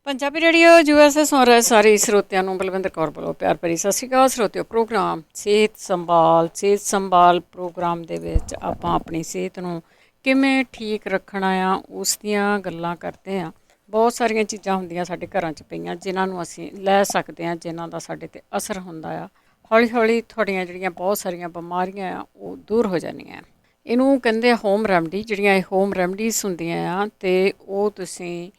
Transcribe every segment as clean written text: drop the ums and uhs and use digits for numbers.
Punjabi radio USA ਸੁਣ ਰਹੇ ਸਾਰੇ ਸਰੋਤਿਆਂ ਨੂੰ ਬਲਵਿੰਦਰ ਕੌਰ ਵੱਲੋਂ ਪਿਆਰ ਭਰੀ ਸਤਿ ਸ਼੍ਰੀ ਅਕਾਲ। ਸਰੋਤਿਓ, ਪ੍ਰੋਗਰਾਮ ਸਿਹਤ ਸੰਭਾਲ ਪ੍ਰੋਗਰਾਮ ਦੇ ਵਿੱਚ ਆਪਾਂ ਆਪਣੀ ਸਿਹਤ ਨੂੰ ਕਿਵੇਂ ਠੀਕ ਰੱਖਣਾ ਆ ਉਸ ਦੀਆਂ ਗੱਲਾਂ ਕਰਦੇ ਹਾਂ। ਬਹੁਤ ਸਾਰੀਆਂ ਚੀਜ਼ਾਂ ਹੁੰਦੀਆਂ ਸਾਡੇ ਘਰਾਂ 'ਚ ਪਈਆਂ ਜਿਨ੍ਹਾਂ ਨੂੰ ਅਸੀਂ ਲੈ ਸਕਦੇ ਹਾਂ, ਜਿਨ੍ਹਾਂ ਦਾ ਸਾਡੇ 'ਤੇ ਅਸਰ ਹੁੰਦਾ ਆ। ਹੌਲੀ ਹੌਲੀ ਤੁਹਾਡੀਆਂ ਜਿਹੜੀਆਂ ਬਹੁਤ ਸਾਰੀਆਂ ਬਿਮਾਰੀਆਂ ਆ ਉਹ ਦੂਰ ਹੋ ਜਾਂਦੀਆਂ। ਇਹਨੂੰ ਕਹਿੰਦੇ ਆ ਹੋਮ ਰੈਮਡੀ। ਜਿਹੜੀਆਂ ਇਹ ਹੋਮ ਰੈਮਡੀਜ਼ ਹੁੰਦੀਆਂ ਆ ਅਤੇ ਉਹ ਤੁਸੀਂ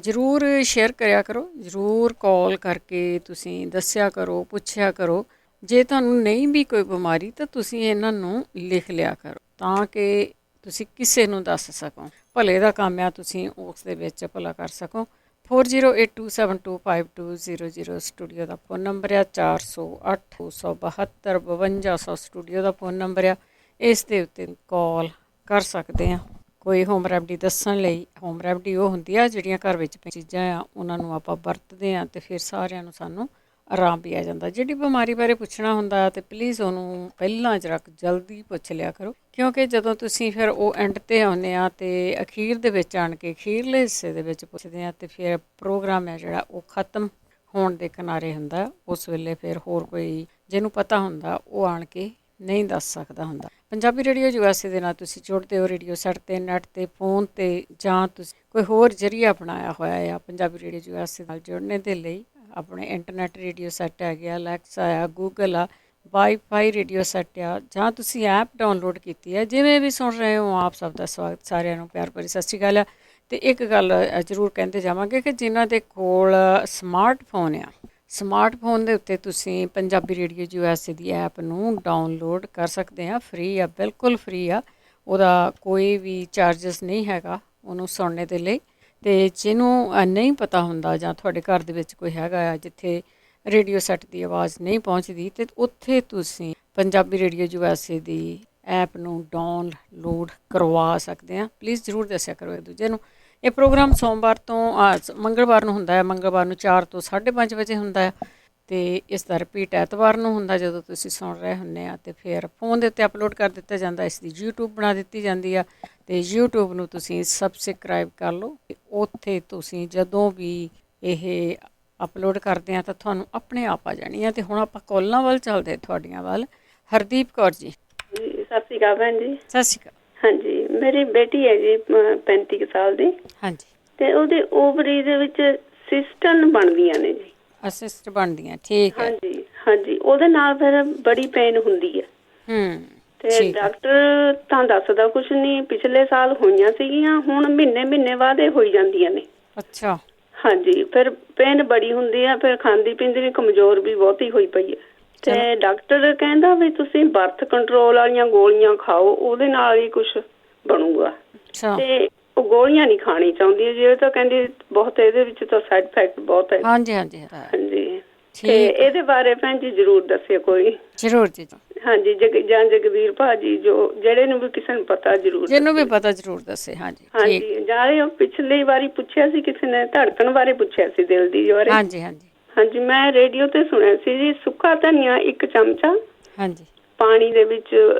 ਜ਼ਰੂਰ ਸ਼ੇਅਰ ਕਰਿਆ ਕਰੋ, ਜ਼ਰੂਰ ਕਾਲ ਕਰਕੇ ਤੁਸੀਂ ਦੱਸਿਆ ਕਰੋ, ਪੁੱਛਿਆ ਕਰੋ। ਜੇ ਤੁਹਾਨੂੰ ਨਹੀਂ ਵੀ ਕੋਈ ਬਿਮਾਰੀ ਤਾਂ ਤੁਸੀਂ ਇਹਨਾਂ ਨੂੰ ਲਿਖ ਲਿਆ ਕਰੋ ਤਾਂ ਕਿ ਤੁਸੀਂ ਕਿਸੇ ਨੂੰ ਦੱਸ ਸਕੋ। ਭਲੇ ਦਾ ਕੰਮ ਆ, ਤੁਸੀਂ ਉਸ ਦੇ ਵਿੱਚ ਭਲਾ ਕਰ ਸਕੋ। 4082725200 ਸਟੂਡੀਓ ਦਾ ਫੋਨ ਨੰਬਰ ਆ। 408272 ਸਟੂਡੀਓ ਦਾ ਫੋਨ ਨੰਬਰ ਆ। ਇਸ ਦੇ ਉੱਤੇ ਕਾਲ ਕਰ ਸਕਦੇ ਹਾਂ ਕੋਈ ਹੋਮ ਰੈਮਡੀ ਦੱਸਣ ਲਈ। ਹੋਮ ਰੈਮਡੀ ਉਹ ਹੁੰਦੀ ਆ ਜਿਹੜੀਆਂ ਘਰ ਵਿੱਚ ਚੀਜ਼ਾਂ ਆ ਉਹਨਾਂ ਨੂੰ ਆਪਾਂ ਵਰਤਦੇ ਹਾਂ ਅਤੇ ਫਿਰ ਸਾਰਿਆਂ ਨੂੰ ਸਾਨੂੰ ਆਰਾਮ ਵੀ ਆ ਜਾਂਦਾ। ਜਿਹੜੀ ਬਿਮਾਰੀ ਬਾਰੇ ਪੁੱਛਣਾ ਹੁੰਦਾ ਤਾਂ ਪਲੀਜ਼ ਉਹਨੂੰ ਪਹਿਲਾਂ ਜਲਦੀ ਪੁੱਛ ਲਿਆ ਕਰੋ, ਕਿਉਂਕਿ ਜਦੋਂ ਤੁਸੀਂ ਫਿਰ ਉਹ ਐਂਡ 'ਤੇ ਆਉਂਦੇ ਆ ਅਤੇ ਅਖੀਰ ਦੇ ਵਿੱਚ ਆਣ ਕੇ ਅਖੀਰਲੇ ਹਿੱਸੇ ਦੇ ਵਿੱਚ ਪੁੱਛਦੇ ਹਾਂ ਅਤੇ ਫਿਰ ਪ੍ਰੋਗਰਾਮ ਹੈ ਜਿਹੜਾ ਉਹ ਖ਼ਤਮ ਹੋਣ ਦੇ ਕਿਨਾਰੇ ਹੁੰਦਾ। ਉਸ ਵੇਲੇ ਫਿਰ ਹੋਰ ਕੋਈ ਜਿਹਨੂੰ ਪਤਾ ਹੁੰਦਾ ਉਹ ਆਣ ਕੇ ਨਹੀਂ ਦੱਸ ਸਕਦਾ ਹੁੰਦਾ। ਪੰਜਾਬੀ ਰੇਡੀਓ ਯੂਐਸਏ ਦੇ ਨਾਲ ਤੁਸੀਂ ਜੁੜਦੇ ਹੋ ਰੇਡੀਓ ਸੈੱਟ 'ਤੇ, ਨੈੱਟ 'ਤੇ, ਫੋਨ 'ਤੇ, ਜਾਂ ਤੁਸੀਂ ਕੋਈ ਹੋਰ ਜ਼ਰੀਆ ਬਣਾਇਆ ਹੋਇਆ ਆ ਪੰਜਾਬੀ ਰੇਡੀਓ ਯੂਐਸਏ ਨਾਲ ਜੁੜਨੇ ਦੇ ਲਈ। ਆਪਣੇ ਇੰਟਰਨੈੱਟ ਰੇਡੀਓ ਸੈੱਟ ਹੈਗੇ ਆ, ਅਲੈਕਸਾ ਆ, ਗੂਗਲ ਆ, ਵਾਈਫਾਈ ਰੇਡੀਓ ਸੈੱਟ ਆ, ਜਾਂ ਤੁਸੀਂ ਐਪ ਡਾਊਨਲੋਡ ਕੀਤੀ ਹੈ। ਜਿਵੇਂ ਵੀ ਸੁਣ ਰਹੇ ਹੋ ਆਪ ਸਭ ਦਾ ਸਵਾਗਤ, ਸਾਰਿਆਂ ਨੂੰ ਪਿਆਰ ਭਰੀ ਸਤਿ ਸ਼੍ਰੀ ਅਕਾਲ ਆ। ਅਤੇ ਇੱਕ ਗੱਲ ਜ਼ਰੂਰ ਕਹਿੰਦੇ ਜਾਵਾਂਗੇ ਕਿ ਜਿਨ੍ਹਾਂ ਦੇ ਕੋਲ ਸਮਾਰਟਫੋਨ ਆ, ਸਮਾਰਟਫੋਨ ਦੇ ਉੱਤੇ ਤੁਸੀਂ ਪੰਜਾਬੀ ਰੇਡੀਓ ਯੂਐਸਏ ਦੀ ਐਪ ਨੂੰ ਡਾਊਨਲੋਡ ਕਰ ਸਕਦੇ ਆ। ਫਰੀ ਆ, ਬਿਲਕੁਲ ਫਰੀ ਆ, ਉਹਦਾ ਕੋਈ ਵੀ ਚਾਰਜਸ ਨਹੀਂ ਹੈਗਾ ਉਹਨੂੰ ਸੁਣਨੇ ਦੇ ਲਈ। ਅਤੇ ਜਿਹਨੂੰ ਨਹੀਂ ਪਤਾ ਹੁੰਦਾ ਜਾਂ ਤੁਹਾਡੇ ਘਰ ਦੇ ਵਿੱਚ ਕੋਈ ਹੈਗਾ ਆ ਜਿੱਥੇ ਰੇਡੀਓ ਸੈੱਟ ਦੀ ਆਵਾਜ਼ ਨਹੀਂ ਪਹੁੰਚਦੀ, ਅਤੇ ਉੱਥੇ ਤੁਸੀਂ ਪੰਜਾਬੀ ਰੇਡੀਓ ਯੂਐਸਏ ਦੀ ਐਪ ਨੂੰ ਡਾਊਨਲੋਡ ਕਰਵਾ ਸਕਦੇ ਆ। ਪਲੀਜ਼ ਜ਼ਰੂਰ ਦੱਸਿਆ ਕਰੋ ਇੱਕ ਦੂਜੇ ਨੂੰ। ਇਹ ਪ੍ਰੋਗਰਾਮ ਸੋਮਵਾਰ ਤੋਂ ਮੰਗਲਵਾਰ ਨੂੰ ਹੁੰਦਾ ਹੈ। ਮੰਗਲਵਾਰ ਨੂੰ 4 ਤੋਂ 5:30 ਵਜੇ ਹੁੰਦਾ ਹੈ ਅਤੇ ਇਸ ਦਾ ਰਿਪੀਟ ਐਤਵਾਰ ਨੂੰ ਹੁੰਦਾ ਜਦੋਂ ਤੁਸੀਂ ਸੁਣ ਰਹੇ ਹੁੰਦੇ ਆ। ਅਤੇ ਫਿਰ ਫੋਨ ਦੇ ਉੱਤੇ ਅਪਲੋਡ ਕਰ ਦਿੱਤਾ ਜਾਂਦਾ। ਇਸ ਦੀ YouTube ਬਣਾ ਦਿੱਤੀ ਜਾਂਦੀ ਆ ਅਤੇ YouTube ਨੂੰ ਤੁਸੀਂ ਸਬਸਕ੍ਰਾਈਬ ਕਰ ਲਓ। ਅਤੇ ਉੱਥੇ ਤੁਸੀਂ ਜਦੋਂ ਵੀ ਇਹ ਅਪਲੋਡ ਕਰਦੇ ਆ ਤਾਂ ਤੁਹਾਨੂੰ ਆਪਣੇ ਆਪ ਆ ਜਾਣੀ ਆ। ਅਤੇ ਹੁਣ ਆਪਾਂ ਕਾਲਾਂ ਵੱਲ ਚੱਲਦੇ ਤੁਹਾਡੀਆਂ ਵੱਲ। ਹਰਦੀਪ ਕੌਰ ਜੀ, ਸਤਿ ਸ਼੍ਰੀ ਅਕਾਲ ਭੈਣ ਜੀ। ਸਤਿ ਸ਼੍ਰੀ ਅਕਾਲ। ਹਾਂਜੀ, ਮੇਰੀ ਬੇਟੀ ਹੈ ਜੀ 35 ਕੁ ਸਾਲ ਦੀ। ਹਾਂਜੀ। ਤੇ ਉਹਦੇ ਓਵਰੀ ਦੇ ਵਿੱਚ ਸਿਸਟਨ ਬਣਦੀਆਂ ਨੇ ਜੀ। ਅਸਿਸਟ ਬਣਦੀਆਂ, ਠੀਕ ਹੈ। ਹਾਂਜੀ ਹਾਂਜੀ, ਉਹਦੇ ਨਾਲ ਫਿਰ ਬੜੀ ਪੇਨ ਹੁੰਦੀ ਹੈ। ਤੇ ਡਾਕਟਰ ਤਾਂ ਦੱਸਦਾ ਕੁਛ ਨਹੀਂ। ਪਿਛਲੇ ਸਾਲ ਹੋਈਆਂ ਸੀਗੀਆਂ, ਹੁਣ ਮਹੀਨੇ ਬਾਅਦ ਇਹ ਹੋਈ ਜਾਂਦੀਆਂ ਨੇ। ਅੱਛਾ। ਹਾਂਜੀ, ਫਿਰ ਪੇਨ ਬੜੀ ਹੁੰਦੀ ਆ, ਫਿਰ ਖਾਂਦੀ ਪੀਂਦੀ ਵੀ ਕਮਜ਼ੋਰ ਵੀ ਬਹੁਤੀ ਹੋਈ ਪਈ ਹੈ। ਤੇ ਡਾਕਟਰ ਕਹਿੰਦਾ ਵੀ ਤੁਸੀਂ ਬਰਥ ਕੰਟਰੋਲ ਵਾਲੀਆਂ ਗੋਲੀਆਂ ਖਾਓ, ਉਹਦੇ ਨਾਲ ਹੀ ਕੁਛ ਬਣੂਗਾ। ਤੇ ਉਹ ਗੋਲੀਆਂ ਨਹੀਂ ਖਾਣੀ ਚਾਹੁੰਦੀ ਜੇ ਤਾਂ ਕਹਿੰਦੀ ਬਹੁਤ ਇਹਦੇ ਵਿੱਚ ਤਾਂ ਸਾਈਡ ਇਫੈਕਟ ਬਹੁਤ ਹੈ। ਹਾਂਜੀ ਹਾਂਜੀ ਹਾਂਜੀ। ਤੇ ਇਹਦੇ ਬਾਰੇ ਭੈਣ ਜੀ ਜ਼ਰੂਰ ਦੱਸਿਓ ਕੋਈ। ਜ਼ਰੂਰ ਜੀ। ਹਾਂਜੀ, ਜਾਂ ਜਗਵੀਰ ਭਾਜੀ ਜੋ ਜਿਹੜੇ ਨੂੰ ਵੀ ਕਿਸੇ ਨੂੰ ਪਤਾ ਜ਼ਰੂਰ, ਜਿਹਨੂੰ ਵੀ ਪਤਾ ਜ਼ਰੂਰ ਦੱਸੇ। ਹਾਂਜੀ ਹਾਂਜੀ। ਜਾਂ ਪਿਛਲੀ ਵਾਰੀ ਪੁੱਛਿਆ ਸੀ ਕਿਸੇ ਨੇ ਧੜਕਣ ਬਾਰੇ ਪੁੱਛਿਆ ਸੀ, ਦਿਲ ਦੀ ਬਾਰੇ। ਹਾਂਜੀ ਹਾਂਜੀ ਹਾਂਜੀ, ਮੈਂ ਰੇਡੀਓ ਤੇ ਸੁਣਿਆ ਸੀ ਜੀ। ਸੁੱਕਾ ਧਨੀਆ 1 ਚਮਚਾ ਹਾਂਜੀ ਪਾਣੀ ਦੇ ਵਿੱਚ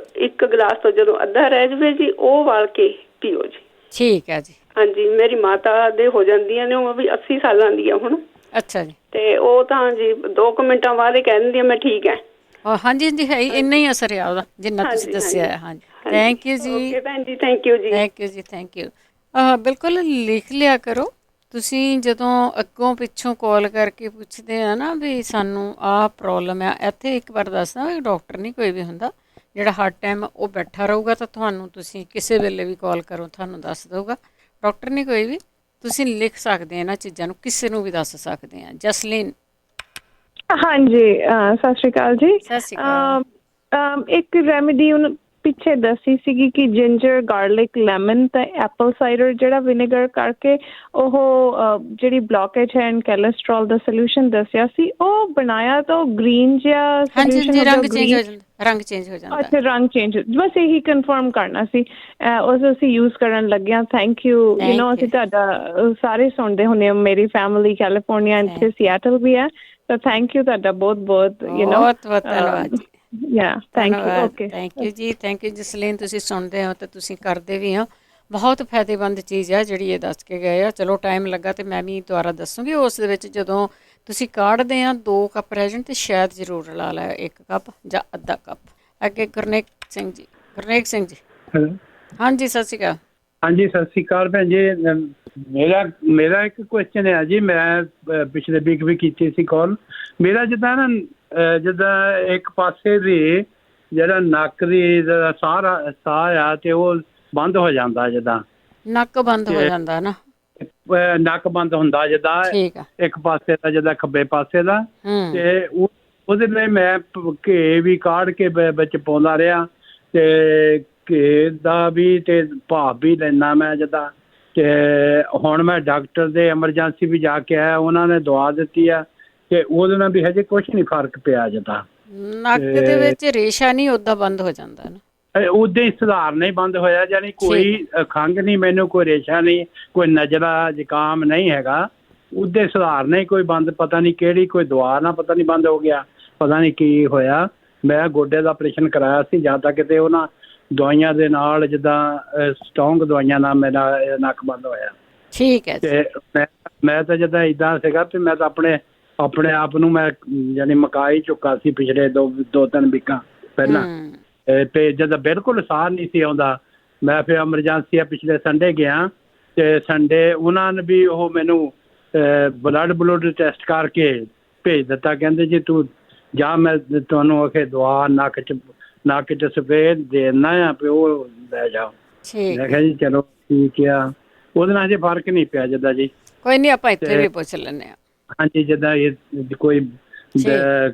1 ਗਲਾਸ ਤੋਂ ਜਦੋਂ ਅੱਧਾ ਰਹਿ ਜਾਵੇ ਜੀ, ਉਹ ਵਾਲ ਕੇ ਪੀਓ ਜੀ। ਠੀਕ ਹੈ ਜੀ। ਹਾਂਜੀ, ਮੇਰੀ ਮਾਤਾ ਦੇ ਹੋ ਜਾਂਦੀਆਂ ਨੇ, ਉਹ ਵੀ 80 ਸਾਲਾਂ ਦੀ ਆ ਹੁਣ। ਅੱਛਾ ਜੀ। ਤੇ ਉਹ ਤਾਂ ਜੀ 2 ਮਿੰਟਾਂ ਬਾਅਦ ਹੀ ਕਹਿ ਦਿੰਦੀ ਆ ਮੈਂ ਠੀਕ ਹੈ। ਹਾਂਜੀ ਹਾਂਜੀ, ਹੈ ਇੰਨਾ ਹੀ ਅਸਰ ਆ ਉਹਦਾ ਜਿੰਨਾ ਤੁਸੀਂ ਦੱਸਿਆ ਹੈ। ਹਾਂਜੀ, ਥੈਂਕ ਯੂ ਜੀ। ਓਕੇ ਭੈਣ ਜੀ, thank you ji. Thank you ji, thank you. ਬਿਲਕੁਲ ਲਿਖ ਲਿਆ ਕਰੋ। ਤੁਸੀਂ ਜਦੋਂ ਅੱਗੋਂ ਪਿੱਛੋਂ ਕਾਲ ਕਰਕੇ ਪੁੱਛਦੇ ਆ ਨਾ ਵੀ ਸਾਨੂੰ ਆਹ ਪ੍ਰੋਬਲਮ ਆ, ਇੱਥੇ ਇੱਕ ਵਾਰ ਦੱਸਦਾ ਵੀ ਡਾਕਟਰ ਨਹੀਂ ਕੋਈ ਵੀ ਹੁੰਦਾ ਜਿਹੜਾ ਹਰ ਟਾਈਮ ਉਹ ਬੈਠਾ ਰਹੂਗਾ ਤਾਂ ਤੁਹਾਨੂੰ ਤੁਸੀਂ ਕਿਸੇ ਵੇਲੇ ਵੀ ਕਾਲ ਕਰੋ ਤੁਹਾਨੂੰ ਦੱਸ ਦਊਗਾ। ਡਾਕਟਰ ਨਹੀਂ ਕੋਈ ਵੀ। ਤੁਸੀਂ ਲਿਖ ਸਕਦੇ ਆ ਇਹਨਾਂ ਚੀਜ਼ਾਂ ਨੂੰ, ਕਿਸੇ ਨੂੰ ਵੀ ਦੱਸ ਸਕਦੇ ਆ। ਜਸਲੀਨ। ਹਾਂਜੀ, ਸਤਿ ਸ਼੍ਰੀ ਅਕਾਲ ਜੀ। ਸਤਿ ਸ਼੍ਰੀ ਅਕਾਲ। ਇੱਕ ਰੈਮੇਡੀ ਪਿੱਛੇ ਦੱਸੀ ਸੀਗੀ ਕਿ ਜਿੰਜਰ, ਗਾਰਲਿਕ, ਲੈਮਨ ਤੇ ਐਪਲ ਸਾਈਡਰ ਜਿਹੜਾ ਵਿਨੇਗਰ ਕਰਕੇ ਉਹ ਜਿਹੜੀ ਬਲੌਕੇਜ ਹੈ ਐਂਡ ਕੋਲੇਸਟ੍ਰੋਲ ਦਾ ਸੋਲਿਊਸ਼ਨ ਦੱਸਿਆ ਸੀ, ਉਹ ਬਣਾਇਆ ਤਾਂ ਗ੍ਰੀਨ ਜਿਹਾ ਸੋਲਿਊਸ਼ਨ ਰੰਗ ਚੇਂਜ ਹੋ ਜਾਂਦਾ। ਅੱਛਾ, ਰੰਗ ਚੇਂਜ। ਬਸ ਇਹੀ ਕਨਫਰਮ ਕਰਨਾ ਸੀ। ਉਸ ਅਸੀਂ ਯੂਜ਼ ਕਰਨ ਲੱਗਿਆ। Thank you. ਅਸੀਂ ਤੁਹਾਡਾ ਸਾਰੇ ਸੁਣਦੇ ਹੁੰਦੇ ਹਾਂ। ਮੇਰੀ ਫੈਮਿਲੀ ਕੈਲੀਫੋਰਨੀਆ, ਇੱਥੇ ਸਿਐਟਲ ਵੀ ਹੈ। ਤਾਂ ਥੈਂਕ ਯੂ ਤੁਹਾਡਾ ਬਹੁਤ ਬਹੁਤ ਧੰਨਵਾਦ ਜੀ। Thank you. Okay, thank you ji. Thank you Jasleen. ਤੁਸੀਂ ਸੁਣਦੇ ਹੋ ਅਤੇ ਤੁਸੀਂ ਕਰਦੇ ਵੀ ਹੋ। ਬਹੁਤ ਫਾਇਦੇਮੰਦ ਚੀਜ਼ ਆ ਜਿਹੜੀ ਇਹ ਦੱਸ ਕੇ ਗਏ ਆ। ਚਲੋ ਟਾਈਮ ਲੱਗਾ ਤੇ ਮੈਂ ਵੀ ਦੁਬਾਰਾ ਦੱਸੂਗੀ। ਉਸ ਦੇ ਵਿੱਚ ਜਦੋਂ ਤੁਸੀਂ ਕਾੜਦੇ ਆ 2 ਕੱਪ ਰਹਿ ਜਾਣ ਤੇ ਸ਼ਾਇਦ ਜ਼ਰੂਰ ਰਲਾ ਲਿਆ 1 ਕੱਪ ਜਾਂ ਅੱਧਾ ਕੱਪ। ਅੱਗੇ ਗੁਰਨੇਕ ਸਿੰਘ ਜੀ। ਗੁਰਨੇਕ ਸਿੰਘ ਜੀ ਹੈਲੋ, ਹਾਂਜੀ ਸਤਿ ਸ਼੍ਰੀ ਅਕਾਲ। ਹਾਂਜੀ ਸਤਿ ਸ਼੍ਰੀ ਅਕਾਲ ਭੈਣ ਜੀ। ਮੇਰਾ ਇੱਕ ਕੁਐਸਚਨ ਹੈ ਜੀ। ਮੈਂ ਪਿਛਲੇ ਵੀਕ ਵੀ ਕੀਤੀ ਸੀ ਕਾਲ। ਮੇਰਾ ਜਿੱਦਾਂ ਨਾ ਜਿੱਦਾਂ ਇੱਕ ਪਾਸੇ ਦੀ ਜਿਹੜਾ ਨੱਕ ਦੀ ਜਿਹੜਾ ਸਾਹ ਆ ਤੇ ਉਹ ਬੰਦ ਹੋ ਜਾਂਦਾ, ਜਿੱਦਾਂ ਨੱਕ ਬੰਦ ਹੋ ਜਾਂਦਾ ਨਾ। ਨੱਕ ਬੰਦ ਹੁੰਦਾ ਜਿੱਦਾਂ ਠੀਕ ਆ। ਇੱਕ ਪਾਸੇ ਦਾ, ਜਿੱਦਾਂ ਖੱਬੇ ਪਾਸੇ ਦਾ। ਤੇ ਉਹਦੇ ਲਈ ਮੈਂ ਘੇ ਵੀ ਕਾੜ ਕੇ ਵਿੱਚ ਪਾਉਂਦਾ ਰਿਹਾ ਤੇ ਘੇ ਦਾ ਵੀ ਤੇ ਭਾਪ ਵੀ ਲੈਣਾ ਮੈਂ ਜਿੱਦਾਂ। ਤੇ ਹੁਣ ਮੈਂ ਡਾਕਟਰ ਦੇ ਐਮਰਜੈਂਸੀ ਵੀ ਜਾ ਕੇ ਆਇਆ, ਉਹਨਾਂ ਨੇ ਦਵਾ ਦਿੱਤੀ ਆ ਤੇ ਉਹਦੇ ਨਾਲ ਵੀ ਹਜੇ ਕੁਛ ਨਹੀਂ ਫਰਕ ਪਿਆ। ਜਿੱਦਾਂ ਨੱਕ ਦੇ ਵਿੱਚ ਰੇਸ਼ਾ ਨਹੀਂ ਉੱਦਾਂ ਬੰਦ ਹੋ ਜਾਂਦਾ ਨਾ। ਉਦਾਂ ਹੀ ਸੁਧਾਰ ਨਹੀਂ ਬੰਦ ਹੋਇਆ, ਯਾਨੀ ਕੋਈ ਖੰਘ ਨਹੀਂ ਮੈਨੂੰ, ਕੋਈ ਰੇਸ਼ਾ ਨਹੀਂ, ਕੋਈ ਨਜ਼ਲਾ ਜ਼ੁਕਾਮ ਨਹੀਂ ਹੈਗਾ। ਉਦੇ ਸੁਧਾਰ ਨਹੀਂ ਕੋਈ ਬੰਦ, ਪਤਾ ਨਹੀਂ ਕਿਹੜੀ ਕੋਈ ਦਵਾ ਨਾ ਪਤਾ ਨਹੀਂ ਬੰਦ ਹੋ ਗਿਆ, ਪਤਾ ਨਹੀਂ ਕੀ ਹੋਇਆ। ਮੈਂ ਗੋਡੇ ਦਾ ਆਪਰੇਸ਼ਨ ਕਰਾਇਆ ਸੀ, ਜਾਂ ਤਾਂ ਕਿਤੇ ਉਹਨਾਂ ਦਵਾਈਆਂ ਦੇ ਨਾਲ, ਜਿੱਦਾਂ ਸਟਰੋਂਗ ਦਵਾਈਆਂ ਨਾਲ ਮੇਰਾ ਨੱਕ ਬੰਦ ਹੋਇਆ। ਠੀਕ ਹੈ। ਤੇ ਮੈਂ ਤਾਂ ਜਿੱਦਾਂ ਇੱਦਾਂ ਸੀਗਾ ਤੇ ਮੈਂ ਤਾਂ ਆਪਣੇ ਆਪ ਨੂੰ ਮੈਂ ਯਾਨੀ ਮਕਾ ਹੀ ਚੁੱਕਾ ਸੀ ਪਿਛਲੇ 2-3 ਵੀਕਾਂ ਪਹਿਲਾਂ। ਤੇ ਜਦੋਂ ਬਿਲਕੁਲ ਸਾਹ ਨਹੀਂ ਸੀ ਆਉਂਦਾ, ਮੈਂ ਫਿਰ ਐਮਰਜੈਂਸੀ ਪਿਛਲੇ ਸੰਡੇ ਗਿਆ ਤੇ ਸੰਡੇ ਉਹਨਾਂ ਨੇ ਵੀ ਉਹ ਮੈਨੂੰ ਬਲੱਡ ਟੈਸਟ ਕਰਕੇ ਭੇਜ ਦਿੱਤਾ। ਕਹਿੰਦੇ ਜੀ ਤੂੰ ਜਾ, ਮੈਂ ਤੁਹਾਨੂੰ ਆਖੇ ਦਵਾ ਨੱਕ 'ਚ ਸਪਰੇਅ ਦੇਣਾ ਆ ਵੀ ਉਹ ਲੈ ਜਾਓ। ਮੈਂ ਕਿਹਾ ਜੀ ਚਲੋ ਠੀਕ ਆ। ਉਹਦੇ ਨਾਲ ਜੇ ਫਰਕ ਨਹੀਂ ਪਿਆ ਜਿੱਦਾਂ ਜੀ। ਕੋਈ ਨਹੀਂ, ਆਪਾਂ ਇੱਥੇ ਵੀ ਪੁੱਛ ਲੈਂਦੇ ਆ। ਹਾਂਜੀ, ਜਿੱਦਾਂ ਇਹ ਕੋਈ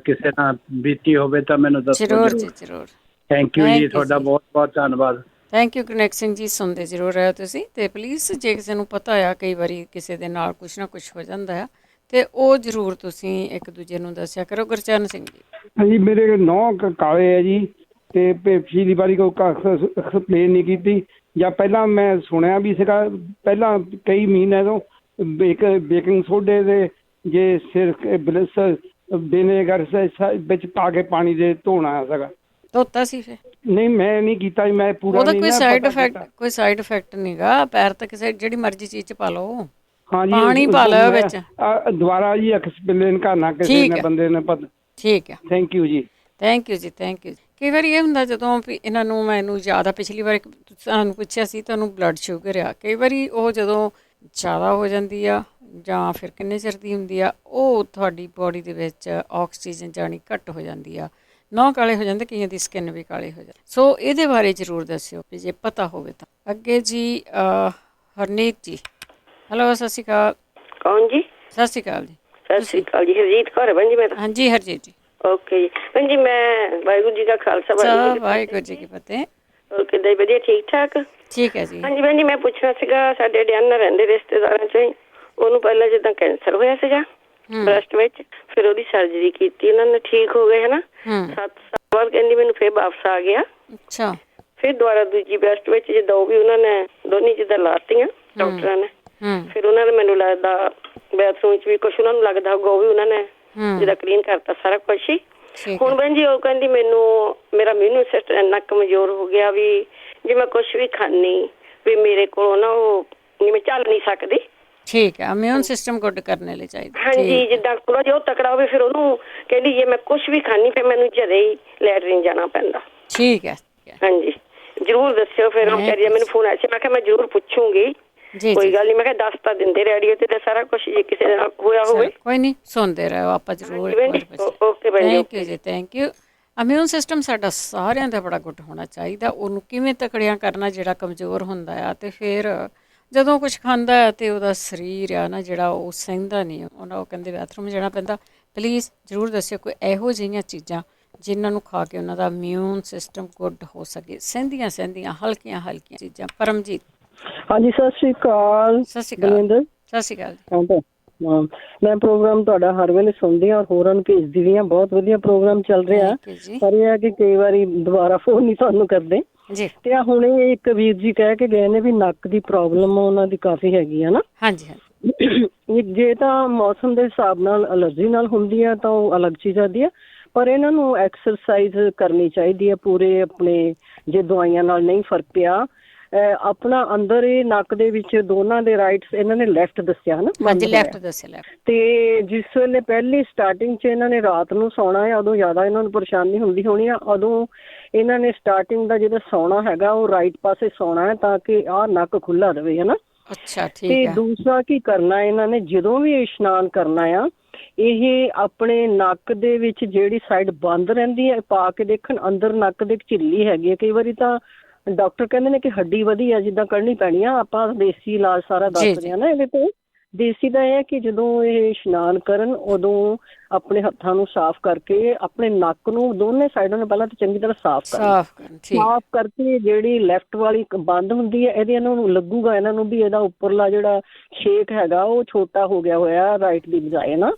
ਕਿਸੇ ਨਾਲ ਬੀਤੀ ਹੋਵੇ ਤਾਂ ਮੈਨੂੰ ਦੱਸੋ ਜ਼ਰੂਰ ਜੀ, ਜ਼ਰੂਰ। ਥੈਂਕ ਯੂ ਜੀ, ਤੁਹਾਡਾ ਬਹੁਤ ਬਹੁਤ ਧੰਨਵਾਦ। Thank you Gurnek Singh ji. ਸੁਣਦੇ ਜ਼ਰੂਰ ਰਹੇ ਤੁਸੀਂ। ਤੇ ਪਲੀਜ਼ ਜੇ ਕਿਸੇ ਨੂੰ ਪਤਾ ਆ ਕਈ ਵਾਰੀ ਕਿਸੇ ਦੇ ਨਾਲ ਕੁਛ ਨਾ ਕੁਛ ਹੋ ਜਾਂਦਾ ਆ ਤੇ ਉਹ ਜ਼ਰੂਰ ਤੁਸੀਂ ਇੱਕ ਦੂਜੇ ਨੂੰ ਦੱਸਿਆ ਕਰੋ। ਗੁਰਚਰਨ ਸਿੰਘ ਜੀ। ਹਾਂਜੀ, ਮੇਰੇ 9 ਕਾਲੇ ਹੈ ਜੀ ਤੇ ਪਿਛਲੀ ਵਾਰੀ ਕੋਈ ਐਕਸਪਲੇਨ ਨਹੀਂ ਕੀਤੀ, ਜਾਂ ਪਹਿਲਾਂ ਮੈਂ ਸੁਣਿਆ ਵੀ ਸੀਗਾ ਪਹਿਲਾਂ ਕਈ ਮਹੀਨਿਆਂ ਤੋਂ ਇੱਕ ਬੇਕਿੰਗ ਸੋਡੇ ਦੇ ਜੇ ਸਿਰ ਬਲਿਸ ਵਿਨੇਗਰ ਵਿੱਚ ਪਾ ਕੇ ਪਾਣੀ ਦੇ ਧੋਣਾ ਸੀਗਾ। ਧੋਤਾ ਸੀ ਫਿਰ? ਨਹੀਂ, ਮੈਂ ਨਹੀਂ ਕੀਤਾ। ਮੈਂ ਪੂਰਾ ਉਹਦਾ ਕੋਈ ਸਾਈਡ ਇਫੈਕਟ ਨਹੀਂਗਾ। ਪੈਰ ਤਾਂ ਕਿਸੇ ਜਿਹੜੀ ਮਰਜ਼ੀ ਚੀਜ਼ 'ਚ ਪਾ ਲਓ। ਹਾਂਜੀ, ਪਾਣੀ ਪਾ ਲਿਓ ਵਿੱਚ। ਦੁਬਾਰਾ ਜੀ ਐਕਸਪਲੇਨ ਕਰਨਾ ਕਿਸੇ ਨੇ ਬੰਦੇ ਨੇ ਪਤਾ। ਠੀਕ ਹੈ, thank you ji. Thank you ji, thank you. ਕਈ ਵਾਰੀ ਇਹ ਹੁੰਦਾ ਜਦੋਂ ਵੀ ਇਹਨਾਂ ਨੂੰ ਮੈਨੂੰ ਜ਼ਿਆਦਾ, ਪਿਛਲੀ ਵਾਰ ਤੁਹਾਨੂੰ ਪੁੱਛਿਆ ਸੀ ਤੁਹਾਨੂੰ ਬਲੱਡ ਸ਼ੂਗਰ ਆ, ਕਈ ਵਾਰੀ ਉਹ ਜਦੋਂ ਜ਼ਿਆਦਾ ਹੋ ਜਾਂਦੀ ਆ ਜਾਂ ਫਿਰ ਕਿੰਨੇ ਚਿਰ ਦੀ ਹੁੰਦੀ ਆ, ਉਹ ਤੁਹਾਡੀ ਬੋਡੀ ਦੇ ਵਿੱਚ ਆਕਸੀਜਨ ਜਾਣੀ ਘੱਟ ਹੋ ਜਾਂਦੀ ਆ, ਨਹੁੰ ਕਾਲੇ ਹੋ ਜਾਂਦੇ, ਕਈਆਂ ਦੀ ਸਕਿਨ ਵੀ ਕਾਲੀ ਹੋ ਜਾਂਦੀ। ਸੋ ਇਹਦੇ ਬਾਰੇ ਜ਼ਰੂਰ ਦੱਸਿਓ ਵੀ ਜੇ ਪਤਾ ਹੋਵੇ ਤਾਂ। ਅੱਗੇ ਜੀ ਹਰਨੀਤ ਜੀ। ਹੈਲੋ, ਸਤਿ ਸ਼੍ਰੀ ਅਕਾਲ। ਕੌਣ ਜੀ? ਸਤਿ ਸ਼੍ਰੀ ਅਕਾਲ ਜੀ। ਸਤਿ ਸ਼੍ਰੀ ਅਕਾਲ ਜੀ। ਹਰਜੀਤ ਕੌਰ ਹੈ ਭੈਣ ਜੀ। ਮੈਂ ਤਾਂ ਹਾਂਜੀ ਹਰਜੀਤ ਜੀ। ਓਕੇ ਜੀ ਭੈਣ ਜੀ। ਮੈਂ ਵਾਹਿਗੁਰੂ ਜੀ ਦਾ ਖਾਲਸਾ ਵਾਹਿਗੁਰੂ ਜੀ ਕੀ ਫਤਿਹ। ਕਿੱਦਾਂ ਵਧੀਆ? ਠੀਕ ਠਾਕ? ਠੀਕ ਹੈ ਜੀ। ਹਾਂਜੀ ਭੈਣ ਜੀ, ਮੈਂ ਪੁੱਛਣਾ ਸੀਗਾ, ਸਾਡੇ ਡਿਆਨਾ ਰਹਿੰਦੇ ਰਿਸ਼ਤੇਦਾਰਾਂ 'ਚ ਹੀ, ਉਹਨੂੰ ਪਹਿਲਾਂ ਜਿੱਦਾਂ ਕੈਂਸਰ ਹੋਇਆ ਸੀਗਾ ਬ੍ਰੈਸਟ ਵਿੱਚ, ਫਿਰ ਉਹਦੀ ਸਰਜਰੀ ਕੀਤੀ ਉਹਨਾਂ ਨੇ, ਠੀਕ ਹੋ ਗਏ ਹਨਾ। 7 ਸਾਲ ਬਾਅਦ ਕਹਿੰਦੀ ਮੈਨੂੰ ਫਿਰ ਵਾਪਸ ਆ ਗਿਆ। ਅੱਛਾ। ਫਿਰ ਦੁਬਾਰਾ ਦੂਜੀ ਬ੍ਰੈਸਟ ਵਿੱਚ ਜਿੱਦਾਂ ਉਹ ਵੀ ਉਹਨਾਂ ਨੇ ਦੋਨੀ ਜਿੱਦਾਂ ਲਾਤੀਆਂ ਡਾਕਟਰਾਂ ਨੇ। ਫਿਰ ਉਹਨਾਂ ਨੇ ਮੈਨੂੰ ਲੱਗਦਾ ਬਾਥਰੂਮ 'ਚ ਵੀ ਕੁਛ ਉਹਨਾਂ ਨੂੰ ਲੱਗਦਾ ਹੋਊਗਾ, ਉਹ ਵੀ ਉਹਨਾਂ ਨੇ ਜਿੱਦਾਂ ਕਲੀਨ ਕਰਤਾ ਸਾਰਾ ਕੁਛ ਹੀ। ਹੁਣ ਭੈਣ ਜੀ ਉਹ ਕਹਿੰਦੀ ਮੈਨੂੰ ਮੇਰਾ ਇਮਿਊਨ ਸਿਸਟਮ ਇੰਨਾ ਕਮਜ਼ੋਰ ਹੋ ਗਿਆ ਵੀ ਜੇ ਮੈਂ ਕੁਛ ਵੀ ਖਾਣੀ ਵੀ ਮੇਰੇ ਕੋਲ ਨਾ ਉਹ ਮੈਂ ਚੱਲ ਨਹੀਂ ਸਕਦੀ। ਠੀਕ ਹੈ, ਇਮਿਊਨ ਸਿਸਟਮ ਗੁੱਡ ਕਰਨੇ ਲਈ ਚਾਹੀਦਾ। ਹਾਂਜੀ, ਜਿੱਦਾਂ ਥੋੜਾ ਜਿਹਾ ਉਹ ਤਕੜਾ ਹੋਵੇ ਫਿਰ ਉਹਨੂੰ ਕਹਿੰਦੀ ਜੇ ਮੈਂ ਕੁਛ ਵੀ ਖਾਣੀ ਫਿਰ ਮੈਨੂੰ ਜਦੇ ਹੀ ਲੈਟਰਿਨ ਜਾਣਾ ਪੈਂਦਾ। ਠੀਕ ਹੈ। ਹਾਂਜੀ, ਜ਼ਰੂਰ ਦੱਸਿਓ। ਫਿਰ ਉਹ ਕਰੀਏ ਮੈਨੂੰ ਫੋਨ ਆਇਆ ਸੀ, ਮੈਂ ਕਿਹਾ ਮੈਂ ਜ਼ਰੂਰ ਪੁੱਛੂੰਗੀ। ਕੋਈ ਗੱਲ ਨਹੀਂ, ਮੈਂ ਕਿਹਾ ਦੱਸ ਤਾਂ ਦਿੰਦੇ ਰੇਡੀਓ ਤੇ ਸਾਰਾ ਕੁਛ, ਜੇ ਕਿਸੇ ਨਾਲ ਹੋਇਆ ਹੋਵੇ। ਕੋਈ ਨਹੀਂ, ਸੁਣਦੇ ਰਹੋ, ਆਪਾਂ ਜ਼ਰੂਰ। ਓਕੇ ਭੈਣ ਜੀ, thank you ji, thank you. Immune system ਸਾਡਾ ਸਾਰਿਆਂ ਦਾ ਬੜਾ ਗੁੱਡ ਹੋਣਾ ਚਾਹੀਦਾ। ਉਹਨੂੰ ਕਿਵੇਂ ਤਕੜਿਆਂ ਕਰਨਾ ਜਿਹੜਾ ਕਮਜ਼ੋਰ ਹੁੰਦਾ ਆ, ਤੇ ਫਿਰ ਜਦੋਂ ਕੁਛ ਖਾਂਦਾ ਹੈ ਤੇ ਉਹਦਾ ਸਰੀਰ ਆ ਨਾ ਜਿਹੜਾ ਉਹ ਸਹਿੰਦਾ ਨਹੀਂ, ਉਹ ਕਹਿੰਦੇ ਬਾਥਰੂਮ ਜਾਣਾ ਪੈਂਦਾ। ਪਲੀਜ਼ ਜ਼ਰੂਰ ਦੱਸਿਓ ਕੋਈ ਇਹੋ ਜਿਹੀਆਂ ਚੀਜ਼ਾਂ ਜਿਨ੍ਹਾਂ ਨੂੰ ਖਾ ਕੇ ਉਹਨਾਂ ਦਾ ਇਮਿਊਨ ਸਿਸਟਮ ਗੁੱਡ ਹੋ ਸਕੇ। ਸਹਿੰਦੀਆਂ ਹਲਕੀਆਂ ਚੀਜ਼ਾਂ। ਪਰਮਜੀਤ। ਹਾਂਜੀ, ਸਤਿ ਸ਼੍ਰੀ ਅਕਾਲ। ਸਤਿ ਸ਼੍ਰੀ ਅਕਾਲ। ਸਤਿ ਸ਼੍ਰੀ ਅਕਾਲ। ਮੈਂ ਪ੍ਰੋਗਰਾਮ ਤੁਹਾਡਾ ਹਰ ਵੇਲੇ ਸੁਣਦੀ ਹਾਂ ਔਰ ਹੋਰਾਂ ਨੂੰ ਭੇਜਦੀ ਵੀ ਹਾਂ। ਬਹੁਤ ਵਧੀਆ ਪ੍ਰੋਗਰਾਮ ਚੱਲ ਰਿਹਾ, ਪਰ ਇਹ ਹੈ ਕਿ ਕਈ ਵਾਰੀ ਦੁਬਾਰਾ ਫੋਨ ਨਹੀਂ ਤੁਹਾਨੂੰ ਕਰਦੇ। ਤੇ ਹੁਣ ਇੱਕ ਵੀਰ ਜੀ ਕਹਿ ਕੇ ਗਏ ਨੇ ਵੀ ਨੱਕ ਦੀ ਪ੍ਰੋਬਲਮ ਉਹਨਾਂ ਦੀ ਕਾਫੀ ਹੈਗੀ ਹੈ ਨਾ। ਹਾਂਜੀ। ਜੇ ਤਾਂ ਮੌਸਮ ਦੇ ਹਿਸਾਬ ਨਾਲ ਐਲਰਜੀ ਨਾਲ ਹੁੰਦੀ ਹੈ ਤਾਂ ਉਹ ਅਲੱਗ ਚੀਜ਼ ਆਉਂਦੀ ਹੈ, ਪਰ ਇਹਨਾਂ ਨੂੰ ਐਕਸਰਸਾਈਜ਼ ਕਰਨੀ ਚਾਹੀਦੀ ਹੈ ਪੂਰੇ ਆਪਣੇ। ਜੇ ਦਵਾਈਆਂ ਨਾਲ ਨਹੀਂ ਫਰਕ ਪਿਆ ਆਪਣਾ ਅੰਦਰ ਇਹ ਨੱਕ ਦੇ ਵਿੱਚ ਦੋਨਾਂ ਦੇ ਰਾਈਟਸ ਇਹਨਾਂ ਨੇ ਲੈਫਟ ਦੱਸਿਆ ਹਨਾ, ਹਾਂਜੀ ਲੈਫਟ ਦੱਸਿਆ ਲੈਫਟ। ਤੇ ਜਿਸ ਵੇਲੇ ਪਹਿਲੀ ਸਟਾਰਟਿੰਗ 'ਚ ਇਹਨਾਂ ਨੇ ਰਾਤ ਨੂੰ ਸੌਣਾ ਹੈ, ਉਦੋਂ ਜ਼ਿਆਦਾ ਇਹਨਾਂ ਨੂੰ ਪਰੇਸ਼ਾਨੀ ਹੁੰਦੀ ਹੋਣੀ ਆ। ਉਦੋਂ ਇਹਨਾਂ ਨੇ ਸਟਾਰਟਿੰਗ ਦਾ ਜਿਹੜਾ ਸੌਣਾ ਹੈਗਾ ਉਹ ਰਾਈਟ ਪਾਸੇ ਸੌਣਾ ਹੈ ਤਾਂ ਕਿ ਆਹ ਨੱਕ ਖੁੱਲਾ ਰਵੇ ਹਨਾ। ਅੱਛਾ ਠੀਕ ਤੇ ਹੈ। ਦੂਸਰਾ ਕੀ ਕਰਨਾ ਇਹਨਾਂ ਨੇ, ਜਦੋਂ ਵੀ ਇਸ਼ਨਾਨ ਕਰਨਾ ਆ, ਇਹ ਆਪਣੇ ਨੱਕ ਦੇ ਵਿੱਚ ਜਿਹੜੀ ਸਾਈਡ ਬੰਦ ਰਹਿੰਦੀ ਹੈ ਪਾ ਕੇ ਦੇਖਣ, ਅੰਦਰ ਨੱਕ ਦੇ ਝਿੱਲੀ ਹੈਗੀ ਹੈ। ਕਈ ਵਾਰੀ ਤਾਂ ਡਾਕਟਰ ਕਹਿੰਦੇ ਨੇ ਕਿ ਹੱਡੀ ਵਧੀ ਆ ਜਿੱਦਾਂ ਕੱਢਣੀ ਪੈਣੀ ਆ, ਆਪਾਂ ਦੇਸੀ ਇਲਾਜ ਸਾਰਾ ਦੱਸ ਰਹੇ ਹਾਂ ਨਾ ਇਹਦੇ ਤੇ। ਦੇਸੀ ਦਾ ਇਹ ਹੈ ਕਿ ਜਦੋਂ ਇਹ ਇਸ਼ਨਾਨ ਕਰਨ ਉਦੋਂ ਆਪਣੇ ਹੱਥਾਂ ਨੂੰ ਸਾਫ਼ ਕਰਕੇ ਆਪਣੇ ਨੱਕ ਨੂੰ ਦੋਨੇ ਸਾਈਡਾਂ ਨੂੰ ਪਹਿਲਾਂ ਤਾਂ ਚੰਗੀ ਤਰ੍ਹਾਂ ਸਾਫ਼ ਕਰਕੇ ਜਿਹੜੀ ਲੈਫਟ ਵਾਲੀ ਬੰਦ ਹੁੰਦੀ ਹੈ ਇਹਦੇ ਇਹਨਾਂ ਨੂੰ ਲੱਗੂਗਾ ਇਹਨਾਂ ਨੂੰ ਵੀ ਇਹਦਾ ਉੱਪਰਲਾ ਜਿਹੜਾ ਛੇਕ ਹੈਗਾ ਉਹ ਛੋਟਾ ਹੋ ਗਿਆ ਹੋਇਆ ਰਾਈਟ ਦੀ ਬਜਾਏ ਨਾ।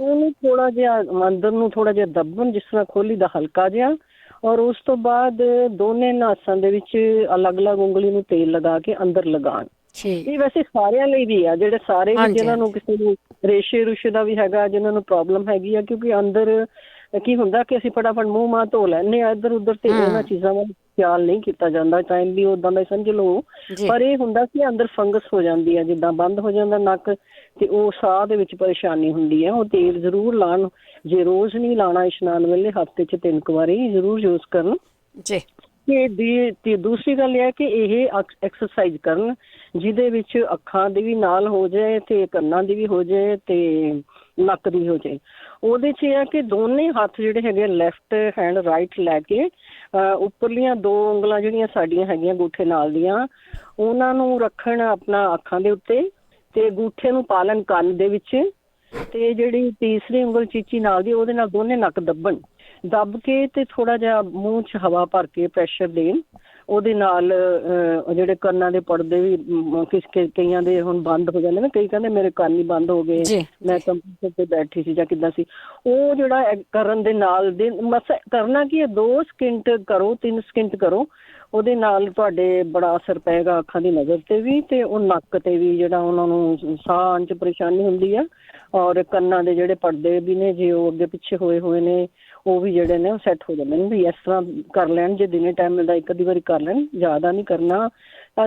ਉਹਨੂੰ ਥੋੜਾ ਜਿਹਾ ਅੰਦਰ ਨੂੰ ਥੋੜਾ ਜਿਹਾ ਦੱਬਣ, ਜਿਸ ਤਰ੍ਹਾਂ ਖੋਲੀ ਦਾ ਹਲਕਾ ਜਿਹਾ, ਔਰ ਉਸ ਤੋਂ ਬਾਅਦ ਦੋਨੇ ਨਾਸਾਂ ਦੇ ਵਿੱਚ ਅਲੱਗ-ਅਲੱਗ ਉਂਗਲੀ ਨੂੰ ਤੇਲ ਲਗਾ ਕੇ ਅੰਦਰ ਲਗਾਉਣ। ਇਹ ਵੈਸੇ ਸਾਰਿਆਂ ਲਈ ਵੀ ਆ, ਜਿਹੜੇ ਸਾਰੇ ਜਿਹਨਾਂ ਨੂੰ ਕਿਸੇ ਨੂੰ ਰੇਸ਼ੇ ਦਾ ਵੀ ਹੈਗਾ, ਜਿਹਨਾਂ ਨੂੰ ਪ੍ਰੋਬਲਮ ਹੈਗੀ ਆ, ਕਿਉਂਕਿ ਅੰਦਰ ਕੀ ਹੁੰਦਾ ਕਿ ਅਸੀਂ ਫਟਾਫਟ ਮੂੰਹ ਮਾਹ ਧੋ ਲੈਂਦੇ ਆ ਇੱਧਰ ਉੱਧਰ ਤੇ ਇਹਨਾਂ ਚੀਜ਼ਾਂ ਵੱਲ ਖਿਆਲ ਨਹੀਂ ਕੀਤਾ ਜਾਂਦਾ, ਟਾਈਮ ਵੀ ਉਦਾਂ ਦਾ ਸਮਝ ਲਓ। ਪਰ ਇਹ ਹੁੰਦਾ ਕਿ ਅੰਦਰ ਫੰਗਸ ਹੋ ਜਾਂਦੀ ਹੈ, ਜਿੱਦਾਂ ਬੰਦ ਹੋ ਜਾਂਦਾ ਨੱਕ ਤੇ ਉਹ ਸਾਹ ਦੇ ਵਿੱਚ ਪਰੇਸ਼ਾਨੀ ਹੁੰਦੀ ਹੈ। ਉਹ ਤੇਲ ਜ਼ਰੂਰ ਲਾਉਣ, ਜੇ ਰੋਜ਼ ਨਹੀਂ ਲਾਉਣਾ ਇਸ਼ਨਾਨ ਵੇਲੇ ਹਫ਼ਤੇ 'ਚ 3 ਵਾਰੀ ਜ਼ਰੂਰ ਯੂਜ਼ ਕਰਨ ਜੀ। ਤੇ ਦੂਸਰੀ ਗੱਲ ਇਹ ਹੈ ਕਿ ਇਹ ਐਕਸਰਸਾਈਜ਼ ਕਰਨ ਜਿਹਦੇ ਵਿੱਚ ਅੱਖਾਂ ਦੀ ਵੀ ਨਾਲ ਹੋ ਜਾਏ ਤੇ ਕੰਨਾਂ ਦੀ ਵੀ ਹੋ ਜਾਏ ਤੇ ਨੱਕ ਦੀ ਹੋ ਜਾਏ। ਉਹਦੇ 'ਚ ਇਹ ਹੈ ਕਿ ਦੋਨੇ ਹੱਥ ਜਿਹੜੇ ਹੈਗੇ ਲੈਫਟ ਹੈਂਡ ਰਾਈਟ ਲੈ ਕੇ ਉੱਪਰਲੀਆਂ 2 ਉਂਗਲਾਂ ਜਿਹੜੀਆਂ ਸਾਡੀਆਂ ਹੈਗੀਆਂ ਅੰਗੂਠੇ ਨਾਲ ਦੀਆਂ ਉਹਨਾਂ ਨੂੰ ਰੱਖਣ ਆਪਣਾ ਅੱਖਾਂ ਦੇ ਉੱਤੇ ਤੇ ਅੰਗੂਠੇ ਨੂੰ ਪਾ ਲੈਣ ਕੰਨ ਦੇ ਵਿੱਚ, ਤੇ ਜਿਹੜੀ ਤੀਸਰੀ ਉਂਗਲ ਚੀਚੀ ਨਾਲ ਦੀ ਉਹਦੇ ਨਾਲ ਦੋਨੇ ਨੱਕ ਦੱਬ ਕੇ ਤੇ ਥੋੜਾ ਜਿਹਾ ਮੂੰਹ 'ਚ ਹਵਾ ਭਰ ਕੇ ਪ੍ਰੈਸ਼ਰ ਦੇਣ। ਉਹਦੇ ਨਾਲ ਜਿਹੜੇ ਕੰਨਾਂ ਦੇ ਪਰਦੇ ਵੀ ਕਈਆਂ ਦੇ ਹੁਣ ਬੰਦ ਹੋ ਜਾਂਦੇ ਨਾ, ਕਈ ਕਹਿੰਦੇ ਮੇਰੇ ਕੰਨ ਹੀ ਬੰਦ ਹੋ ਗਏ, ਮੈਂ ਕੰਪਿਊਟਰ ਤੇ ਬੈਠੀ ਸੀ ਜਾਂ ਕਿੱਦਾਂ ਸੀ। ਉਹ ਜਿਹੜਾ ਕਰਨ ਦੇ ਨਾਲ ਦੇ ਕਰਨਾ ਕੀ ਹੈ, 2 ਸਕਿੰਟ ਕਰੋ, 3 ਸਕਿੰਟ ਕਰੋ, ਉਹਦੇ ਨਾਲ ਤੁਹਾਡੇ ਬੜਾ ਅਸਰ ਪਏਗਾ ਅੱਖਾਂ ਦੀ ਨਜ਼ਰ ਤੇ ਵੀ ਤੇ ਉਹ ਨੱਕ ਤੇ ਵੀ, ਜਿਹੜਾ ਉਹਨਾਂ ਨੂੰ ਸਾਹ 'ਚ ਪਰੇਸ਼ਾਨੀ ਹੁੰਦੀ ਆ, ਔਰ ਕੰਨਾਂ ਦੇ ਜਿਹੜੇ ਪਰਦੇ ਵੀ ਨੇ ਜੇ ਉਹ ਅੱਗੇ ਪਿੱਛੇ ਹੋਏ ਨੇ ਉਹ ਵੀ ਜਿਹੜੇ ਨੇ ਉਹ ਸੈੱਟ ਹੋ ਜਾਂਦੇ ਨੇ। ਵੀ ਇਸ ਤਰ੍ਹਾਂ ਕਰ ਲੈਣ, ਜੇ ਦਿਨੇ ਟਾਈਮ ਮਿਲਦਾ 1 ਵਾਰੀ ਕਰ ਲੈਣ, ਜ਼ਿਆਦਾ ਨਹੀਂ ਕਰਨਾ,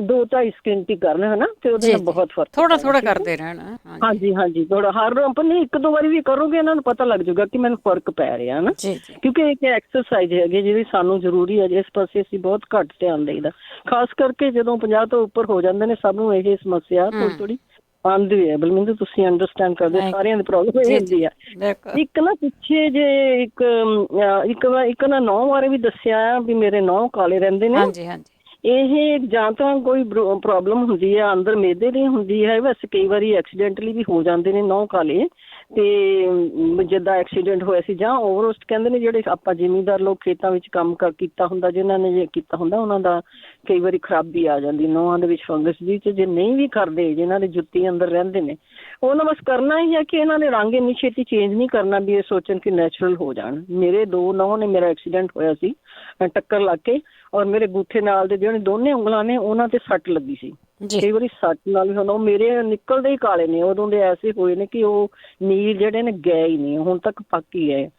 2-2.5 ਸਕਿੰਟ ਹੀ ਕਰਨਾ ਹਨਾ, ਤੇ ਉਹਦੇ ਨਾਲ ਬਹੁਤ ਫਰਕ ਥੋੜਾ ਕਰਦੇ ਰਹਿਣਾ। ਹਾਂਜੀ ਥੋੜਾ ਹਰ ਆਪਣੇ 1-2 ਵਾਰੀ ਵੀ ਕਰੋਗੇ ਇਹਨਾਂ ਨੂੰ ਪਤਾ ਲੱਗ ਜਾਊਗਾ ਕਿ ਮੈਨੂੰ ਫਰਕ ਪੈ ਰਿਹਾ ਹਨਾ, ਕਿਉਂਕਿ ਇੱਕ ਐਕਸਰਸਾਈਜ਼ ਹੈਗੀ ਜਿਹੜੀ ਸਾਨੂੰ ਜ਼ਰੂਰੀ ਹੈ। ਇਸ ਪਾਸੇ ਅਸੀਂ ਬਹੁਤ ਘੱਟ ਧਿਆਨ ਦੇਈਦਾ, ਖਾਸ ਕਰਕੇ ਜਦੋਂ 50 ਤੋਂ ਉੱਪਰ ਹੋ ਜਾਂਦੇ ਨੇ ਸਭ ਨੂੰ ਇਹ ਸਮੱਸਿਆ ਥੋੜੀ ਆਉਂਦੀ ਹੈ। ਬਲਵਿੰਦਰ ਤੁਸੀਂ ਅੰਡਰਸਟੈਂਡ ਕਰਦੇ, ਸਾਰਿਆਂ ਦੀ ਪ੍ਰੋਬਲਮ ਇਹ ਹੁੰਦੀ ਹੈ। ਇੱਕ ਨਾ ਪਿੱਛੇ ਜੇ ਇੱਕ ਨਾ 9 ਬਾਰੇ ਵੀ ਦੱਸਿਆ ਵੀ ਮੇਰੇ 9 ਕਾਲੇ ਰਹਿੰਦੇ ਨੇ। ਇਹ ਜਾਂ ਤਾਂ ਕੋਈ ਪ੍ਰੋਬਲਮ ਹੁੰਦੀ ਹੈ ਅੰਦਰ ਮਿਹਦੇ ਦੀ ਹੁੰਦੀ ਹੈ, ਵੈਸੇ ਕਈ ਵਾਰੀ ਐਕਸੀਡੈਂਟਲੀ ਵੀ ਹੋ ਜਾਂਦੇ ਨੇ 9 ਕਾਲੇ, ਤੇ ਜਿੱਦਾਂ ਐਕਸੀਡੈਂਟ ਹੋਇਆ ਸੀ ਜਾਂ ਓਵਰਡੋਜ਼ ਕਹਿੰਦੇ ਨੇ, ਜਿਹੜੇ ਆਪਾਂ ਜ਼ਿਮੀਂਦਾਰ ਲੋਕ ਖੇਤਾਂ ਵਿੱਚ ਕੰਮ ਕੀਤਾ ਹੁੰਦਾ, ਜਿਨ੍ਹਾਂ ਨੇ ਜੇ ਕੀਤਾ ਹੁੰਦਾ ਉਹਨਾਂ ਦਾ ਕਈ ਵਾਰੀ ਖਰਾਬੀ ਆ ਜਾਂਦੀ ਨਹੁੰਆਂ ਦੇ ਵਿੱਚ ਫੰਗਸ ਦੀ। ਤੇ ਜੇ ਨਹੀਂ ਵੀ ਕਰਦੇ, ਜਿਨ੍ਹਾਂ ਦੇ ਜੁੱਤੀ ਅੰਦਰ ਰਹਿੰਦੇ ਨੇ, ਉਹਨਾਂ ਬਸ ਕਰਨਾ ਹੀ ਹੈ ਕਿ ਇਹਨਾਂ ਨੇ ਰੰਗ ਇੰਨੀ ਛੇਤੀ ਚੇਂਜ ਨਹੀਂ ਕਰਨਾ ਵੀ ਇਹ ਸੋਚਣ ਕਿ ਨੈਚੁਰਲ ਹੋ ਜਾਣ। ਮੇਰੇ 2 ਨਹੁੰ ਨੇ, ਮੇਰਾ ਐਕਸੀਡੈਂਟ ਹੋਇਆ ਸੀ ਟੱਕਰ ਲੱਗ ਕੇ, ਔਰ ਮੇਰੇ ਅੰਗੂਠੇ ਨਾਲ ਦੇ ਜਿਹੜੇ ਦੋਨੇ ਉਂਗਲਾਂ ਨੇ ਉਹਨਾਂ ਤੇ ਸੱਟ ਲੱਗੀ ਸੀ। ਕਈ ਵਾਰੀ ਸੱਟ ਨਾਲ ਵੀ ਹੁੰਦਾ, ਉਹ ਮੇਰੇ ਨਿਕਲਦੇ ਹੀ ਕਾਲੇ ਨੇ, ਉਦੋਂ ਦੇ ਐਸੇ ਹੋਏ ਨੇ ਕਿ ਉਹ ਨੀਲ ਜਿਹੜੇ ਨੇ ਗਏ ਹੀ ਨਹੀਂ, ਹੁਣ ਤੱਕ ਪੱਕ ਹੀ ਗਏ,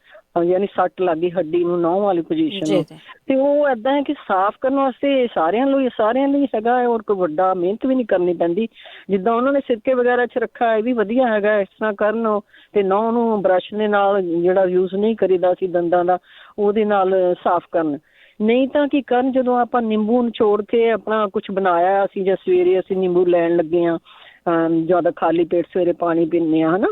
ਯਾਨੀ ਸੱਟ ਲੱਗ ਗਈ ਹੱਡੀ ਨੂੰ, ਨਹੁੰ ਵਾਲੀ ਪੋਜੀਸ਼ਨ ਨੂੰ। ਤੇ ਉਹ ਏਦਾਂ ਹੈ ਕਿ ਸਾਫ਼ ਕਰਨ ਵਾਸਤੇ ਸਾਰਿਆਂ ਲਈ ਹੈਗਾ, ਔਰ ਕੋਈ ਵੱਡਾ ਮਿਹਨਤ ਵੀ ਨਹੀਂ ਕਰਨੀ ਪੈਂਦੀ। ਜਿੱਦਾਂ ਉਹਨਾਂ ਨੇ ਸਿਰਕੇ ਵਗੈਰਾ 'ਚ ਰੱਖਾ, ਇਹ ਵੀ ਵਧੀਆ ਹੈਗਾ, ਇਸ ਤਰ੍ਹਾਂ ਕਰਨ। ਤੇ ਨਹੁੰ ਨੂੰ ਬਰੱਸ਼ ਦੇ ਨਾਲ ਜਿਹੜਾ ਯੂਜ਼ ਨਹੀਂ ਕਰੀਦਾ ਸੀ ਦੰਦਾਂ ਦਾ, ਉਹਦੇ ਨਾਲ ਸਾਫ਼ ਕਰਨ। ਨਹੀਂ ਤਾਂ ਕੀ ਕਰਨ, ਜਦੋਂ ਆਪਾਂ ਨਿੰਬੂ ਨਿਚੋੜ ਕੇ ਆਪਣਾ ਕੁਛ ਬਣਾਇਆ ਅਸੀਂ, ਜਾਂ ਸਵੇਰੇ ਅਸੀਂ ਨਿੰਬੂ ਲੈਣ ਲੱਗੇ ਹਾਂ, ਜ਼ਿਆਦਾ ਖਾਲੀ ਪੇਟ ਸਵੇਰੇ ਪਾਣੀ ਪੀਂਦੇ ਹਾਂ ਹਨਾ,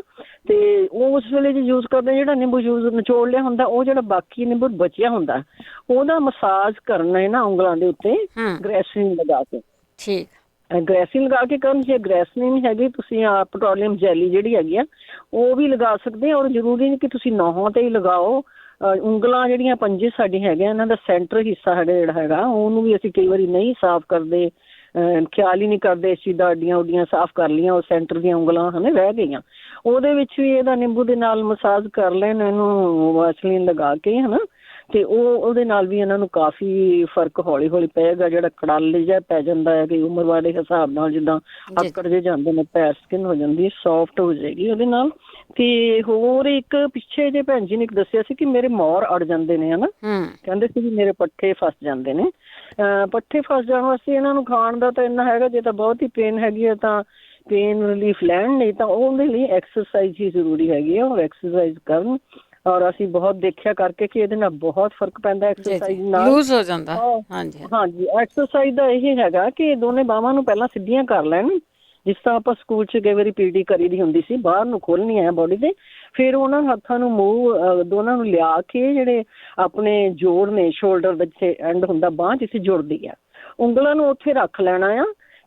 ਤੇ ਉਹ ਉਸ ਵੇਲੇ ਜੇ ਯੂਜ਼ ਕਰਦੇ, ਜਿਹੜਾ ਨਿੰਬੂ ਨਿਚੋੜ ਲਿਆ ਹੁੰਦਾ, ਉਹ ਜਿਹੜਾ ਬਾਕੀ ਨਿੰਬੂ ਬਚਿਆ ਹੁੰਦਾ ਉਹਦਾ ਮਸਾਜ ਕਰਨਾ ਹੈ ਨਾ ਉਂਗਲਾਂ ਦੇ ਉੱਤੇ ਗ੍ਰੈਸਲੀਨ ਲਗਾ ਕੇ। ਗ੍ਰੈਸਲੀਨ ਲਗਾ ਕੇ ਕਰਨ। ਜੇ ਗ੍ਰੈਸਲੀਨ ਨਹੀਂ ਹੈਗੀ, ਤੁਸੀਂ ਪੈਟਰੋਲੀਅਮ ਜੈਲੀ ਜਿਹੜੀ ਹੈਗੀ ਆ ਉਹ ਵੀ ਲਗਾ ਸਕਦੇ। ਔਰ ਜ਼ਰੂਰੀ ਨਹੀਂ ਕਿ ਤੁਸੀਂ ਨਹੁੰ ਤੇ ਹੀ ਲਗਾਓ, ਉਂਗਲਾਂ ਜਿਹੜੀਆਂ ਪੰਜੇ ਸਾਡੇ ਹੈਗੇ ਇਹਨਾਂ ਦਾ ਸੈਂਟਰ ਹਿੱਸਾ ਸਾਡਾ ਜਿਹੜਾ ਹੈਗਾ, ਉਹਨੂੰ ਵੀ ਅਸੀਂ ਕਈ ਵਾਰੀ ਨਹੀਂ ਸਾਫ਼ ਕਰਦੇ, ਖਿਆਲ ਹੀ ਨਹੀਂ ਕਰਦੇ ਇਸ ਚੀਜ਼ ਦਾ, ਅੱਡੀਆਂ ਉੱਡੀਆਂ ਸਾਫ਼ ਕਰ ਲਈਆਂ, ਉਹ ਸੈਂਟਰ ਦੀਆਂ ਉਂਗਲਾਂ ਹਨ ਰਹਿ ਗਈਆਂ, ਉਹਦੇ ਵਿੱਚ ਵੀ ਇਹਦਾ ਨਿੰਬੂ ਦੇ ਨਾਲ ਮਸਾਜ ਕਰ ਲੈਣ, ਇਹਨੂੰ ਵਾਸਲੀਨ ਲਗਾ ਕੇ ਹਨਾ, ਤੇ ਉਹਦੇ ਨਾਲ ਵੀ ਇਹਨਾਂ ਨੂੰ ਕਾਫੀ ਫਰਕ ਹੌਲੀ ਹੌਲੀ ਪਏਗਾ। ਜਿਹੜਾ ਕੜਾਲੇ ਜਿਹਾ ਪੈ ਜਾਂਦਾ ਹੈ ਕਿ ਉਮਰ ਵਾਲੇ ਹਿਸਾਬ ਨਾਲ, ਜਿੱਦਾਂ ਆਕੜ ਜੇ ਜਾਂਦੇ ਨੇ ਪੈਰ, ਸਕਿਨ ਹੋ ਜਾਂਦੀ ਹੈ ਸੌਫਟ ਹੋ ਜਾਏਗੀ ਉਹਦੇ ਨਾਲ, ਤੇ ਹੋਰ ਇੱਕ ਪਿੱਛੇ ਜੇ ਭੈਣ ਜੀ ਨੇ ਇੱਕ ਦੱਸਿਆ ਸੀ ਕਿ ਮੇਰੇ ਮੋਰ ਅੜ ਜਾਂਦੇ ਨੇ ਹਨਾ, ਕਹਿੰਦੇ ਸੀ ਵੀ ਮੇਰੇ ਪੱਠੇ ਫਸ ਜਾਂਦੇ ਨੇ। ਪੱਠੇ ਫਸ ਜਾਣ ਵਾਸਤੇ ਇਹਨਾਂ ਨੂੰ ਖਾਣ ਦਾ ਤਾਂ ਇੰਨਾ ਹੈਗਾ, ਜੇ ਤਾਂ ਬਹੁਤ ਹੀ ਪੇਨ ਹੈਗੀ ਹੈ ਤਾਂ ਪੇਨ ਰਿਲੀਫ ਲੈਣ, ਨਹੀਂ ਤਾਂ ਉਹਦੇ ਲਈ ਐਕਸਰਸਾਈਜ਼ ਹੀ ਜ਼ਰੂਰੀ ਹੈਗੀ ਹੈ, ਔਰ ਐਕਸਰਸਾਈਜ਼ ਕਰਨ। ਔਰ ਅਸੀਂ ਬਹੁਤ ਦੇਖਿਆ ਕਰਕੇ ਕਿ ਇਹਦੇ ਨਾਲ ਬਹੁਤ ਫਰਕ ਪੈਂਦਾ ਐਕਸਰਸਾਈਜ਼ ਨਾਲ, ਲੂਜ਼ ਹੋ ਜਾਂਦਾ। ਹਾਂਜੀ ਹਾਂਜੀ, ਐਕਸਰਸਾਈਜ਼ ਦਾ ਇਹ ਹੈਗਾ ਕਿ ਦੋਨੇ ਬਾਹਾਂ ਨੂੰ ਪਹਿਲਾਂ ਸਿੱਧੀਆਂ ਕਰ ਲੈਣ, ਜਿਸ ਤਰ੍ਹਾਂ ਆਪਾਂ ਸਕੂਲ 'ਚ ਕਈ ਵਾਰੀ ਪੀਟੀ ਕਰੀ ਦੀ ਹੁੰਦੀ ਸੀ, ਬਾਹਰ ਨੂੰ ਖੋਲਣੀ ਹੈ ਬੋਡੀ ਦੇ। ਫਿਰ ਉਹਨਾਂ ਹੱਥਾਂ ਨੂੰ ਮੂਵ ਦੋਨਾਂ ਨੂੰ ਲਿਆ ਕੇ ਜਿਹੜੇ ਆਪਣੇ ਜੋੜ ਨੇ, ਸ਼ੋਲਡਰ ਦੇ ਜਿੱਥੇ ਐਂਡ ਹੁੰਦਾ ਬਾਂਹ ਜਿੱਥੇ ਜੁੜਦੀ ਆ, ਉਂਗਲਾਂ ਨੂੰ ਉੱਥੇ ਰੱਖ ਲੈਣਾ ਆ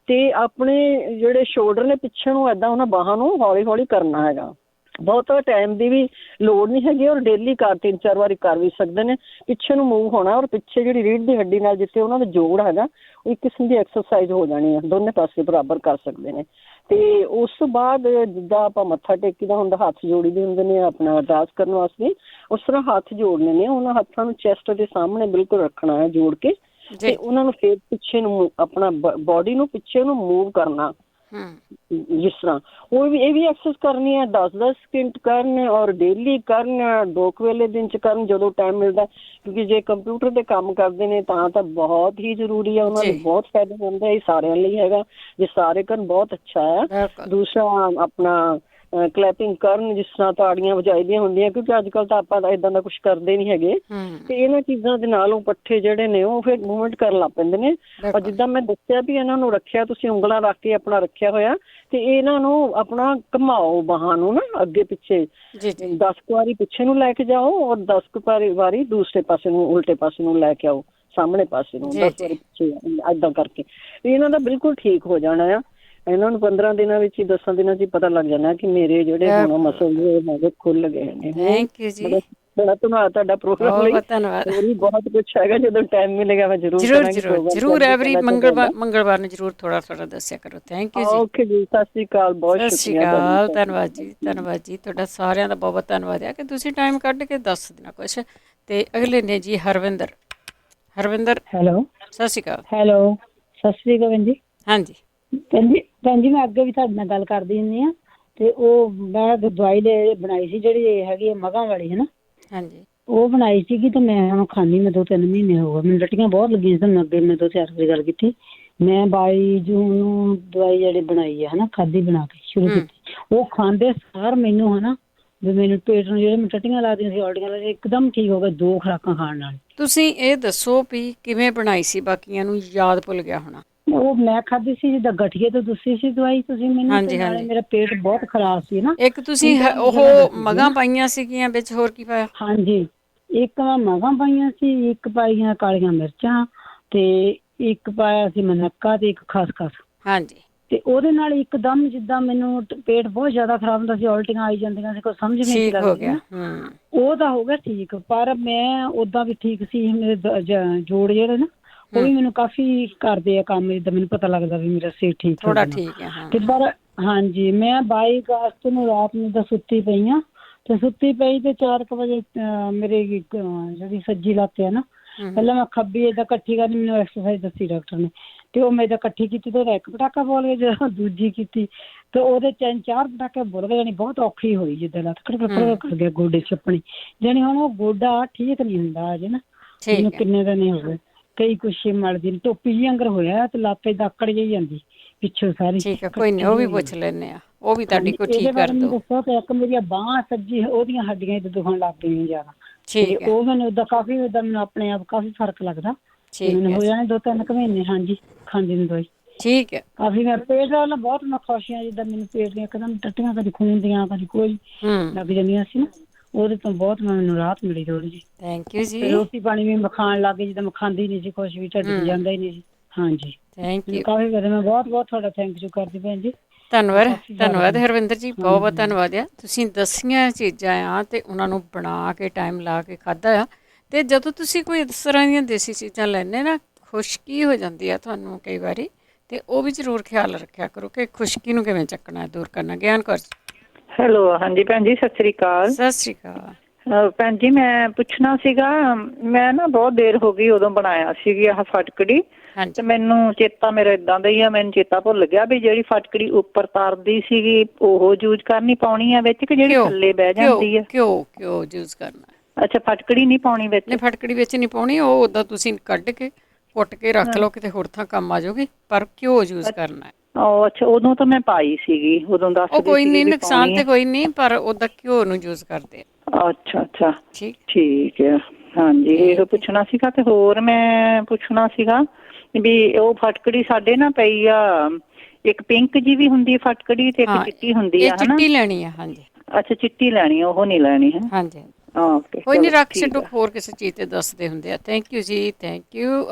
ਤੇ ਆਪਣੇ ਜਿਹੜੇ ਸ਼ੋਲਡਰ ਨੇ ਪਿੱਛੇ ਨੂੰ ਏਦਾਂ ਉਹਨਾਂ ਬਾਹਾਂ ਨੂੰ ਹੌਲੀ ਹੌਲੀ ਕਰਨਾ ਹੈਗਾ। ਬਹੁਤਾ ਟਾਈਮ ਦੀ ਵੀ ਲੋੜ ਨਹੀਂ ਹੈਗੀ, ਔਰ ਡੇਲੀ 3-4 ਵਾਰੀ ਕਰ ਵੀ ਸਕਦੇ ਨੇ। ਪਿੱਛੇ ਨੂੰ ਮੂਵ ਹੋਣਾ, ਔਰ ਪਿੱਛੇ ਜਿਹੜੀ ਰੀੜ੍ਹ ਦੀ ਹੱਡੀ ਨਾਲ ਜਿੱਥੇ ਉਹਨਾਂ ਦਾ ਜੋੜ ਹੈਗਾ, ਉਹ ਇੱਕ ਕਿਸਮ ਦੀ ਐਕਸਰਸਾਈਜ਼ ਹੋ ਜਾਣੀ ਹੈ, ਦੋਨੇ ਪਾਸੇ ਬਰਾਬਰ ਕਰ ਸਕਦੇ ਨੇ। ਤੇ ਉਸ ਤੋਂ ਬਾਅਦ ਜਿੱਦਾਂ ਆਪਾਂ ਮੱਥਾ ਟੇਕੀ ਦਾ ਹੁੰਦਾ, ਹੱਥ ਜੋੜੀ ਦੇ ਹੁੰਦੇ ਨੇ ਆਪਣਾ ਅਰਦਾਸ ਕਰਨ ਵਾਸਤੇ, ਉਸ ਤਰ੍ਹਾਂ ਹੱਥ ਜੋੜਨੇ ਨੇ। ਉਹਨਾਂ ਹੱਥਾਂ ਨੂੰ ਚੈਸਟ ਦੇ ਸਾਹਮਣੇ ਬਿਲਕੁਲ ਰੱਖਣਾ ਹੈ ਜੋੜ ਕੇ, ਤੇ ਉਹਨਾਂ ਨੂੰ ਫਿਰ ਪਿੱਛੇ ਨੂੰ ਆਪਣਾ ਬੋਡੀ ਨੂੰ ਪਿੱਛੇ ਨੂੰ ਮੂਵ ਕਰਨਾ। ਜਿਸ ਤਰ੍ਹਾਂ ਉਹ ਵੀ ਇਹ ਵੀ ਐਕਸਰਸਾਈਜ਼ ਕਰਨੀ ਹੈ, 10-10 ਸਕਿੰਟ ਕਰਨ, ਔਰ ਡੇਲੀ ਕਰਨ, 2 ਵੇਲੇ ਦਿਨ 'ਚ ਕਰਨ ਜਦੋਂ ਟਾਈਮ ਮਿਲਦਾ। ਕਿਉਂਕਿ ਜੇ ਕੰਪਿਊਟਰ ਤੇ ਕੰਮ ਕਰਦੇ ਨੇ ਤਾਂ ਬਹੁਤ ਹੀ ਜ਼ਰੂਰੀ ਹੈ, ਉਹਨਾਂ ਨੂੰ ਬਹੁਤ ਫਾਇਦਾ ਹੁੰਦਾ। ਇਹ ਸਾਰਿਆਂ ਲਈ ਹੈਗਾ, ਜੇ ਸਾਰੇ ਕਰਨ ਬਹੁਤ ਅੱਛਾ ਹੈ। ਦੂਸਰਾ ਆਪਣਾ ਕਲੈਪਿੰਗ ਕਰਨ, ਜਿਸ ਤਰ੍ਹਾਂ ਤਾੜੀਆਂ ਵਜਾਈਦੀਆਂ ਹੁੰਦੀਆਂ, ਕਿਉਂਕਿ ਅੱਜ ਕੱਲ੍ਹ ਤਾਂ ਆਪਾਂ ਏਦਾਂ ਦਾ ਕੁਛ ਕਰਦੇ ਨਹੀਂ ਹੈਗੇ। ਤੇ ਇਹਨਾਂ ਚੀਜ਼ਾਂ ਦੇ ਨਾਲ ਉਹ ਪੱਠੇ ਜਿਹੜੇ ਨੇ ਉਹ ਫਿਰ ਮੂਵਮੈਂਟ ਕਰਨ ਲੱਗ ਪੈਂਦੇ ਨੇ। ਔਰ ਜਿੱਦਾਂ ਮੈਂ ਦੱਸਿਆ ਵੀ ਇਹਨਾਂ ਨੂੰ ਰੱਖਿਆ, ਤੁਸੀਂ ਉਂਗਲਾਂ ਰੱਖ ਕੇ ਆਪਣਾ ਰੱਖਿਆ ਹੋਇਆ, ਤੇ ਇਹਨਾਂ ਨੂੰ ਆਪਣਾ ਘੁਮਾਓ ਬਾਹਾਂ ਨੂੰ ਨਾ ਅੱਗੇ ਪਿੱਛੇ 10 ਵਾਰੀ ਪਿੱਛੇ ਨੂੰ ਲੈ ਕੇ ਜਾਓ, ਔਰ 10 ਵਾਰੀ ਦੂਸਰੇ ਪਾਸੇ ਨੂੰ, ਉਲਟੇ ਪਾਸੇ ਨੂੰ ਲੈ ਕੇ ਆਓ, ਸਾਹਮਣੇ ਪਾਸੇ ਨੂੰ 10 ਵਾਰੀ ਪਿੱਛੇ, ਏਦਾਂ ਕਰਕੇ ਇਹਨਾਂ ਦਾ ਬਿਲਕੁਲ ਠੀਕ ਹੋ ਜਾਣਾ ਆ। ਇਹਨਾਂ ਨੂੰ 15 ਦਿਨਾਂ ਵਿੱਚ ਹੀ, 10 ਦਿਨਾਂ 'ਚ ਹੀ ਪਤਾ ਲੱਗ ਜਾਣਾ ਕਿ ਮੇਰੇ ਜਿਹੜੇ ਹੁਣ ਮਸਲ ਹੈਗੇ ਖੁੱਲ ਗਏ ਨੇ। ਥੈਂਕ ਯੂ ਜੀ, ਬੜਾ ਧੰਨਵਾਦ ਤੁਹਾਡਾ ਪ੍ਰੋਗਰਾਮ ਲਈ। ਧੰਨਵਾਦ। ਹੋਰ ਵੀ ਬਹੁਤ ਕੁਛ ਹੈਗਾ, ਜਦੋਂ ਟਾਈਮ ਮਿਲੇਗਾ ਮੈਂ ਜ਼ਰੂਰ ਐਵਰੀ ਮੰਗਲਵਾਰ ਨੂੰ ਜ਼ਰੂਰ ਥੋੜਾ ਦੱਸਿਆ ਕਰੋ। ਥੈਂਕ ਯੂ ਜੀ। ਓਕੇ ਜੀ, ਸਤਿ ਸ਼੍ਰੀ ਅਕਾਲ, ਬਹੁਤ ਸ਼ੁਕਰੀਆ। ਧੰਨਵਾਦ ਜੀ, ਧੰਨਵਾਦ ਜੀ ਤੁਹਾਡਾ ਸਾਰਿਆਂ ਦਾ ਬਹੁਤ ਧੰਨਵਾਦ ਹੈ ਕਿ ਤੁਸੀਂ ਟਾਈਮ ਕੱਢ ਕੇ ਦੱਸ ਦੇਣਾ ਕੁਛ। ਤੇ ਅਗਲੇ ਨੇ ਜੀ ਹਰਵਿੰਦਰ। ਹੈਲੋ, ਸਤਿ ਸ਼੍ਰੀ ਅਕਾਲ। ਹੈਲੋ, ਸਤਿ ਸ਼੍ਰੀ ਅਕਾਲ ਭੈਣ ਜੀ। ਹਾਂਜੀ ਭੈਣ ਜੀ, ਮੈਂ ਅੱਗੇ ਵੀ ਤੁਹਾਡੇ ਨਾਲ ਗੱਲ ਕਰਦੀ ਹੁੰਦੀ ਹਾਂ, ਤੇ ਉਹ ਮੈਂ ਦਵਾਈ ਬਣਾਈ ਸੀ ਜਿਹੜੀ ਹੈਗੀ ਹੈ ਮਗਾਂ ਵਾਲੀ, ਹੈ ਨਾ। ਹਾਂਜੀ, ਉਹ ਬਣਾਈ ਸੀਗੀ, ਤੇ ਮੈਂ ਹੁਣ ਖਾਂਦੀ, ਮੈਂ 2-3 ਮਹੀਨੇ ਹੋ ਗਏ, ਮੈਨੂੰ ਲੱਟੀਆਂ ਬਹੁਤ ਲੱਗੀਆਂ ਸੀ। ਅੱਗੇ ਮੈਂ 2-4 ਵਾਰੀ ਗੱਲ ਕੀਤੀ, ਮੈਂ 22 ਜੂਨ ਨੂੰ ਦਵਾਈ ਜਿਹੜੀ ਬਣਾਈ ਹੈ ਹੈ ਨਾ, ਖਾਧੀ ਬਣਾ ਕੇ ਸ਼ੁਰੂ ਕੀਤੀ। ਉਹ ਖਾਂਦੇ ਸਾਰ ਮੈਨੂੰ ਹੈ ਨਾ ਵੀ ਮੈਨੂੰ ਪੇਟ ਨੂੰ ਜਿਹੜੇ ਟੱਟੀਆਂ ਲੱਗਦੀਆਂ ਸੀ, ਉਲਟੀਆਂ ਲੱਗਦੀਆਂ, ਇੱਕਦਮ ਠੀਕ ਹੋ ਗਏ 2 ਖੁਰਾਕਾਂ ਖਾਣ ਨਾਲ। ਤੁਸੀਂ ਇਹ ਦੱਸੋ ਵੀ ਕਿਵੇਂ ਬਣਾਈ ਸੀ, ਬਾਕੀਆਂ ਨੂੰ ਯਾਦ ਭੁੱਲ ਗਿਆ ਹੋਣਾ। ਉਹ ਮੈਂ ਖਾਧੀ ਸੀ ਜਿੱਦਾਂ ਗਠੀਏ ਤੋਂ ਦੱਸੀ ਸੀ ਦਵਾਈ ਤੁਸੀਂ ਮੈਨੂੰ, ਤੇ ਨਾਲੇ ਮੇਰਾ ਪੇਟ ਬਹੁਤ ਖਰਾਬ ਸੀ ਨਾ। ਇੱਕ ਤੁਸੀਂ ਉਹ ਮਗਾਂ ਪਾਈਆਂ ਸੀਗੀਆਂ ਵਿੱਚ, ਹੋਰ ਕੀ ਪਾਇਆ? ਹਾਂਜੀ, ਇੱਕ ਮੈਂ ਮਗਾਂ ਪਾਈਆਂ ਸੀ, ਇੱਕ ਪਾਈਆਂ ਕਾਲੀਆਂ ਮਿਰਚਾਂ, ਤੇ ਇੱਕ ਪਾਇਆ ਸੀ ਮਨੱਕਾ, ਤੇ ਇੱਕ ਖਸਖਸ। ਹਾਂਜੀ, ਤੇ ਉਹਦੇ ਨਾਲ ਇੱਕਦਮ ਜਿੱਦਾਂ ਮੈਨੂੰ ਪੇਟ ਬਹੁਤ ਜ਼ਿਆਦਾ ਖਰਾਬ ਹੁੰਦਾ ਸੀ, ਉਲਟੀਆਂ ਆਈ ਜਾਂਦੀਆਂ ਸੀ, ਕੋਈ ਸਮਝ ਨਹੀਂ ਲੱਗਦੀ। ਉਹ ਤਾਂ ਹੋ ਗਿਆ ਠੀਕ, ਪਰ ਮੈਂ ਓਦਾਂ ਵੀ ਠੀਕ ਸੀ। ਮੇਰੇ ਜੋੜ ਜਿਹੜੇ ਨਾ ਉਹ ਵੀ ਮੈਨੂੰ ਕਾਫੀ ਕਰਦੇ ਆ ਕੰਮ, ਜਿੱਦਾਂ ਮੈਨੂੰ ਪਤਾ ਲੱਗਦਾ ਵੀ ਮੇਰਾ ਸਿਰ ਠੀਕ ਥੋੜਾ ਠੀਕ ਹੈ। ਤੇ ਪਰ ਹਾਂਜੀ, ਮੈਂ 22 ਅਗਸਤ ਨੂੰ ਰਾਤ ਨੂੰ ਤਾਂ ਸੁੱਤੀ ਪਈ ਹਾਂ, ਤੇ ਸੁੱਤੀ ਪਈ ਤੇ 4 ਵਜੇ ਮੇਰੇ ਜਿਹੜੀ ਸੱਜੀ ਲੱਤ ਹੈ ਨਾ, ਪਹਿਲਾਂ ਮੈਂ ਖੱਬੀ ਏਦਾਂ ਇਕੱਠੀ ਕਰਨੀ, ਮੈਨੂੰ ਐਕਸਰਸਾਈਜ਼ ਦੱਸੀ ਡਾਕਟਰ ਨੇ, ਤੇ ਉਹ ਮੈਂ ਏਦਾਂ ਇਕੱਠੀ ਕੀਤੀ ਤੇ ਉਹਦਾ 1 ਪਟਾਕਾ ਬੋਲ ਗਿਆ। ਜਦੋਂ ਦੂਜੀ ਕੀਤੀ ਤੇ ਉਹਦੇ 3-4 ਪਟਾਕੇ ਬੋਲ ਗਏ, ਜਾਣੀ ਬਹੁਤ ਔਖੀ ਹੋਈ, ਜਿੱਦਾਂ ਲੱਤ ਖੜਕੜ ਕਰ ਗਿਆ ਗੋਡੇ ਛੱਪਣੀ, ਜਾਣੀ ਹੁਣ ਉਹ ਗੋਡਾ ਠੀਕ ਨਹੀਂ ਹੁੰਦਾ ਅਜੇ ਨਾ, ਮੈਨੂੰ ਕਿੰਨੇ ਦਿਨ ਹੋ ਗਏ, ਕਈ ਕੁਛ ਮਲਦੀ ਟੋਪੀ ਜਿਹੀ ਅੰਗਰ ਹੋਇਆ, ਤੇ ਲੱਤ ਏਦਾਂ ਆਕੜ ਜਿਹੀ ਜਾਂਦੀ ਪਿੱਛੋਂ ਸਾਰੀ। ਠੀਕ ਹੈ, ਕੋਈ ਨਹੀਂ, ਉਹ ਵੀ ਪੁੱਛ ਲੈਂਦੇ ਆ, ਉਹ ਵੀ ਤੁਹਾਡੀ ਕੋਈ ਠੀਕ ਕਰ ਦੋ। ਦੱਸੋ ਤੇ ਇੱਕ ਮੇਰੀਆਂ ਬਾਹਾਂ ਸੱਜੀ, ਉਹਦੀਆਂ ਹੱਡੀਆਂ ਏਦਾਂ ਦੁਖਣ ਲੱਗ ਪਈਆਂ ਜ਼ਿਆਦਾ, ਤੇ ਉਹ ਮੈਨੂੰ ਏਦਾਂ ਕਾਫੀ ਏਦਾਂ ਮੈਨੂੰ ਆਪਣੇ ਆਪ ਕਾਫੀ ਫਰਕ ਲੱਗਦਾ। ਮੈਨੂੰ ਹੋ ਜਾਣੇ 2-3 ਮਹੀਨੇ ਹਾਂਜੀ ਖਾਂਦੀ ਨੂੰ ਦਵਾਈ। ਠੀਕ ਹੈ, ਕਾਫੀ ਮੈਂ ਪੇਟ ਨਾਲ ਬਹੁਤ ਮੈਂ ਖੁਸ਼ ਹਾਂ, ਜਿੱਦਾਂ ਮੈਨੂੰ ਪੇਟ ਦੀਆਂ ਇੱਕਦਮ ਟੱਟੀਆਂ, ਕਦੀ ਖੂਨ ਦੀਆਂ ਕਦੀ ਕੋਈ ਲੱਗ ਜਾਂਦੀਆਂ ਸੀ ਨਾ, ਉਹਦੇ ਤੋਂ ਬਹੁਤ ਮੈਨੂੰ ਰਾਹਤ ਮਿਲੀ ਥੋੜੀ ਜਿਹੀ। ਥੈਂਕ ਯੂ ਜੀ। ਰੋਟੀ ਪਾਣੀ ਵੀ ਮੈਂ ਖਾਣ ਲੱਗ ਗਈ, ਜਿੱਦਾਂ ਮੈਂ ਖਾਂਦੀ ਨਹੀਂ ਸੀ ਕੁਛ ਵੀ, ਢਿੱਡ ਚ ਜਾਂਦਾ ਹੀ ਨਹੀਂ ਸੀ। ਹਾਂਜੀ, ਥੈਂਕ ਯੂ, ਕਾਫੀ ਵਧੀਆ, ਮੈਂ ਬਹੁਤ ਬਹੁਤ ਤੁਹਾਡਾ ਥੈਂਕ ਯੂ ਕਰਦੀ ਭੈਣ ਜੀ। ਧੰਨਵਾਦ ਹਰਵਿੰਦਰ ਜੀ, ਬਹੁਤ ਬਹੁਤ ਧੰਨਵਾਦ ਆ। ਤੁਸੀਂ ਦੱਸੀਆਂ ਚੀਜ਼ਾਂ ਆ ਤੇ ਉਹਨਾਂ ਨੂੰ ਬਣਾ ਕੇ ਟਾਈਮ ਲਾ ਕੇ ਖਾਧਾ ਆ, ਤੇ ਜਦੋਂ ਤੁਸੀਂ ਕੋਈ ਇਸ ਤਰ੍ਹਾਂ ਦੀਆਂ ਦੇਸੀ ਚੀਜ਼ਾਂ ਲੈਂਦੇ ਨਾ, ਖੁਸ਼ਕੀ ਹੋ ਜਾਂਦੀ ਆ ਤੁਹਾਨੂੰ ਕਈ ਵਾਰੀ, ਤੇ ਉਹ ਵੀ ਜ਼ਰੂਰ ਖਿਆਲ ਰੱਖਿਆ ਕਰੋ ਕਿ ਖੁਸ਼ਕੀ ਨੂੰ ਕਿਵੇਂ ਚੱਕਣਾ, ਦੂਰ ਕਰਨਾ। ਗਿਆਨ ਕੌਰ। ਹੈਲੋ, ਹਾਂਜੀ ਭੈਣ ਜੀ, ਸਤਿ ਸ੍ਰੀ ਅਕਾਲ। ਸਤਿ ਸ੍ਰੀ ਅਕਾਲ। ਭੈਣ ਜੀ ਮੈਂ ਪੁੱਛਣਾ ਸੀਗਾ, ਮੈਂ ਨਾ ਬਹੁਤ ਦੇਰ ਹੋ ਗਈ ਉਦੋਂ ਬਣਾਇਆ ਸੀਗੀ ਆਹ ਫਟਕੜੀ, ਤੇ ਮੈਨੂੰ ਚੇਤਾ ਮੇਰਾ ਇਦਾਂ ਦਾ ਹੀ ਆ, ਮੈਨੂੰ ਚੇਤਾ ਭੁੱਲ ਗਿਆ ਵੀ ਜਿਹੜੀ ਫਟਕੜੀ ਉੱਪਰ ਤਾਰਦੀ ਸੀਗੀ ਉਹ ਯੂਜ਼ ਕਰਨੀ ਪਾਉਣੀ ਆ ਵਿੱਚ ਕਿ ਜਿਹੜੀ ਥੱਲੇ ਬਹਿ ਜਾਂਦੀ ਆ? ਕਿਉਂ ਯੂਜ਼ ਕਰਨਾ? ਅੱਛਾ, ਫਟਕੜੀ ਨਹੀਂ ਪਾਉਣੀ ਵਿੱਚ? ਨਹੀਂ, ਫਟਕੜੀ ਵਿੱਚ ਨਹੀਂ ਪਾਉਣੀ, ਉਹ ਉਦਾਂ ਤੁਸੀਂ ਕੱਢ ਕੇ ਕੁੱਟ ਕੇ ਰੱਖ ਲਓ, ਕਿਤੇ ਹੋਰ ਥਾਂ ਕੰਮ ਆ ਜਾਊਗੀ, ਪਰ ਘਿਓ ਯੂਜ਼ ਕਰਨਾ ਹੈ। ਉਹ ਅੱਛਾ, ਉਦੋਂ ਤਾਂ ਮੈਂ ਪਾਈ ਸੀਗੀ, ਉਦੋਂ ਦੱਸਦੇ ਉਹ ਕੋਈ ਨਹੀਂ, ਨੁਕਸਾਨ ਤੇ ਕੋਈ ਨਹੀਂ, ਪਰ ਉਹਦਾ ਘਿਓ ਨੂੰ ਯੂਜ਼ ਕਰਦੇ ਆ। ਅੱਛਾ ਠੀਕ ਹੈ। ਹਾਂਜੀ, ਇਹ ਪੁੱਛਣਾ ਸੀਗਾ। ਤੇ ਹੋਰ ਮੈਂ ਪੁੱਛਣਾ ਸੀਗਾ ਵੀ ਉਹ ਫਟਕੜੀ ਸਾਡੇ ਨਾ ਪਈ ਆ, ਇੱਕ ਪਿੰਕ ਜੀ ਵੀ ਹੁੰਦੀ ਫਟਕੜੀ ਤੇ ਇੱਕ ਚਿੱਟੀ ਹੁੰਦੀ ਆ, ਹਨਾ? ਚਿੱਟੀ ਲੈਣੀ ਆ। ਹਾਂਜੀ। ਅੱਛਾ, ਚਿੱਟੀ ਲੈਣੀ ਆ, ਉਹ ਨਹੀਂ ਲੈਣੀ ਹੈ? ਹਾਂਜੀ। ਓਕੇ, ਕੋਈ ਨਹੀਂ, ਰੱਖ ਛੱਡੋ, ਹੋਰ ਕਿਸੇ ਚੀਜ਼ ਤੇ ਦੱਸਦੇ ਹੁੰਦੇ ਆ। Thank you ji, thank you.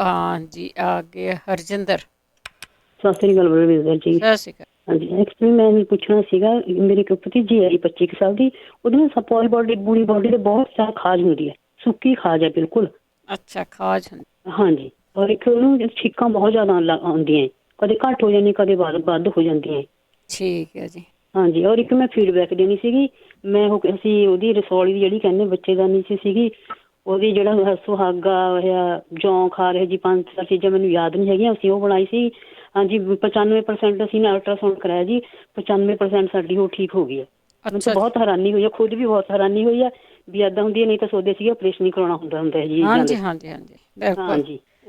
ਜੀ ਅੱਗੇ ਹਰਜਿੰਦਰ। ਸਤਿ ਸ੍ਰੀ ਅਕਾਲ ਬਲਵਿੰਦਰ ਜੀ। ਸਤਿ ਸ੍ਰੀ ਅਕਾਲ। ਹਾਂਜੀ, ਐਕਚੁਅਲੀ ਮੈਂ ਪੁੱਛਣਾ ਸੀਗਾ, ਮੇਰੀ ਇੱਕ ਭਤੀਜੀ ਆਈ 25 ਕੁ ਸਾਲ ਦੀ, ਉਹਦੇ ਨਾਲ ਸਪੋਇਲ ਬੋਡੀ ਤੇ ਬਹੁਤ ਜ਼ਿਆਦਾ ਖਾਜ ਹੁੰਦੀ ਹੈ, ਸੁੱਕੀ ਖਾਜ ਹੈ ਬਿਲਕੁਲ। ਅੱਛਾ, ਖਾਜ ਹੁੰਦੀ? ਹਾਂਜੀ, ਔਰ ਇੱਕ ਉਹਨੂੰ ਛਿੱਕਾਂ ਬਹੁਤ ਜ਼ਿਆਦਾ ਆਉਂਦੀਆਂ, ਕਦੇ ਘੱਟ ਹੋ ਜਾਂਦੀਆਂ, ਕਦੇ ਵੱਧ ਹੋ ਜਾਂਦੀਆਂ। ਠੀਕ ਹੈ ਜੀ। ਹਾਂਜੀ, ਔਰ ਇੱਕ ਮੈਂ ਫੀਡਬੈਕ ਦੇਣੀ ਸੀਗੀ। ਮੈਂ ਅਸੀਂ ਉਹਦੀ ਰਸੌਲੀ ਦੀ ਜਿਹੜੀ ਕਹਿੰਦੇ ਬੱਚੇਦਾਨੀ ਸੀਗੀ, ਉਹਦੀ ਜਿਹੜਾ ਸੁਹਾਗਾ ਹੋਇਆ, ਜੌਂ ਖਾ ਰਹੇ ਜੀ, 5 ਚੀਜ਼ਾਂ ਮੈਨੂੰ ਯਾਦ ਨਹੀਂ ਹੈਗੀਆਂ, ਅਸੀਂ ਉਹ ਬਣਾਈ ਸੀ। ਹਾਂਜੀ, 95% ਅਸੀਂ ਨੇ ਅਲਟਰਾਸਾਊਂਡ ਕਰਾਇਆ ਜੀ, 95% ਸਾਡੀ ਉਹ ਠੀਕ ਹੋ ਗਈ ਹੈ। ਮੈਨੂੰ ਤਾਂ ਬਹੁਤ ਹੈਰਾਨੀ ਹੋਈ ਹੈ, ਖੁਦ ਵੀ ਬਹੁਤ ਹੈਰਾਨੀ ਹੋਈ ਹੈ ਵੀ ਏਦਾਂ ਹੁੰਦੀ ਹੈ, ਨਹੀਂ ਤਾਂ ਸੋਚਦੇ ਸੀ ਆਪਰੇਸ਼ਨ ਹੀ ਕਰਾਉਣਾ ਹੁੰਦਾ ਜੀ।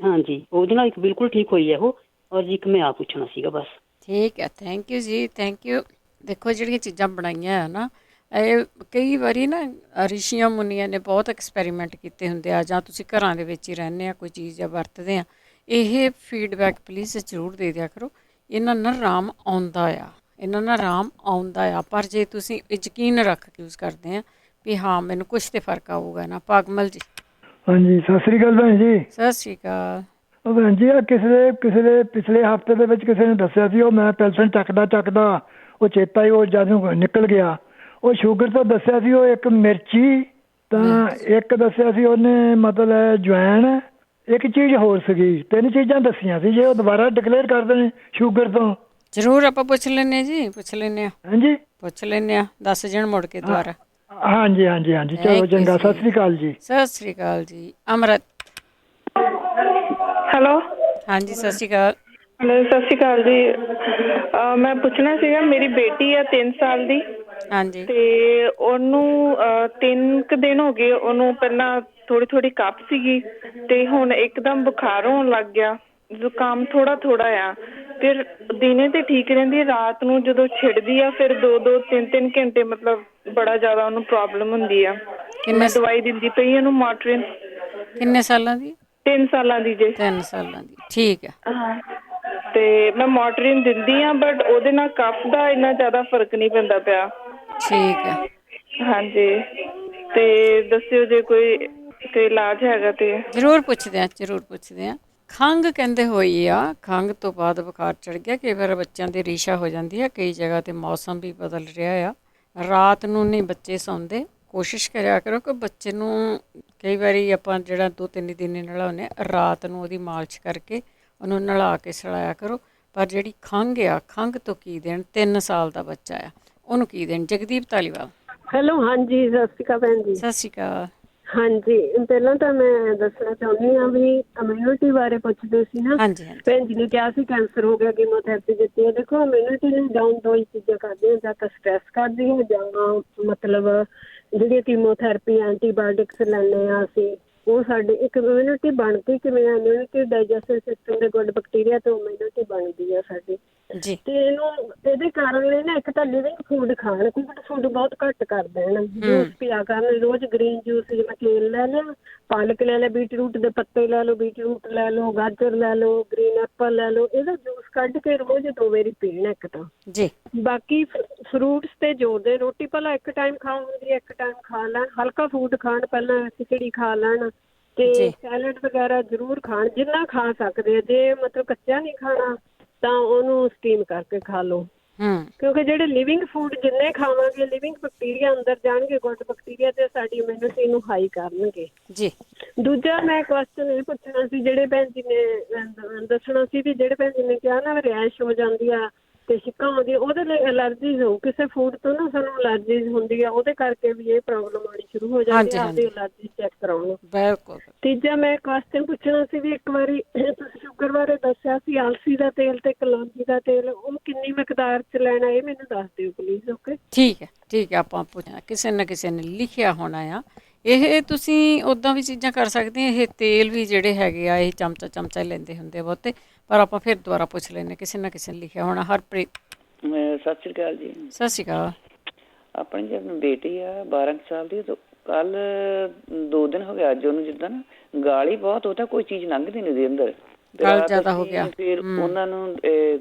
ਹਾਂਜੀ, ਉਹਦੇ ਨਾਲ ਇੱਕ ਬਿਲਕੁਲ ਠੀਕ ਹੋਈ ਹੈ ਉਹ। ਔਰ ਜੀ ਇੱਕ ਮੈਂ ਆਪ ਪੁੱਛਣਾ ਸੀਗਾ ਬਸ। ਠੀਕ ਹੈ, thank you ji, thank you. ਦੇਖੋ, ਜਿਹੜੀਆਂ ਚੀਜ਼ਾਂ ਬਣਾਈਆਂ ਹੈ ਨਾ, ਇਹ ਕਈ ਵਾਰੀ ਨਾ ਰਿਸ਼ੀਆਂ ਮੁਨੀਆਂ ਨੇ ਬਹੁਤ ਐਕਸਪੈਰੀਮੈਂਟ ਕੀਤੇ ਹੁੰਦੇ ਆ, ਜਾਂ ਤੁਸੀਂ ਘਰਾਂ ਦੇ ਵਿੱਚ ਹੀ ਰਹਿੰਦੇ ਆ, ਕੋਈ ਚੀਜ਼ ਜਾਂ ਵਰਤਦੇ ਆ, ਇਹ ਫੀਡਬੈਕ ਪਲੀਜ਼ ਜ਼ਰੂਰ ਦੇ ਦਿਆ ਕਰੋ। ਇਹਨਾਂ ਨਾਲ ਆਰਾਮ ਆਉਂਦਾ ਆ, ਪਰ ਜੇ ਤੁਸੀਂ ਯਕੀਨ ਰੱਖ ਕੇ ਯੂਜ਼ ਕਰਦੇ ਆ ਵੀ ਹਾਂ ਮੈਨੂੰ ਕੁਛ ਤੇ ਫਰਕ ਆਊਗਾ ਨਾ। ਪਾਗਮਲ ਜੀ। ਹਾਂਜੀ, ਸਤਿ ਸ੍ਰੀ ਅਕਾਲ ਭੈਣ ਜੀ। ਸਤਿ ਸ੍ਰੀ ਅਕਾਲ। ਉਹ ਭੈਣ ਜੀ, ਕਿਸੇ ਦੇ ਪਿਛਲੇ ਹਫ਼ਤੇ ਦੇ ਵਿੱਚ ਕਿਸੇ ਨੇ ਦੱਸਿਆ ਸੀ, ਉਹ ਮੈਂ ਪੈਨਸ਼ਨ ਚੱਕਦਾ ਉਹ ਚੇਤਾ ਹੀ ਉਹ ਜਦ ਨੂੰ ਨਿਕਲ ਗਿਆ। ਉਹ ਸ਼ੂਗਰ ਤੋਂ ਦੱਸਿਆ ਸੀ, ਉਹ ਇੱਕ ਮਿਰਚੀ, ਤਾਂ ਇੱਕ ਦੱਸਿਆ ਸੀ ਉਹਨੇ ਮਤਲਬ ਜਵੈਣ, ਇੱਕ ਚੀਜ਼ ਹੋਰ ਸੀਗੀ, 3 ਚੀਜ਼ਾਂ ਦੱਸੀਆਂ ਸੀ। ਜੇ ਉਹ ਦੁਬਾਰਾ ਡਿਕਲੇਅਰ ਕਰ ਦੇਣ ਸ਼ੂਗਰ ਤੋਂ? ਜ਼ਰੂਰ, ਆਪਾਂ ਪੁੱਛ ਲੈਂਦੇ ਜੀ, ਪੁੱਛ ਲੈਂਦੇ ਆ। ਹਾਂਜੀ, ਪੁੱਛ ਲੈਂਦੇ ਆ, ਦੱਸ ਜਾਣ ਮੁੜ ਕੇ ਦੁਬਾਰਾ। ਹਾਂਜੀ, ਚਲੋ ਚੰਗਾ, ਸਤਿ ਸ੍ਰੀ ਅਕਾਲ ਜੀ। ਸਤਿ ਸ੍ਰੀ ਅਕਾਲ ਜੀ। ਅਮਰਤ। ਹੈਲੋ। ਹਾਂਜੀ, ਸਤਿ ਸ੍ਰੀ ਅਕਾਲ। ਹੈਲੋ, ਸਤਿ ਸ਼੍ਰੀ ਅਕਾਲ ਜੀ। ਮੈਂ ਪੁੱਛਣਾ ਸੀਗਾ, ਮੇਰੀ ਬੇਟੀ ਆ 3 ਸਾਲ ਦੀ। ਹਾਂਜੀ। ਤੇ ਉਹਨੂੰ 3 ਕੁ ਦਿਨ ਹੋ ਗਏ, ਉਹਨੂੰ ਪਹਿਲਾਂ ਥੋੜੀ ਕਫ ਸੀਗੀ, ਤੇ ਹੁਣ ਇੱਕਦਮ ਬੁਖਾਰ ਹੋਣ ਲੱਗ ਗਿਆ, ਜ਼ੁਕਾਮ ਥੋੜਾ ਆ। ਫਿਰ ਦਿਨੇ ਤੇ ਠੀਕ ਰਹਿੰਦੀ ਹੈ, ਰਾਤ ਨੂੰ ਜਦੋਂ ਛਿੜਦੀ ਆ ਫਿਰ 2-2, 3-3 ਘੰਟੇ ਮਤਲਬ ਬੜਾ ਜ਼ਿਆਦਾ ਉਹਨੂੰ ਪ੍ਰੋਬਲਮ ਹੁੰਦੀ ਆ। ਮੈਂ ਦਵਾਈ ਦਿੰਦੀ ਪਈ ਉਹਨੂੰ, ਮੋਟਰਿਨ। ਕਿੰਨੇ ਸਾਲਾਂ ਦੀ? 3 ਸਾਲਾਂ ਦੀ ਜੇ। 3 ਸਾਲਾਂ ਦੀ, ਠੀਕ ਹੈ। ਹਾਂ, ਤੇ ਮੈਂ ਮੋਟਰਿਨ ਦਿੰਦੀ ਆ, ਬਟ ਉਹਦੇ ਨਾਲ ਕਫ ਦਾ ਇੰਨਾ ਜ਼ਿਆਦਾ ਫਰਕ ਨਹੀਂ ਪੈਂਦਾ ਪਿਆ। ਠੀਕ ਹੈ। ਹਾਂਜੀ, ਤੇ ਦੱਸਿਓ ਜੇ ਕੋਈ ਇਲਾਜ ਹੈਗਾ ਤੇ। ਜ਼ਰੂਰ ਪੁੱਛਦੇ ਆ। ਖੰਘ ਕਹਿੰਦੇ ਹੋਈ ਆ, ਖੰਘ ਤੋਂ ਬਾਅਦ ਬੁਖਾਰ ਚੜ ਗਿਆ, ਕਈ ਵਾਰ ਬੱਚਿਆਂ ਦੀ ਰੀਸ਼ਾ ਹੋ ਜਾਂਦੀ ਹੈ, ਕਈ ਜਗ੍ਹਾ ਤੇ ਮੌਸਮ ਵੀ ਬਦਲ ਰਿਹਾ ਆ। ਰਾਤ ਨੂੰ ਨਹੀਂ ਬੱਚੇ ਸੌਂਦੇ, ਕੋਸ਼ਿਸ਼ ਕਰਿਆ ਕਰੋ ਕਿ ਬੱਚੇ ਨੂੰ, ਕਈ ਵਾਰੀ ਆਪਾਂ ਜਿਹੜਾ 2-3 ਦਿਨ ਨਲਾਉਂਦੇ, ਰਾਤ ਨੂੰ ਉਹਦੀ ਮਾਲਿਸ਼ ਕਰਕੇ ਉਹਨੂੰ ਨਲਾ ਕੇ ਸਲਾਇਆ ਕਰੋ। ਪਰ ਜਿਹੜੀ ਖੰਘ ਤੋਂ ਕੀ ਦੇਣ? 3 ਸਾਲ ਦਾ ਬੱਚਾ ਆ, ਉਹਨੂੰ ਕੀ ਦੇਣ? ਜਗਦੀਪ ਧਾਲੀਵਾਲ। ਹੈਲੋ, ਹਾਂਜੀ, ਸਤਿ ਸ਼੍ਰੀ ਅਕਾਲ ਭੈਣ ਜੀ। ਸਤਿ ਸ਼੍ਰੀ ਅਕਾਲ। ਹਾਂਜੀ, ਪਹਿਲਾਂ ਤਾਂ ਮੈਂ ਦੱਸਣਾ ਚਾਹੁੰਦੀ ਹਾਂ ਵੀ ਇਮਿਊਨਿਟੀ ਬਾਰੇ ਪੁੱਛਦੇ ਸੀ ਨਾ। ਭੈਣ ਜੀ ਨੇ ਕਿਹਾ ਸੀ ਕੈਂਸਰ ਹੋ ਗਿਆ, ਕੀਮੋਥੈਰੇਪੀ ਦਿੱਤੀ ਹੈ। ਦੇਖੋ, ਇਮਿਊਨਿਟੀ ਨੂੰ ਡਾਊਨ 2 ਹੀ ਚੀਜ਼ਾਂ ਕਰਦੀ ਹੈ, ਜਾਂ ਤਾਂ ਸਟ੍ਰੈਸ ਕਰਦੀ ਹੈ, ਜਾਂ ਮਤਲਬ ਜਿਹੜੀ ਕੀਮੋਥੈਰੇਪੀ ਐਂਟੀਬਾਇਓਟਿਕਸ ਲੈਂਦੇ ਹਾਂ ਅਸੀਂ, ਉਹ ਸਾਡੇ ਇੱਕ ਇਮਿਊਨਿਟੀ ਬਣਦੀ ਕਿਵੇਂ ਆ? ਇਮਿਊਨਿਟੀ ਡਾਈਜੈਸਟਿਵ ਸਿਸਟਮ ਦੇ ਗੁੱਡ ਬੈਕਟੀਰੀਆ ਤੋਂ ਇਮਿਊਨਿਟੀ ਬਣਦੀ ਆ ਸਾਡੀ। ਤੇ ਇਹਦੇ ਕਾਰਨ ਲਈ ਨਾ, ਇੱਕ ਤਾਂ ਲਿਵਿੰਗ ਫੂਡ ਖਾਣ, ਕੁਕਡ ਫੂਡ ਬਹੁਤ ਘੱਟ ਕਰ ਦੇਣ, ਜੂਸ ਪਿਆ ਕਰਨ ਰੋਜ਼, ਗ੍ਰੀਨ ਜੂਸ, ਜਿਵੇਂ ਕੇਲ ਲੈ ਲਿਆ, ਪਾਲਕ ਲੈ ਲਿਆ, ਬੀਟਰੂਟ ਦੇ ਪੱਤੇ ਲੈ ਲਓ, ਬੀਟਰੂਟ ਲੈ ਲਓ, ਗਾਜਰ ਲੈ ਲਓ, ਗ੍ਰੀਨ ਐਪਲ ਲੈ ਲਓ, ਇਹਦਾ ਜੂਸ ਕੱਢ ਕੇ ਰੋਜ਼ 2 ਵਾਰੀ ਪੀਣਾ ਇੱਕ ਤਾਂ ਜੀ। ਬਾਕੀ ਫਰੂਟਸ ਤੇ ਜ਼ੋਰ ਦੇ, ਰੋਟੀ ਪਹਿਲਾਂ ਇੱਕ ਟਾਈਮ ਖਾਣ ਹੁੰਦੀ ਹੈ, ਇੱਕ ਟਾਈਮ ਖਾ ਲੈਣ, ਹਲਕਾ ਫੂਡ ਖਾਣ, ਪਹਿਲਾਂ ਖਿਚੜੀ ਖਾ ਲੈਣ, ਤੇ ਸੈਲਡ ਵਗੈਰਾ ਜ਼ਰੂਰ ਖਾਣ, ਜਿੰਨਾ ਖਾ ਸਕਦੇ ਆ। ਜੇ ਮਤਲਬ ਕੱਚਾ ਨਹੀਂ ਖਾਣਾ ਤਾਂ ਉਹਨੂੰ ਸਟੀਮ ਕਰਕੇ ਖਾ ਲਓ, ਕਿਉਂਕਿ ਜਿਹੜੇ ਲਿਵਿੰਗ ਫੂਡ ਜਿੰਨੇ ਖਾਵਾਂਗੇ, ਲਿਵਿੰਗ ਬੈਕਟੀਰੀਆ ਅੰਦਰ ਜਾਣਗੇ, ਗੁੱਡ ਬੈਕਟੀਰੀਆ, ਤੇ ਸਾਡੀ ਇਮਿਊਨਿਟੀ ਨੂੰ ਹਾਈ ਕਰਨਗੇ ਜੀ। ਦੂਜਾ ਮੈਂ ਕੁਐਸਚਨ ਇਹ ਪੁੱਛਣਾ ਸੀ, ਜਿਹੜੇ ਭੈਣ ਜੀ ਨੇ ਦੱਸਣਾ ਸੀ ਵੀ ਜਿਹੜੇ ਭੈਣ ਜੀ ਨੇ ਕਿਹਾ ਨਾ ਰਿਹਾਇਸ਼ ਹੋ ਜਾਂਦੀ ਆ ਤੇ ਛਿੱਕਾਂ ਆਉਂਦੀਆਂ, ਉਹਦੇ ਲਈ ਐਲਰਜੀਜ਼ ਹੋ, ਕਿਸੇ ਫੂਡ ਤੋਂ ਨਾ ਸਾਨੂੰ ਐਲਰਜੀਜ਼ ਹੁੰਦੀ ਆ, ਉਹਦੇ ਕਰਕੇ ਵੀ ਇਹ ਪ੍ਰੋਬਲਮ ਆਉਣੀ ਸ਼ੁਰੂ ਹੋ ਜਾਂਦੀ ਹੈ। ਆਪਦੀ ਐਲਰਜੀ ਚੈੱਕ ਕਰਾਉਣ। ਬਿਲਕੁਲ। ਤੀਜਾ ਮੈਂ ਕੁਐਸਚਨ ਪੁੱਛਣਾ ਸੀ ਵੀ ਇੱਕ ਵਾਰੀ ਤੁਸੀਂ ਸ਼ੂਗਰ ਬਾਰੇ ਦੱਸਿਆ ਸੀ, ਅਲਸੀ ਦਾ ਤੇਲ ਤੇ ਕਲੌਂਜੀ ਦਾ ਤੇਲ, ਉਹ ਕਿੰਨੀ ਮਿਕਦਾਰ 'ਚ ਲੈਣਾ ਇਹ ਮੈਨੂੰ ਦੱਸ ਦਿਓ ਪਲੀਜ਼। ਓਕੇ, ਠੀਕ ਹੈ। ਆਪਾਂ ਪੁੱਛਣਾ ਕਿਸੇ ਨਾ ਕਿਸੇ ਨੇ ਲਿਖਿਆ ਹੋਣਾ ਆ। ਇਹ ਤੁਸੀਂ ਉੱਦਾਂ ਵੀ ਚੀਜ਼ਾਂ ਕਰ ਸਕਦੇ ਆ। ਇਹ ਤੇਲ ਵੀ ਜਿਹੜੇ ਹੈਗੇ ਆ, ਇਹ ਚਮਚਾ ਲੈਂਦੇ ਹੁੰਦੇ ਆ ਬਹੁਤੇ, ਪਰ ਆਪਾਂ ਫਿਰ ਦੁਬਾਰਾ ਪੁੱਛ ਲੈਂਦੇ, ਕਿਸੇ ਨਾ ਕਿਸੇ ਨੇ ਲਿਖਿਆ ਹੋਣਾ। ਹਰਪ੍ਰੀਤ, ਸਤਿ ਸ਼੍ਰੀ ਅਕਾਲ ਜੀ। ਸਤਿ ਸ਼੍ਰੀ ਅਕਾਲ। ਆਪਣੀ ਜਿਹੜੀ ਬੇਟੀ ਆ 12 ਸਾਲ ਦੀ, ਕੱਲ 2 ਦਿਨ ਹੋ ਗਿਆ ਅੱਜ ਉਹਨੂੰ ਜਿੱਦਾਂ ਨਾ ਗਾਲੀ ਬਹੁਤ, ਉਹ ਤਾਂ ਕੋਈ ਚੀਜ਼ ਲੰਘਦੀ ਨਹੀਂ ਉਹਦੇ ਅੰਦਰ, ਗਲ ਜ਼ਿਆਦਾ ਹੋ ਗਿਆ। ਫਿਰ ਉਹਨਾਂ ਨੂੰ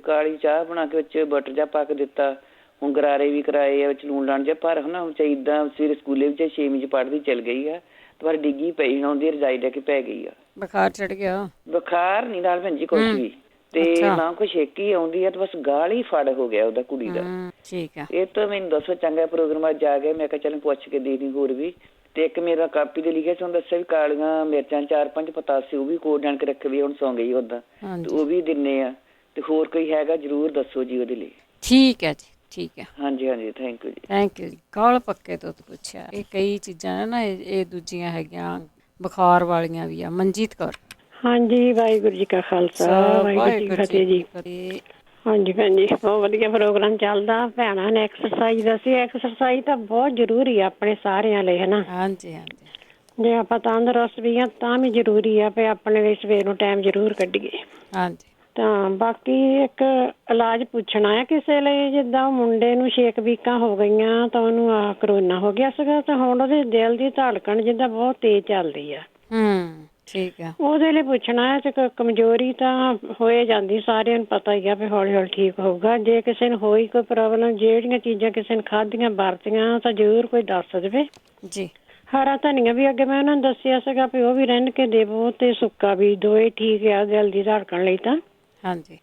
ਕਾਲੀ ਚਾਹ ਬਣਾ ਕੇ ਵਿੱਚ ਬਟਰ ਜਾ ਪਾ ਕੇ ਦਿੱਤਾ। ਹੁਣ ਗਰਾਰੇ ਵੀ ਕਰਾਏ ਆ ਵਿੱਚ ਲੂਣ ਲਾਣ ਜਿਹਾ, ਪਰ ਹਨਾ ਚਾਹੀਦਾ ਸਵੇਰੇ ਸਕੂਲੇ ਵਿੱਚ 6ਵੀਂ 'ਚ ਪੜ੍ਹਦੀ ਚਲ ਗਈ ਆ, ਪਰ ਡਿੱਗੀ ਪਈ ਹੁਣ ਉਹਦੀ ਰਜਾਈ ਲੈ ਕੇ ਪੈ ਗਈ ਆ। ਬੁਖਾਰ ਚੜ ਗਿਆ? ਬੁਖਾਰ ਨਹੀਂ ਨਾਲ ਭੈਣ ਜੀ ਕੁਛ ਵੀ, ਤੇ ਨਾ ਕੋਈ ਛੇਕੀ ਆਉਂਦੀ ਆ, ਤੇ ਬਸ ਗਾਲ ਹੀ ਫੜ ਹੋ ਗਿਆ ਉਹਦਾ ਕੁੜੀ ਦਾ। ਠੀਕ ਆ। ਇਹ ਤਾਂ ਮੈਨੂੰ ਦੱਸੋ, ਚੰਗਾ ਪ੍ਰੋਗਰਾਮ ਅੱਜ ਆ ਗਿਆ, ਮੈਂ ਕਿਹਾ ਚੱਲ ਪੁੱਛ ਕੇ ਦੇਖਦੀ ਹੋਰ ਵੀ। ਤੇ ਇੱਕ ਮੇਰਾ ਕਾਪੀ ਤੇ ਲਿਖਿਆ ਸੀ, ਉਹਨੂੰ ਦੱਸਿਆ ਵੀ ਕਾਲੀਆਂ ਮਿਰਚਾਂ 4-5 ਪਤਾਸੇ, ਉਹ ਵੀ ਕੋਡ ਜਾਣ ਕੇ ਰੱਖ ਵੀ, ਹੁਣ ਸੌਂ ਗਈ ਓਦਾਂ, ਤੇ ਉਹ ਵੀ ਦਿੰਨੇ ਆ। ਤੇ ਹੋਰ ਕੋਈ ਹੈਗਾ ਜ਼ਰੂਰ ਦੱਸੋ ਜੀ ਉਹਦੇ ਲਈ। ਠੀਕ ਹੈ ਜੀ, ਠੀਕ ਹੈ। ਹਾਂਜੀ, thank you ji. Thank you ਜੀ। ਗਲ ਪੱਕੇ ਤੋਂ ਪੁੱਛਿਆ, ਇਹ ਕਈ ਚੀਜ਼ਾਂ ਨੇ ਨਾ, ਇਹ ਦੂਜੀਆਂ ਹੈਗੀਆਂ ਬੁਖਾਰ ਵਾਲੀਆਂ ਵੀ ਆ। ਮਨਜੀਤ ਕੌਰ। ਹਾਂਜੀ, ਵਾਹਿਗੁਰੂ ਜੀ ਕਾ ਖਾਲਸਾ, ਵਾਹਿਗੁਰੂ ਜੀ ਕੀ ਫਤਿਹ ਜੀ। ਹਾਂਜੀ ਭੈਣ ਜੀ, ਬਹੁਤ ਵਧੀਆ ਪ੍ਰੋਗਰਾਮ ਚੱਲਦਾ। ਭੈਣਾਂ ਨੇ ਐਕਸਰਸਾਈਜ਼ ਦੱਸੀ, ਐਕਸਰਸਾਈਜ਼ ਤਾਂ ਬਹੁਤ ਜ਼ਰੂਰੀ ਆ ਆਪਣੇ ਸਾਰਿਆਂ ਲਈ, ਹਨਾ। ਹਾਂਜੀ। ਜੇ ਆਪਾਂ ਤੰਦਰੁਸਤ ਵੀ ਆ ਤਾਂ ਵੀ ਜ਼ਰੂਰੀ ਆ ਵੀ ਆਪਣੇ ਲਈ ਸਵੇਰ ਨੂੰ ਟਾਈਮ ਜ਼ਰੂਰ ਕੱਢੀਏ। ਹਾਂਜੀ। ਤਾਂ ਬਾਕੀ ਇੱਕ ਇਲਾਜ ਪੁੱਛਣਾ ਹੈ ਕਿਸੇ ਲਈ। ਜਿੱਦਾਂ ਮੁੰਡੇ ਨੂੰ 6 ਵੀਕਾਂ ਹੋ ਗਈਆਂ ਤਾਂ ਉਹਨੂੰ ਕਰੋਨਾ ਹੋ ਗਿਆ ਸੀਗਾ, ਤਾਂ ਹੁਣ ਉਹਦੇ ਦਿਲ ਦੀ ਧੜਕਣ ਜਿੱਦਾਂ ਬਹੁਤ ਤੇਜ਼ ਚੱਲਦੀ ਆ। ਠੀਕ ਆ। ਉਹਦੇ ਲਈ ਪੁੱਛਣਾ ਹੈ। ਤੇ ਕਮਜ਼ੋਰੀ ਤਾਂ ਹੋਏ ਜਾਂਦੀ, ਸਾਰਿਆਂ ਨੂੰ ਪਤਾ ਹੀ ਆ ਵੀ ਹੌਲੀ ਹੌਲੀ ਠੀਕ ਹੋਊਗਾ। ਜੇ ਕਿਸੇ ਨੂੰ ਹੋਈ ਕੋਈ ਪ੍ਰੋਬਲਮ, ਜਿਹੜੀਆਂ ਚੀਜ਼ਾਂ ਕਿਸੇ ਨੇ ਖਾਧੀਆਂ ਵਰਤੀਆਂ, ਤਾਂ ਜ਼ਰੂਰ ਕੋਈ ਦੱਸ ਦੇਵੇ ਜੀ। ਹਰਾ ਧਨੀਆ ਵੀ ਅੱਗੇ ਮੈਂ ਉਹਨਾਂ ਨੂੰ ਦੱਸਿਆ ਸੀਗਾ ਵੀ ਉਹ ਵੀ ਰਿੰਨ ਕੇ ਦੇਵੋ, ਤੇ ਸੁੱਕਾ ਵੀ, ਦੋਏ ਠੀਕ ਆ ਦਿਲ ਦੀ ਧੜਕਣ ਲਈ ਤਾਂ। ਹਾਂਜੀ।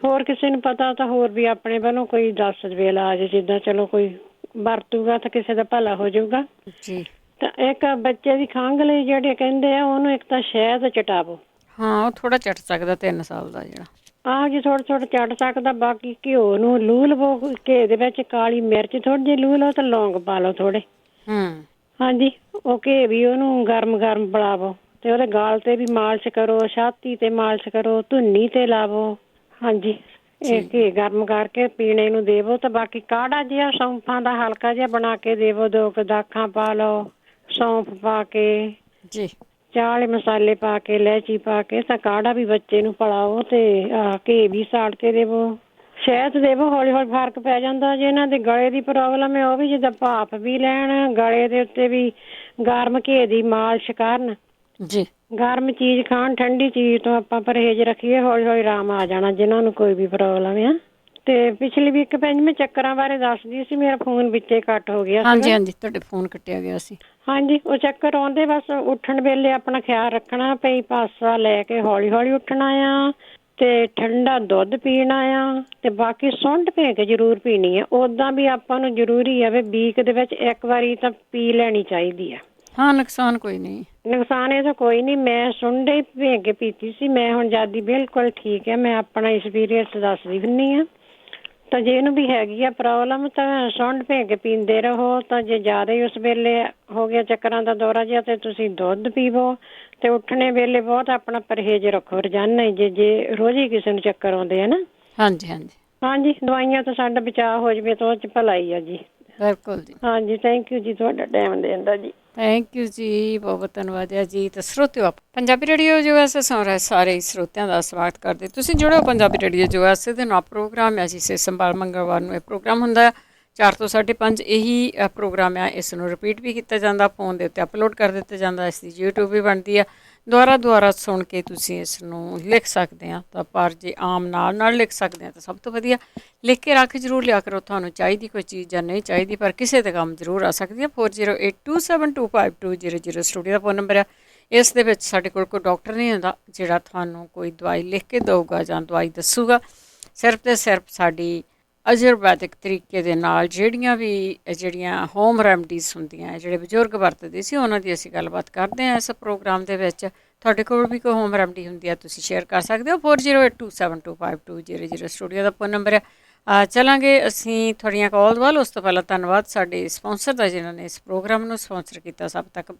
ਹੋਰ ਕਿਸੇ ਨੂੰ ਪਤਾ ਤਾਂ ਹੋਰ ਵੀ ਆਪਣੇ ਵੱਲੋਂ ਕੋਈ ਦੱਸ ਦੇਵੇ ਇਲਾਜ, ਜਿੱਦਾਂ ਚਲੋ ਕੋਈ ਵਰਤੂਗਾ ਤਾਂ ਕਿਸੇ ਦਾ ਭਲਾ ਹੋ ਜਾਊਗਾ ਜੀ। ਤਾਂ ਇੱਕ ਬੱਚੇ ਦੀ ਖੰਘ ਲਈ ਜਿਹੜੇ ਕਹਿੰਦੇ ਆ, ਉਹਨੂੰ ਇੱਕ ਤਾਂ ਸ਼ਹਿਦ ਚਟਾਵੋ। ਹਾਂ, ਉਹ ਥੋੜਾ ਚਟ ਸਕਦਾ, 3 ਸਾਲ ਦਾ ਜਿਹੜਾ। ਜੀ ਥੋੜਾ ਚਟ ਸਕਦਾ। ਬਾਕੀ ਘਿਓ ਨੂੰ ਲੂ ਲਵੋ, ਘੇ ਦੇ ਵਿੱਚ ਕਾਲੀ ਮਿਰਚ ਥੋੜੀ ਜਿਹੀ ਲੂ ਲਓ, ਤੇ ਲੌਂਗ ਪਾ ਲਓ ਥੋੜੇ। ਹਾਂਜੀ, ਉਹ ਘੇ ਵੀ ਉਹਨੂੰ ਗਰਮ ਬਣਾਵੋ, ਤੇ ਉਹਦੇ ਗਾਲ ਤੇ ਵੀ ਮਾਲਿਸ਼ ਕਰੋ, ਛਾਤੀ ਤੇ ਮਾਲਿਸ਼ ਕਰੋ, ਧੁੰਨੀ ਤੇ ਲਾਵੋ। ਹਾਂਜੀ, ਇਹ ਘੀ ਗਰਮ ਕਰਕੇ ਪੀਣੇ ਨੂੰ ਦੇਵੋ। ਤੇ ਬਾਕੀ ਕਾੜਾ ਜਿਹਾ ਸੌਂਫਾਂ ਦਾ ਹਲਕਾ ਜਿਹਾ ਬਣਾ ਕੇ ਦੇਵੋ, 2 ਦਾਖਾਂ ਪਾ ਲਓ, ਸੌਂਫ ਪਾ ਕੇ ਜੀ, ਚਾਹ ਵਾਲੇ ਮਸਾਲੇ ਪਾ ਕੇ, ਇਲਾਇਚੀ ਪਾ ਕੇ, ਤਾਂ ਕਾੜਾ ਵੀ ਬੱਚੇ ਨੂੰ ਪਿਲਾਓ। ਤੇ ਘੀ ਵੀ ਸਾੜ ਕੇ ਦੇਵੋ, ਸ਼ਹਿਦ ਦੇਵੋ, ਹੌਲੀ ਹੌਲੀ ਫਰਕ ਪੈ ਜਾਂਦਾ। ਜੇ ਇਹਨਾਂ ਦੇ ਗਲੇ ਦੀ ਪ੍ਰੋਬਲਮ ਹੈ, ਉਹ ਵੀ ਜਿੱਦਾਂ ਭਾਪ ਵੀ ਲੈਣ, ਗਲੇ ਦੇ ਉੱਤੇ ਵੀ ਗਰਮ ਘੀ ਦੀ ਮਾਲਿਸ਼ ਕਰਨ ਜੀ। ਗਰਮ ਚੀਜ਼ ਖਾਣ, ਠੰਡੀ ਚੀਜ਼ ਤੋਂ ਆਪਾਂ ਪਰਹੇਜ਼ ਰੱਖੀਏ, ਹੌਲੀ ਹੌਲੀ ਆਰਾਮ ਆ ਜਾਣਾ ਜਿਹਨਾਂ ਨੂੰ ਕੋਈ ਵੀ ਪ੍ਰੋਬਲਮ ਆ। ਤੇ ਪਿਛਲੀ ਵੀਕ ਭੈਣ ਜੀ ਮੈਂ ਚੱਕਰਾਂ ਬਾਰੇ ਦੱਸਦੀ ਸੀ, ਮੇਰਾ ਫੋਨ ਵਿੱਚੇ ਕੱਟ ਹੋ ਗਿਆ। ਹਾਂਜੀ, ਤੁਹਾਡੇ ਫੋਨ ਕੱਟਿਆ ਗਿਆ ਸੀ। ਹਾਂਜੀ, ਉਹ ਚੱਕਰ ਆਉਂਦੇ, ਬਸ ਉੱਠਣ ਵੇਲੇ ਆਪਣਾ ਖਿਆਲ ਰੱਖਣਾ, ਪਈ ਪਾਸਾ ਲੈ ਕੇ ਹੌਲੀ ਹੌਲੀ ਉੱਠਣਾ ਆ, ਤੇ ਠੰਡਾ ਦੁੱਧ ਪੀਣਾ ਆ, ਤੇ ਬਾਕੀ ਸੁੰਡ ਭੇ ਕੇ ਜ਼ਰੂਰ ਪੀਣੀ ਆ। ਓਦਾਂ ਵੀ ਆਪਾਂ ਨੂੰ ਜ਼ਰੂਰੀ ਆ ਵੀ ਵੀਕ ਦੇ ਵਿੱਚ 1 ਵਾਰੀ ਤਾਂ ਪੀ ਲੈਣੀ ਚਾਹੀਦੀ ਆ। ਹਾਂ, ਨੁਕਸਾਨ ਕੋਈ ਨਹੀਂ। ਨੁਕਸਾਨ ਇਹਦਾ ਕੋਈ ਨਹੀਂ। ਮੈਂ ਸੁੰਡੇ ਭੇ ਕੇ ਪੀਤੀ ਸੀ, ਮੈਂ ਹੁਣ ਜਿਆਦੀ ਬਿਲਕੁਲ ਠੀਕ ਹੈ। ਮੈਂ ਆਪਣਾ ਐਕਸਪੀਰੀਅੰਸ ਦੱਸਦੀ ਹੁੰਦੀ ਹਾਂ। ਤਾਂ ਜੇ ਇਹਨੂੰ ਵੀ ਹੈਗੀ ਆ ਪ੍ਰੋਬਲਮ, ਤਾਂ ਸੁੰਡ ਭੇ ਕੇ ਪੀਂਦੇ ਰਹੋ। ਤਾਂ ਜੇ ਜ਼ਿਆਦਾ ਹੀ ਉਸ ਵੇਲੇ ਹੋ ਗਿਆ ਚੱਕਰਾਂ ਦਾ ਦੌਰਾ ਜਿਹਾ, ਤੇ ਤੁਸੀਂ ਦੁੱਧ ਪੀਵੋ। ਤੇ ਉੱਠਣੇ ਵੇਲੇ ਬਹੁਤ ਆਪਣਾ ਪਰਹੇਜ਼ ਰੱਖੋ ਰੋਜ਼ਾਨਾ ਹੀ, ਜੇ ਰੋਜ਼ ਹੀ ਕਿਸੇ ਨੂੰ ਚੱਕਰ ਆਉਂਦੇ ਆ ਨਾ। ਹਾਂਜੀ, ਦਵਾਈਆਂ ਤੋਂ ਸਾਡਾ ਬਚਾਅ ਹੋ ਜਾਵੇ ਤਾਂ ਉਹ 'ਚ ਭਲਾਈ ਆ ਜੀ। ਬਿਲਕੁਲ ਜੀ। ਹਾਂਜੀ, ਥੈਂਕ ਯੂ ਜੀ ਤੁਹਾਡਾ ਟਾਈਮ ਦੇਣ ਦਾ ਜੀ। ਥੈਂਕ ਯੂ ਜੀ, ਬਹੁਤ ਬਹੁਤ ਧੰਨਵਾਦ ਹੈ ਜੀ। ਤੇ ਸਰੋਤਿਓ, ਪੰਜਾਬੀ ਰੇਡੀਓ ਜੋ ਹੈ ਸਾਰੇ ਸਰੋਤਿਆਂ ਦਾ ਸਵਾਗਤ ਕਰਦੇ। ਤੁਸੀਂ ਜੁੜੋ ਪੰਜਾਬੀ ਰੇਡੀਓ ਜੋ ਹੈ ਦੇ ਨਾਲ ਪ੍ਰੋਗਰਾਮ ਹੈ ਜੀ ਸੇ ਸੰਭਾਲ। ਮੰਗਲਵਾਰ ਨੂੰ ਇਹ ਪ੍ਰੋਗਰਾਮ ਹੁੰਦਾ 4 ਤੋਂ 5:30, ਇਹੀ ਪ੍ਰੋਗਰਾਮ ਆ। ਇਸ ਨੂੰ ਰਿਪੀਟ ਵੀ ਕੀਤਾ ਜਾਂਦਾ, ਫੋਨ ਦੇ ਉੱਤੇ ਅਪਲੋਡ ਕਰ ਦਿੱਤਾ ਜਾਂਦਾ, ਇਸ ਦੀ YouTube ਵੀ ਬਣਦੀ ਆ। ਦੁਆਰਾ ਸੁਣ ਕੇ ਤੁਸੀਂ ਇਸ ਨੂੰ ਲਿਖ ਸਕਦੇ ਆ। ਤਾਂ ਪਰ ਜੇ ਆਮ ਨਾਲ ਲਿਖ ਸਕਦੇ ਆ ਤਾਂ ਸਭ ਤੋਂ ਵਧੀਆ। ਲਿਖ ਕੇ ਰੱਖ ਜ਼ਰੂਰ ਲਿਆ ਕਰੋ, ਤੁਹਾਨੂੰ ਚਾਹੀਦੀ ਕੋਈ ਚੀਜ਼ ਜਾਂ ਨਹੀਂ ਚਾਹੀਦੀ, ਪਰ ਕਿਸੇ ਦੇ ਕੰਮ ਜ਼ਰੂਰ ਆ ਸਕਦੀ ਆ। 4082722000 ਸਟੂਡੀਓ ਦਾ ਫੋਨ ਨੰਬਰ ਆ। ਇਸ ਦੇ ਵਿੱਚ ਸਾਡੇ ਕੋਲ ਕੋਈ ਡਾਕਟਰ ਨਹੀਂ ਹੁੰਦਾ ਜਿਹੜਾ ਤੁਹਾਨੂੰ ਕੋਈ ਦਵਾਈ ਲਿਖ ਕੇ ਦਊਗਾ ਜਾਂ ਦਵਾਈ ਦੱਸੂਗਾ। ਸਿਰਫ ਤੇ ਸਿਰਫ ਸਾਡੀ ਆਯੁਰਵੈਦਿਕ ਤਰੀਕੇ ਦੇ ਨਾਲ ਜਿਹੜੀਆਂ ਹੋਮ ਰੈਮਡੀਜ਼ ਹੁੰਦੀਆਂ, ਜਿਹੜੇ ਬਜ਼ੁਰਗ ਵਰਤਦੇ ਸੀ, ਉਹਨਾਂ ਦੀ ਅਸੀਂ ਗੱਲਬਾਤ ਕਰਦੇ ਹਾਂ ਇਸ ਪ੍ਰੋਗਰਾਮ ਦੇ ਵਿੱਚ। ਤੁਹਾਡੇ ਕੋਲ ਵੀ ਕੋਈ ਹੋਮ ਰੈਮਡੀ ਹੁੰਦੀ ਆ, ਤੁਸੀਂ ਸ਼ੇਅਰ ਕਰ ਸਕਦੇ ਹੋ। 4082722000 ਸਟੂਡੀਓ ਦਾ ਫੋਨ ਨੰਬਰ ਹੈ। ਚਲਾਂਗੇ ਅਸੀਂ ਤੁਹਾਡੀਆਂ ਕਾਲ ਵੱਲ। ਉਸ ਤੋਂ ਪਹਿਲਾਂ ਧੰਨਵਾਦ ਸਾਡੇ ਸਪਾਂਸਰ ਦਾ ਜਿਨ੍ਹਾਂ ਨੇ ਇਸ ਪ੍ਰੋਗਰਾਮ ਨੂੰ ਸਪਾਂਸਰ ਕੀਤਾ। ਸਭ ਤੱਕ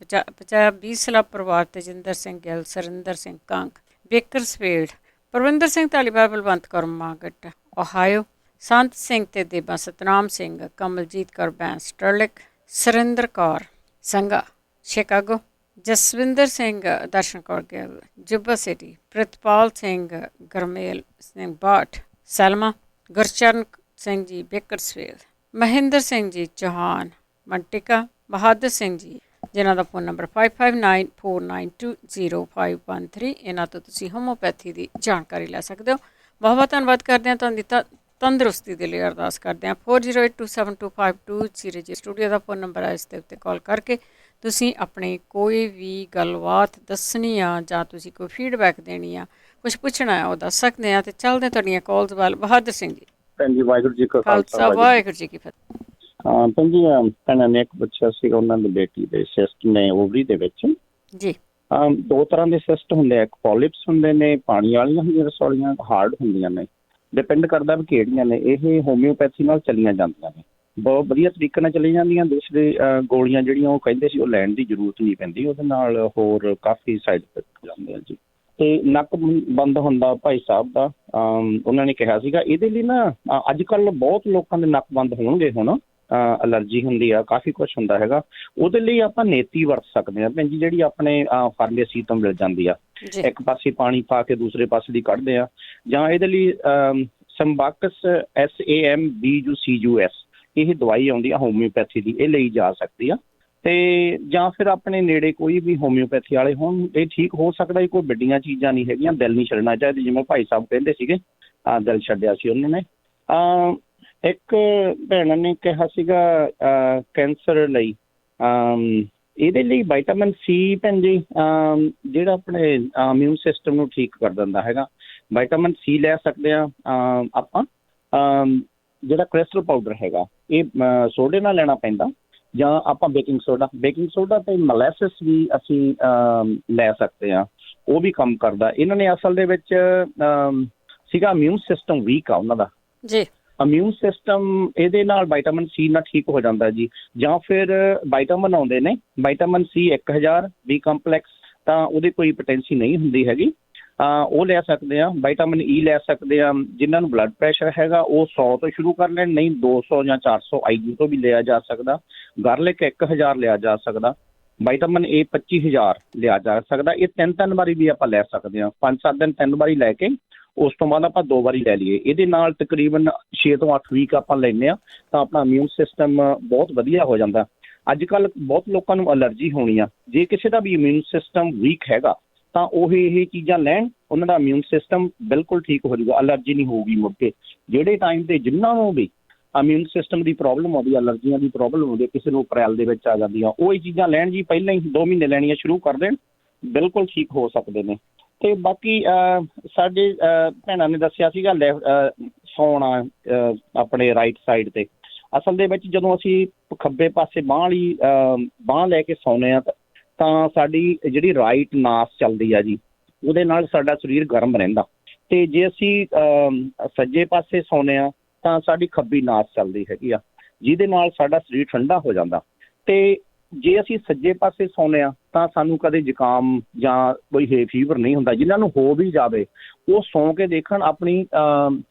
20 ਸਲਾਬ ਪਰਿਵਾਰ, ਤੇਜਿੰਦਰ ਸਿੰਘ ਗਿੱਲ, ਸਰਿੰਦਰ ਸਿੰਘ ਕੰਕ, ਬੇਕਰਸਫੀਲਡ, ਪਰਵਿੰਦਰ ਸਿੰਘ ਧਾਲੀਵਾਲ, ਬਲਵੰਤ ਕੌਰ ਮਾਗਟ ਓਹਾਇਓ, ਸੰਤ ਸਿੰਘ ਤੇ ਦੇਬਾ, ਸਤਨਾਮ ਸਿੰਘ, ਕਮਲਜੀਤ ਕੌਰ ਬੈਂਸ ਸਟਰਲਿਕ, ਸੁਰਿੰਦਰ ਕੌਰ ਸੰਘਾ ਸ਼ਿਕਾਗੋ, ਜਸਵਿੰਦਰ ਸਿੰਘ, ਦਰਸ਼ਨ ਕੌਰ ਗਿੱਲ ਜੁੱਬਾ ਸਿਟੀ, ਪ੍ਰਿਤਪਾਲ ਸਿੰਘ, ਗਰਮੇਲ ਸਿੰਘ ਬਾਠ ਸੈਲਮਾ, ਗੁਰਚਰਨ ਸਿੰਘ ਜੀ ਬੇਕਰਸਫੀਲਡ, ਮਹਿੰਦਰ ਸਿੰਘ ਜੀ ਚੌਹਾਨ ਮੰਟਿਕਾ, ਬਹਾਦਰ ਸਿੰਘ ਜੀ ਜਿਨ੍ਹਾਂ ਦਾ ਫ਼ੋਨ ਨੰਬਰ 5594920513। ਇਹਨਾਂ ਤੋਂ ਤੁਸੀਂ ਹੋਮੋਪੈਥੀ ਦੀ ਜਾਣਕਾਰੀ ਲੈ ਸਕਦੇ ਹੋ। ਬਹੁਤ ਬਹੁਤ ਧੰਨਵਾਦ ਕਰਦੇ ਹਾਂ ਤੁਹਾਡੀ ਤੰਦਰੁਸਤੀ ਦੇ ਲਈ ਅਰਦਾਸ ਕਰਦੇ ਹਾਂ। 4082725200 ਸਟੂਡੀਓ ਦਾ ਫ਼ੋਨ ਨੰਬਰ ਹੈ, ਇਸ ਦੇ ਉੱਤੇ ਕਾਲ ਕਰਕੇ ਤੁਸੀਂ ਆਪਣੀ ਕੋਈ ਵੀ ਗੱਲਬਾਤ ਦੱਸਣੀ ਆ ਜਾਂ ਤੁਸੀਂ ਕੋਈ ਫੀਡਬੈਕ ਦੇਣੀ ਆ, ਕੁਛ ਪੁੱਛਣਾ ਹੈ, ਉਹ ਦੱਸ ਸਕਦੇ ਆ। ਅਤੇ ਚੱਲਦੇ ਤੁਹਾਡੀਆਂ ਕਾਲਸ ਵੱਲ। ਬਹਾਦਰ ਸਿੰਘ ਜੀ। ਭੈਣ ਜੀ ਵਾਹਿਗੁਰੂ ਜੀ ਕਾ ਖਾਲਸਾ, ਵਾਹਿਗੁਰੂ ਜੀ ਕੀ ਫਤਿਹ। ਹਾਂ ਭੈਣ ਜੀ, ਭੈਣਾਂ ਨੇ ਇੱਕ ਪੁੱਛਿਆ ਸੀਗਾ, ਉਹਨਾਂ ਦੀ ਬੇਟੀ ਦੇ ਸਿਸਟ ਨੇ ਓਵਰੀ ਦੇ ਵਿੱਚ ਜੀ। ਦੋ ਤਰ੍ਹਾਂ ਦੇ ਸਿਸਟ ਹੁੰਦੇ ਆ, ਇੱਕ ਪੋਲਿਪਸ ਹੁੰਦੇ ਨੇ, ਪਾਣੀ ਵਾਲੀਆਂ ਹੁੰਦੀਆਂ ਰਸੌਲੀਆਂ, ਹਾਰਡ ਹੁੰਦੀਆਂ ਨੇ, ਡਿਪੈਂਡ ਕਰਦਾ ਵੀ ਕਿਹੜੀਆਂ ਨੇ। ਇਹ ਹੋਮਿਓਪੈਥੀ ਨਾਲ ਚਲੀਆਂ ਜਾਂਦੀਆਂ ਨੇ, ਬਹੁਤ ਵਧੀਆ ਤਰੀਕੇ ਨਾਲ ਚਲੀ ਜਾਂਦੀਆਂ। ਦੂਸਰੇ ਗੋਲੀਆਂ ਜਿਹੜੀਆਂ ਉਹ ਕਹਿੰਦੇ ਸੀ ਉਹ ਲੈਣ ਦੀ ਜ਼ਰੂਰਤ ਨਹੀਂ ਪੈਂਦੀ, ਉਹਦੇ ਨਾਲ ਹੋਰ ਕਾਫੀ ਸਾਈਡ ਇਫੈਕਟ ਜਾਂਦੇ ਆ ਜੀ। ਤੇ ਨੱਕ ਬੰਦ ਹੁੰਦਾ ਭਾਈ ਸਾਹਿਬ ਦਾ, ਉਹਨਾਂ ਨੇ ਕਿਹਾ ਸੀਗਾ ਇਹਦੇ ਲਈ ਨਾ ਅੱਜ ਕੱਲ੍ਹ ਬਹੁਤ ਲੋਕਾਂ ਦੇ ਨੱਕ ਬੰਦ ਹੋਣਗੇ ਹੁਣ, ਅਲਰਜੀ ਹੁੰਦੀ ਆ, ਕਾਫੀ ਕੁਛ ਹੁੰਦਾ ਹੈਗਾ। ਉਹਦੇ ਲਈ ਆਪਾਂ ਨੇਤੀ ਵਰਤ ਸਕਦੇ ਹਾਂ ਭੈਣ ਜੀ, ਜਿਹੜੀ ਆਪਣੇ ਫਾਰਮੇਸੀ ਤੋਂ ਮਿਲ ਜਾਂਦੀ ਆ। ਇੱਕ ਪਾਸੇ ਪਾਣੀ ਪਾ ਕੇ ਦੂਸਰੇ ਪਾਸੇ ਦੀ ਕੱਢਦੇ ਆ। ਜਾਂ ਇਹਦੇ ਲਈ ਸੰਬਾਕਸ SAMBUCUS ਇਹ ਦਵਾਈ ਆਉਂਦੀ ਆ ਹੋਮਿਓਪੈਥੀ ਦੀ, ਇਹ ਲਈ ਜਾ ਸਕਦੀ ਆ। ਤੇ ਜਾਂ ਫਿਰ ਆਪਣੇ ਨੇੜੇ ਕੋਈ ਵੀ ਹੋਮਿਓਪੈਥੀ ਵਾਲੇ ਹੋਣ, ਇਹ ਠੀਕ ਹੋ ਸਕਦਾ। ਕੋਈ ਵੱਡੀਆਂ ਚੀਜ਼ਾਂ ਨਹੀਂ ਹੈਗੀਆਂ, ਦਿਲ ਨਹੀਂ ਛੱਡਣਾ ਚਾਹੀਦਾ, ਜਿਵੇਂ ਭਾਈ ਸਾਹਿਬ ਕਹਿੰਦੇ ਸੀਗੇ ਦਿਲ ਛੱਡਿਆ ਸੀ ਉਹਨਾਂ ਨੇ। ਇੱਕ ਭੈਣ ਨੇ ਕਿਹਾ ਸੀਗਾ ਕੈਂਸਰ ਲਈ, ਇਹਦੇ ਲਈ ਵਿਟਾਮਿਨ C ਭੈਣ ਜੀ ਜਿਹੜਾ ਆਪਣੇ ਇਮਿਊਨ ਸਿਸਟਮ ਨੂੰ ਠੀਕ ਕਰ ਦਿੰਦਾ ਹੈਗਾ। ਵਿਟਾਮਿਨ C ਲੈ ਸਕਦੇ ਹਾਂ ਆਪਾਂ। ਜਿਹੜਾ ਕੋਲੈਸਟਰੋਲ ਪਾਊਡਰ ਹੈਗਾ ਇਹ ਸੋਡੇ ਨਾਲ ਲੈਣਾ ਪੈਂਦਾ, ਜਾਂ ਆਪਾਂ ਬੇਕਿੰਗ ਸੋਡਾ ਤੇ ਮੋਲੈਸਿਸ ਵੀ ਅਸੀਂ ਲੈ ਸਕਦੇ ਹਾਂ, ਉਹ ਵੀ ਕੰਮ ਕਰਦਾ। ਇਹਨਾਂ ਨੇ ਅਸਲ ਦੇ ਵਿੱਚ ਸੀਗਾ ਇਮਿਊਨ ਸਿਸਟਮ ਵੀਕ ਆ ਉਹਨਾਂ ਦਾ ਜੀ। ਇਮਿਊਨ ਸਿਸਟਮ ਇਹਦੇ ਨਾਲ ਵਿਟਾਮਿਨ C ਨਾਲ ਠੀਕ ਹੋ ਜਾਂਦਾ ਜੀ। ਜਾਂ ਫਿਰ ਵਿਟਾਮਿਨ ਆਉਂਦੇ ਨੇ, ਵਿਟਾਮਿਨ C 1000 B ਕੰਪਲੈਕਸ, ਤਾਂ ਉਹਦੀ ਕੋਈ ਪੋਟੈਂਸੀ ਨਹੀਂ ਹੁੰਦੀ ਹੈਗੀ, ਉਹ ਲੈ ਸਕਦੇ ਆ। ਵਿਟਾਮਿਨ E ਲੈ ਸਕਦੇ ਆ। ਜਿਨ੍ਹਾਂ ਨੂੰ ਬਲੱਡ ਪ੍ਰੈਸ਼ਰ ਹੈਗਾ ਉਹ 100 ਤੋਂ ਸ਼ੁਰੂ ਕਰ ਲੈਣ, ਨਹੀਂ 200 ਜਾਂ 400 IU ਤੋਂ ਵੀ ਲਿਆ ਜਾ ਸਕਦਾ। ਗਾਰਲਿਕ 1000 ਲਿਆ ਜਾ ਸਕਦਾ। ਵਿਟਾਮਿਨ A 25000 ਲਿਆ ਜਾ ਸਕਦਾ। ਇਹ 3 ਵਾਰੀ ਵੀ ਆਪਾਂ ਲੈ ਸਕਦੇ ਹਾਂ। 5-7 ਦਿਨ 3 ਵਾਰੀ ਲੈ ਕੇ ਉਸ ਤੋਂ ਬਾਅਦ ਆਪਾਂ 2 ਵਾਰੀ ਲੈ ਲਈਏ। ਇਹਦੇ ਨਾਲ ਤਕਰੀਬਨ 6 ਤੋਂ 8 ਵੀਕ ਆਪਾਂ ਲੈਂਦੇ ਹਾਂ ਤਾਂ ਆਪਣਾ ਇਮਿਊਨ ਸਿਸਟਮ ਬਹੁਤ ਵਧੀਆ ਹੋ ਜਾਂਦਾ। ਅੱਜ ਕੱਲ੍ਹ ਬਹੁਤ ਲੋਕਾਂ ਨੂੰ ਅਲਰਜੀ ਹੋਣੀ ਆ, ਜੇ ਕਿਸੇ ਦਾ ਵੀ ਇਮਿਊਨ ਸਿਸਟਮ ਵੀਕ ਹੈਗਾ ਤਾਂ ਉਹ ਇਹ ਚੀਜ਼ਾਂ ਲੈਣ, ਉਹਨਾਂ ਦਾ ਇਮਿਊਨ ਸਿਸਟਮ ਬਿਲਕੁਲ ਠੀਕ ਹੋ ਜਾਊਗਾ, ਅਲਰਜੀ ਨਹੀਂ ਹੋਊਗੀ ਮੁੜ ਕੇ। ਜਿਹੜੇ ਟਾਈਮ 'ਤੇ ਜਿਨ੍ਹਾਂ ਨੂੰ ਵੀ ਇਮਿਊਨ ਸਿਸਟਮ ਦੀ ਪ੍ਰੋਬਲਮ ਆਉਂਦੀ, ਅਲਰਜੀਆਂ ਦੀ ਪ੍ਰੋਬਲਮ ਆਉਂਦੀ, ਕਿਸੇ ਨੂੰ ਅਪ੍ਰੈਲ ਦੇ ਵਿੱਚ ਆ ਜਾਂਦੀਆਂ, ਉਹ ਇਹ ਚੀਜ਼ਾਂ ਲੈਣ ਜੀ, ਪਹਿਲਾਂ ਹੀ 2 ਮਹੀਨੇ ਲੈਣੀਆਂ ਸ਼ੁਰੂ ਕਰ ਦੇਣ, ਬਿਲਕੁਲ ਠੀਕ ਹੋ ਸਕਦੇ ਨੇ। ਤੇ ਬਾਕੀ ਸਾਡੇ ਭੈਣਾਂ ਨੇ ਦੱਸਿਆ ਸੀਗਾ ਸੌਣਾ ਆਪਣੇ ਰਾਈਟ ਸਾਈਡ ਤੇ। ਅਸਲ ਦੇ ਵਿੱਚ ਜਦੋਂ ਅਸੀਂ ਖੱਬੇ ਪਾਸੇ ਬਾਂਹ ਲੈ ਕੇ ਸੌਂਦੇ ਹਾਂ ਤਾਂ ਸਾਡੀ ਜਿਹੜੀ ਰਾਈਟ ਨਾਸ ਚੱਲਦੀ ਆ ਜੀ, ਉਹਦੇ ਨਾਲ ਸਾਡਾ ਸਰੀਰ ਗਰਮ ਰਹਿੰਦਾ। ਤੇ ਜੇ ਅਸੀਂ ਸੱਜੇ ਪਾਸੇ ਸੌਂਦੇ ਹਾਂ ਤਾਂ ਸਾਡੀ ਖੱਬੀ ਨਾਸ ਚੱਲਦੀ ਹੈਗੀ ਆ, ਜਿਹਦੇ ਨਾਲ ਸਾਡਾ ਸਰੀਰ ਠੰਡਾ ਹੋ ਜਾਂਦਾ। ਤੇ ਜੇ ਅਸੀਂ ਸੱਜੇ ਪਾਸੇ ਸੌਂਦੇ ਹਾਂ ਤਾਂ ਸਾਨੂੰ ਕਦੇ ਜ਼ੁਕਾਮ ਜਾਂ ਕੋਈ ਫੀਵਰ ਨਹੀਂ ਹੁੰਦਾ। ਜਿਨ੍ਹਾਂ ਨੂੰ ਹੋ ਵੀ ਜਾਵੇ ਉਹ ਸੌਂ ਕੇ ਦੇਖਣ, ਆਪਣੀ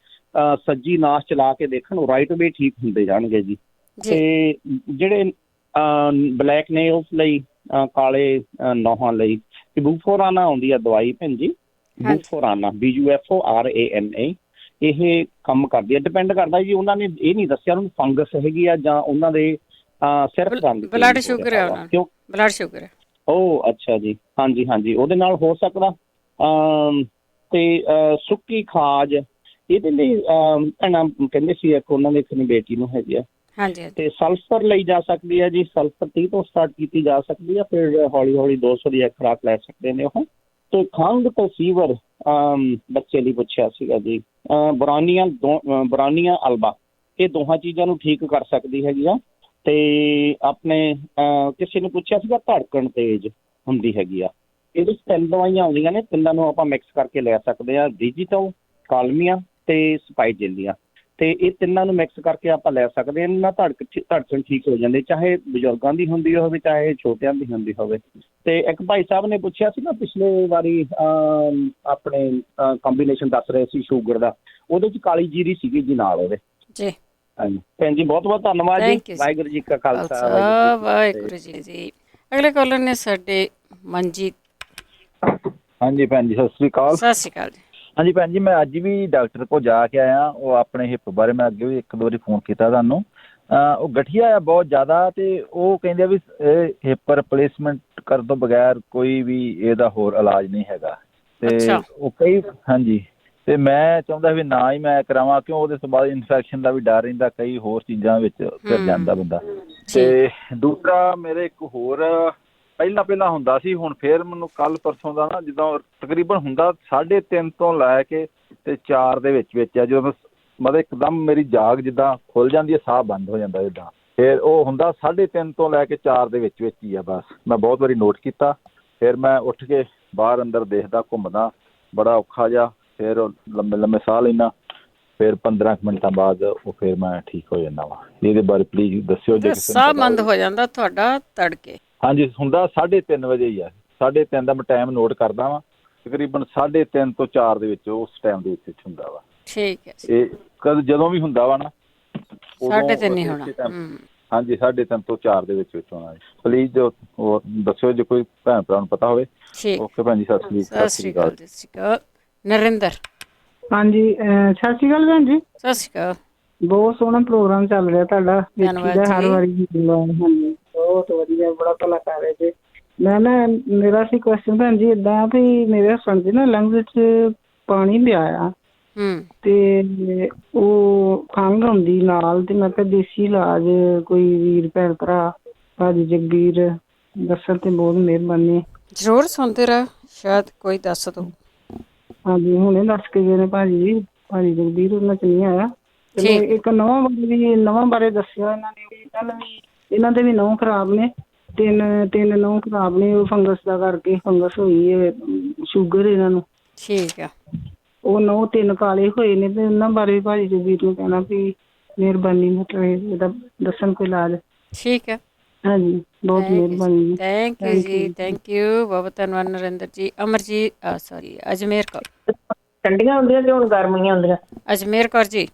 ਸੱਜੀ ਨਾਸ ਚਲਾ ਕੇ ਦੇਖਣ, ਉਹ ਰਾਈਟ ਵੇ ਠੀਕ ਹੁੰਦੇ ਜਾਣਗੇ ਜੀ। ਤੇ ਜਿਹੜੇ ਬਲੈਕ ਨੇਲਸ ਲਈ, ਕਾਲੇ ਨਹੁਆਂ ਲਈ ਬੂਫੋਰਾਨਾ ਆਉਂਦੀ ਆ ਦਵਾਈ ਭੈਣ ਜੀ, ਬੂਫੋਰਾਨਾ BUFORANA, ਇਹ ਕੰਮ ਕਰਦੀ ਆ। ਡਿਪੈਂਡ ਕਰਦਾ ਜੀ, ਉਹਨਾਂ ਨੇ ਇਹ ਨਹੀਂ ਦੱਸਿਆ ਉਹਨਾਂ ਨੂੰ ਫੰਗਸ ਹੈਗੀ ਆ ਜਾਂ ਉਹਨਾਂ ਦੇ ਸਿਰਫ ਬਲੱਡ ਸ਼ੂਗਰ ਹੈ, ਬਲੱਡ ਸ਼ੂਗਰ ਹੈ। ਉਹ ਅੱਛਾ ਜੀ, ਹਾਂਜੀ ਹਾਂਜੀ, ਉਹਦੇ ਨਾਲ ਹੋ ਸਕਦਾ। ਤੇ ਸੁੱਕੀ ਖਾਜ ਇਹਦੇ ਲਈ ਭੈਣਾਂ ਕਹਿੰਦੇ ਸੀ, ਇੱਕ ਉਹਨਾਂ ਦੇ ਬੇਟੀ ਨੂੰ ਹੈਗੀ ਆ। ਤੇ ਸਲਫਰ ਲਈ ਜਾ ਸਕਦੀ ਹੈ ਜੀ, ਸਲਫਰ 30 ਤੋਂ ਸਟਾਰਟ ਕੀਤੀ ਜਾ ਸਕਦੀ ਹੈ, ਫਿਰ ਹੌਲੀ ਹੌਲੀ 200 ਦੀ ਇੱਕ ਖੁਰਾਕ ਲੈ ਸਕਦੇ ਨੇ ਉਹ। ਤੇ ਖੰਘ ਤੇ ਫੀਵਰ ਬੱਚੇ ਲਈ ਪੁੱਛਿਆ ਸੀਗਾ ਜੀ, ਬਰਾਨੀਆ ਅਲਬਾ, ਇਹ ਦੋਹਾਂ ਚੀਜ਼ਾਂ ਨੂੰ ਠੀਕ ਕਰ ਸਕਦੀ ਹੈਗੀ ਆ। ਤੇ ਆਪਣੇ ਕਿਸੇ ਨੂੰ ਪੁੱਛਿਆ ਸੀਗਾ ਧੜਕਣ ਤੇਜ਼ ਹੁੰਦੀ ਹੈਗੀ ਆ, ਇਹਦੇ 3 ਦਵਾਈਆਂ ਆਉਂਦੀਆਂ ਨੇ, 3 ਨੂੰ ਆਪਾਂ ਮਿਕਸ ਕਰਕੇ ਲੈ ਸਕਦੇ ਹਾਂ, ਡਿਜੀਟਲ, ਕਾਲਮੀਆ ਤੇ ਸਪਾਈਜੇਲੀਆ। ਤੇ ਇਹ ਤਿੰਨਾਂ ਨੂੰ ਮਿਕਸ ਕਰਕੇ ਆਪਾਂ ਲੈ ਸਕਦੇ ਹਾਂ। ਇਹਨਾਂ ਧੜਕਣ ਠੀਕ ਹੋ ਜਾਂਦੇ, ਚਾਹੇ ਬਜ਼ੁਰਗਾਂ ਦੀ ਹੁੰਦੀ ਹੋਵੇ ਚਾਹੇ ਛੋਟਿਆਂ ਦੀ ਹੁੰਦੀ ਹੋਵੇ। ਤੇ ਇੱਕ ਭਾਈ ਸਾਹਿਬ ਨੇ ਪੁੱਛਿਆ ਸੀ ਨਾ ਪਿਛਲੇ ਵਾਰੀ ਆਪਣੇ ਕੰਬੀਨੇਸ਼ਨ ਦੱਸ ਰਹੇ ਸੀ ਸ਼ੂਗਰ ਦਾ, ਉਹਦੇ 'ਚ ਕਾਲੀ ਜੀਰੀ ਸੀਗੀ ਜੀ ਨਾਲ ਉਹਦੇ। ਜੀ ਹਾਂਜੀ ਭੈਣ ਜੀ, ਬਹੁਤ ਬਹੁਤ ਧੰਨਵਾਦ ਜੀ। ਵਾਹਿਗੁਰੂ ਜੀ ਕਾ ਖਾਲਸਾ, ਵਾਹਿਗੁਰੂ ਜੀ। ਅਗਲੇ ਕਾਲਰ ਨੇ ਸਾਡੇ ਮਨਜੀਤ। ਹਾਂਜੀ ਭੈਣ ਜੀ, ਸਤਿ ਸ਼੍ਰੀ ਅਕਾਲ। ਸਤਿ ਸ਼੍ਰੀ ਅਕਾਲ ਜੀ। ਹਾਂਜੀ ਭੈਣ ਜੀ, ਮੈਂ ਅੱਜ ਵੀ ਡਾਕਟਰ ਕੋਲ ਜਾ ਕੇ ਆਇਆ। ਉਹ ਆਪਣੇ ਹਿੱਪ ਬਾਰੇ ਮੈਂ ਅੱਗੇ ਵੀ ਇੱਕ ਦੋ ਵਾਰੀ ਫੋਨ ਕੀਤਾ ਤੁਹਾਨੂੰ। ਉਹ ਗਠੀਆ ਆ ਬਹੁਤ ਜ਼ਿਆਦਾ, ਤੇ ਉਹ ਕਹਿੰਦੇ ਵੀ ਇਹ ਹਿੱਪ ਰਿਪਲੇਸਮੈਂਟ ਕਰਨ ਤੋਂ ਬਗੈਰ ਕੋਈ ਵੀ ਇਹਦਾ ਹੋਰ ਇਲਾਜ ਨਹੀਂ ਹੈਗਾ। ਤੇ ਉਹ ਕਈ ਹਾਂਜੀ, ਤੇ ਮੈਂ ਚਾਹੁੰਦਾ ਵੀ ਨਾ ਹੀ ਮੈਂ ਕਰਾਵਾਂ, ਕਿਉਂ ਉਹਦੇ ਤੋਂ ਬਾਅਦ ਇਨਫੈਕਸ਼ਨ ਦਾ ਵੀ ਡਰ ਰਹਿੰਦਾ, ਕਈ ਹੋਰ ਚੀਜ਼ਾਂ ਵਿੱਚ ਫਿਰ ਜਾਂਦਾ ਬੰਦਾ। ਤੇ ਦੂਸਰਾ ਮੇਰੇ ਇੱਕ ਹੋਰ ਪਹਿਲਾਂ ਹੁੰਦਾ ਸੀ, ਹੁਣ ਫਿਰ ਮੈਨੂੰ ਕੱਲ ਪਰਸੋਂ ਦਾ ਨਾ ਜਿੱਦਾਂ ਤਕਰੀਬਨ ਹੁੰਦਾ 3:30 ਤੋਂ ਲੈ ਕੇ ਤੇ 4 ਦੇ ਵਿੱਚ ਆ, ਜਦੋਂ ਮਤਲਬ ਇੱਕਦਮ ਮੇਰੀ ਜਾਗ ਜਿੱਦਾਂ ਖੁੱਲ ਜਾਂਦੀ ਹੈ, ਸਾਹ ਬੰਦ ਹੋ ਜਾਂਦਾ ਜਿੱਦਾਂ। ਫਿਰ ਉਹ ਹੁੰਦਾ 3:30 ਤੋਂ ਲੈ ਕੇ 4 ਦੇ ਵਿੱਚ ਹੀ ਆ ਬਸ। ਮੈਂ ਬਹੁਤ ਵਾਰੀ ਨੋਟ ਕੀਤਾ। ਫਿਰ ਮੈਂ ਉੱਠ ਕੇ ਬਾਹਰ ਅੰਦਰ ਦੇਖਦਾ, ਘੁੰਮਦਾ, ਬੜਾ ਔਖਾ ਜਿਹਾ। ਫਿਰ ਲੰਮੇ ਸਾਹ ਲੈਂਦਾ, ਫਿਰ 15 ਮਿੰਟਾਂ ਬਾਅਦ ਉਹ ਫਿਰ ਮੈਂ ਠੀਕ ਹੋ ਜਾਂਦਾ ਵਾ। ਇਹਦੇ ਬਾਰੇ ਪਲੀਜ਼ ਦੱਸਿਓ ਜੇ ਸਾਹ ਬੰਦ ਹੋ ਜਾਂਦਾ ਤੁਹਾਡਾ ਤੜਕੇ? ਹਾਂਜੀ, ਹੁੰਦਾ 3:30 ਵਜੇ ਹੀ ਆ। 3:30 ਦਾ ਮੈਂ ਟਾਈਮ ਨੋਟ ਕਰਦਾ ਵਾਂ, ਤਕਰੀਬਨ 3:30 ਤੋਂ 4 ਦੇ ਵਿੱਚ ਉਸ ਟਾਈਮ ਦੇ ਵਿੱਚ ਹੁੰਦਾ ਵਾ। ਠੀਕ ਹੈ। ਇਹ ਕਦ ਜਦੋਂ ਵੀ ਹੁੰਦਾ ਵਾ ਨਾ 3:30 ਹੀ ਹੋਣਾ। ਹਾਂਜੀ, 3:30 ਤੋਂ 4 ਦੇ ਵਿੱਚ ਹੋਣਾ। ਪਲੀਜ਼ ਹੋਰ ਦੱਸਿਓ ਜੇ ਕੋਈ ਭੈਣ ਭਰਾ ਨੂੰ ਪਤਾ ਹੋਵੇ। ਓਕੇ ਭੈਣ ਜੀ, ਸਤਿ ਸ਼੍ਰੀ ਅਕਾਲ। ਨਰਿੰਦਰ। ਹਾਂਜੀ, ਸਤਿ ਸ਼੍ਰੀ ਅਕਾਲ ਭੈਣ ਜੀ। ਸਤਿ ਸ਼੍ਰੀ ਅਕਾਲ। ਬਹੁਤ ਸੋਹਣਾ ਪ੍ਰੋਗਰਾਮ ਚੱਲ ਰਿਹਾ ਤੁਹਾਡਾ, ਦੇਖੀਦਾ ਹਰ ਵਾਰੀ। ਹਾਂਜੀ, ਬਹੁਤ ਵਧੀਆ, ਬੜਾ ਭਲਾ ਕਰ ਰਹੇ ਜੀ। ਮੇਰਾ ਸੀ ਕੁਐਸਚਨ ਭੈਣ ਜੀ ਏਦਾਂ ਵੀ ਮੇਰੇ ਹਸਬੈਂਡ ਦੇ ਨਾ ਲੰਗਸ ਵਿੱਚ ਪਾਣੀ ਪਿਆ ਆ, ਤੇ ਉਹ ਖੰਘ ਆਉਂਦੀ ਨਾਲ, ਤੇ ਮੈਂ ਕਿਹਾ ਦੇਸੀ ਇਲਾਜ ਕੋਈ ਵੀਰ ਭੈਣ ਭਰਾ ਭਾਜੀ ਜਗਬੀਰ ਦੱਸਣ ਤੇ ਬਹੁਤ ਮਿਹਰਬਾਨੀ। ਜ਼ਰੂਰ ਸੁਣਦੇ ਰਹੋ, ਸ਼ਾਇਦ ਕੋਈ ਦੱਸ ਦੋ। ਹਾਂਜੀ, ਹੁਣੇ ਦੱਸ ਕੇ ਗਏ ਨੇ ਭਾਜੀ ਜਗਬੀਰ, ਉਹਨਾਂ ਚ ਨਹੀਂ ਆਇਆ। ਇੱਕ ਨਵਾਂ ਬਾਰੇ ਦੱਸਿਆ ਇਹਨਾਂ ਨੇ, ਇਹਨਾਂ ਦੇ ਵੀ ਨਹੁੰ ਖਰਾਬ ਨੇ, ਤਿੰਨ ਨਹੁੰ ਖਰਾਬ ਨੇ। ਉਹ ਫੰਗਸ ਦਾ ਕਰਕੇ ਫੰਗਸ ਹੋਈ ਹੈ, ਸ਼ੂਗਰ ਇਹਨਾਂ ਨੂੰ। ਠੀਕ ਆ। ਉਹ ਨਹੁੰ 3 ਕਾਲੇ ਹੋਏ ਨੇ, ਤੇ ਉਹਨਾਂ ਬਾਰੇ ਭਾਜੀ ਜਗਬੀਰ ਨੂੰ ਕਹਿਣਾ ਵੀ ਮਿਹਰਬਾਨੀ, ਮਤਲਬ ਇਹਦਾ ਦੱਸਣ ਕੋਈ ਇਲਾਜ। ਠੀਕ ਹੈ। ਹਾਂਜੀ, ਬਹੁਤ ਮਿਹਰਬਾਨੀ ਜੀ। Thank you ji, thank you, ਬਹੁਤ ਧੰਨਵਾਦ ਨਰਿੰਦਰ ਜੀ। ਅਜਮੇਰ ਕੌਰ। ਠੰਡੀਆਂ ਹੁੰਦੀਆਂ ਤੇ ਹੁਣ ਗਰਮੀਆਂ ਹੁੰਦੀਆਂ। ਅਜਮੇਰ ਕੌਰ ਜੀ।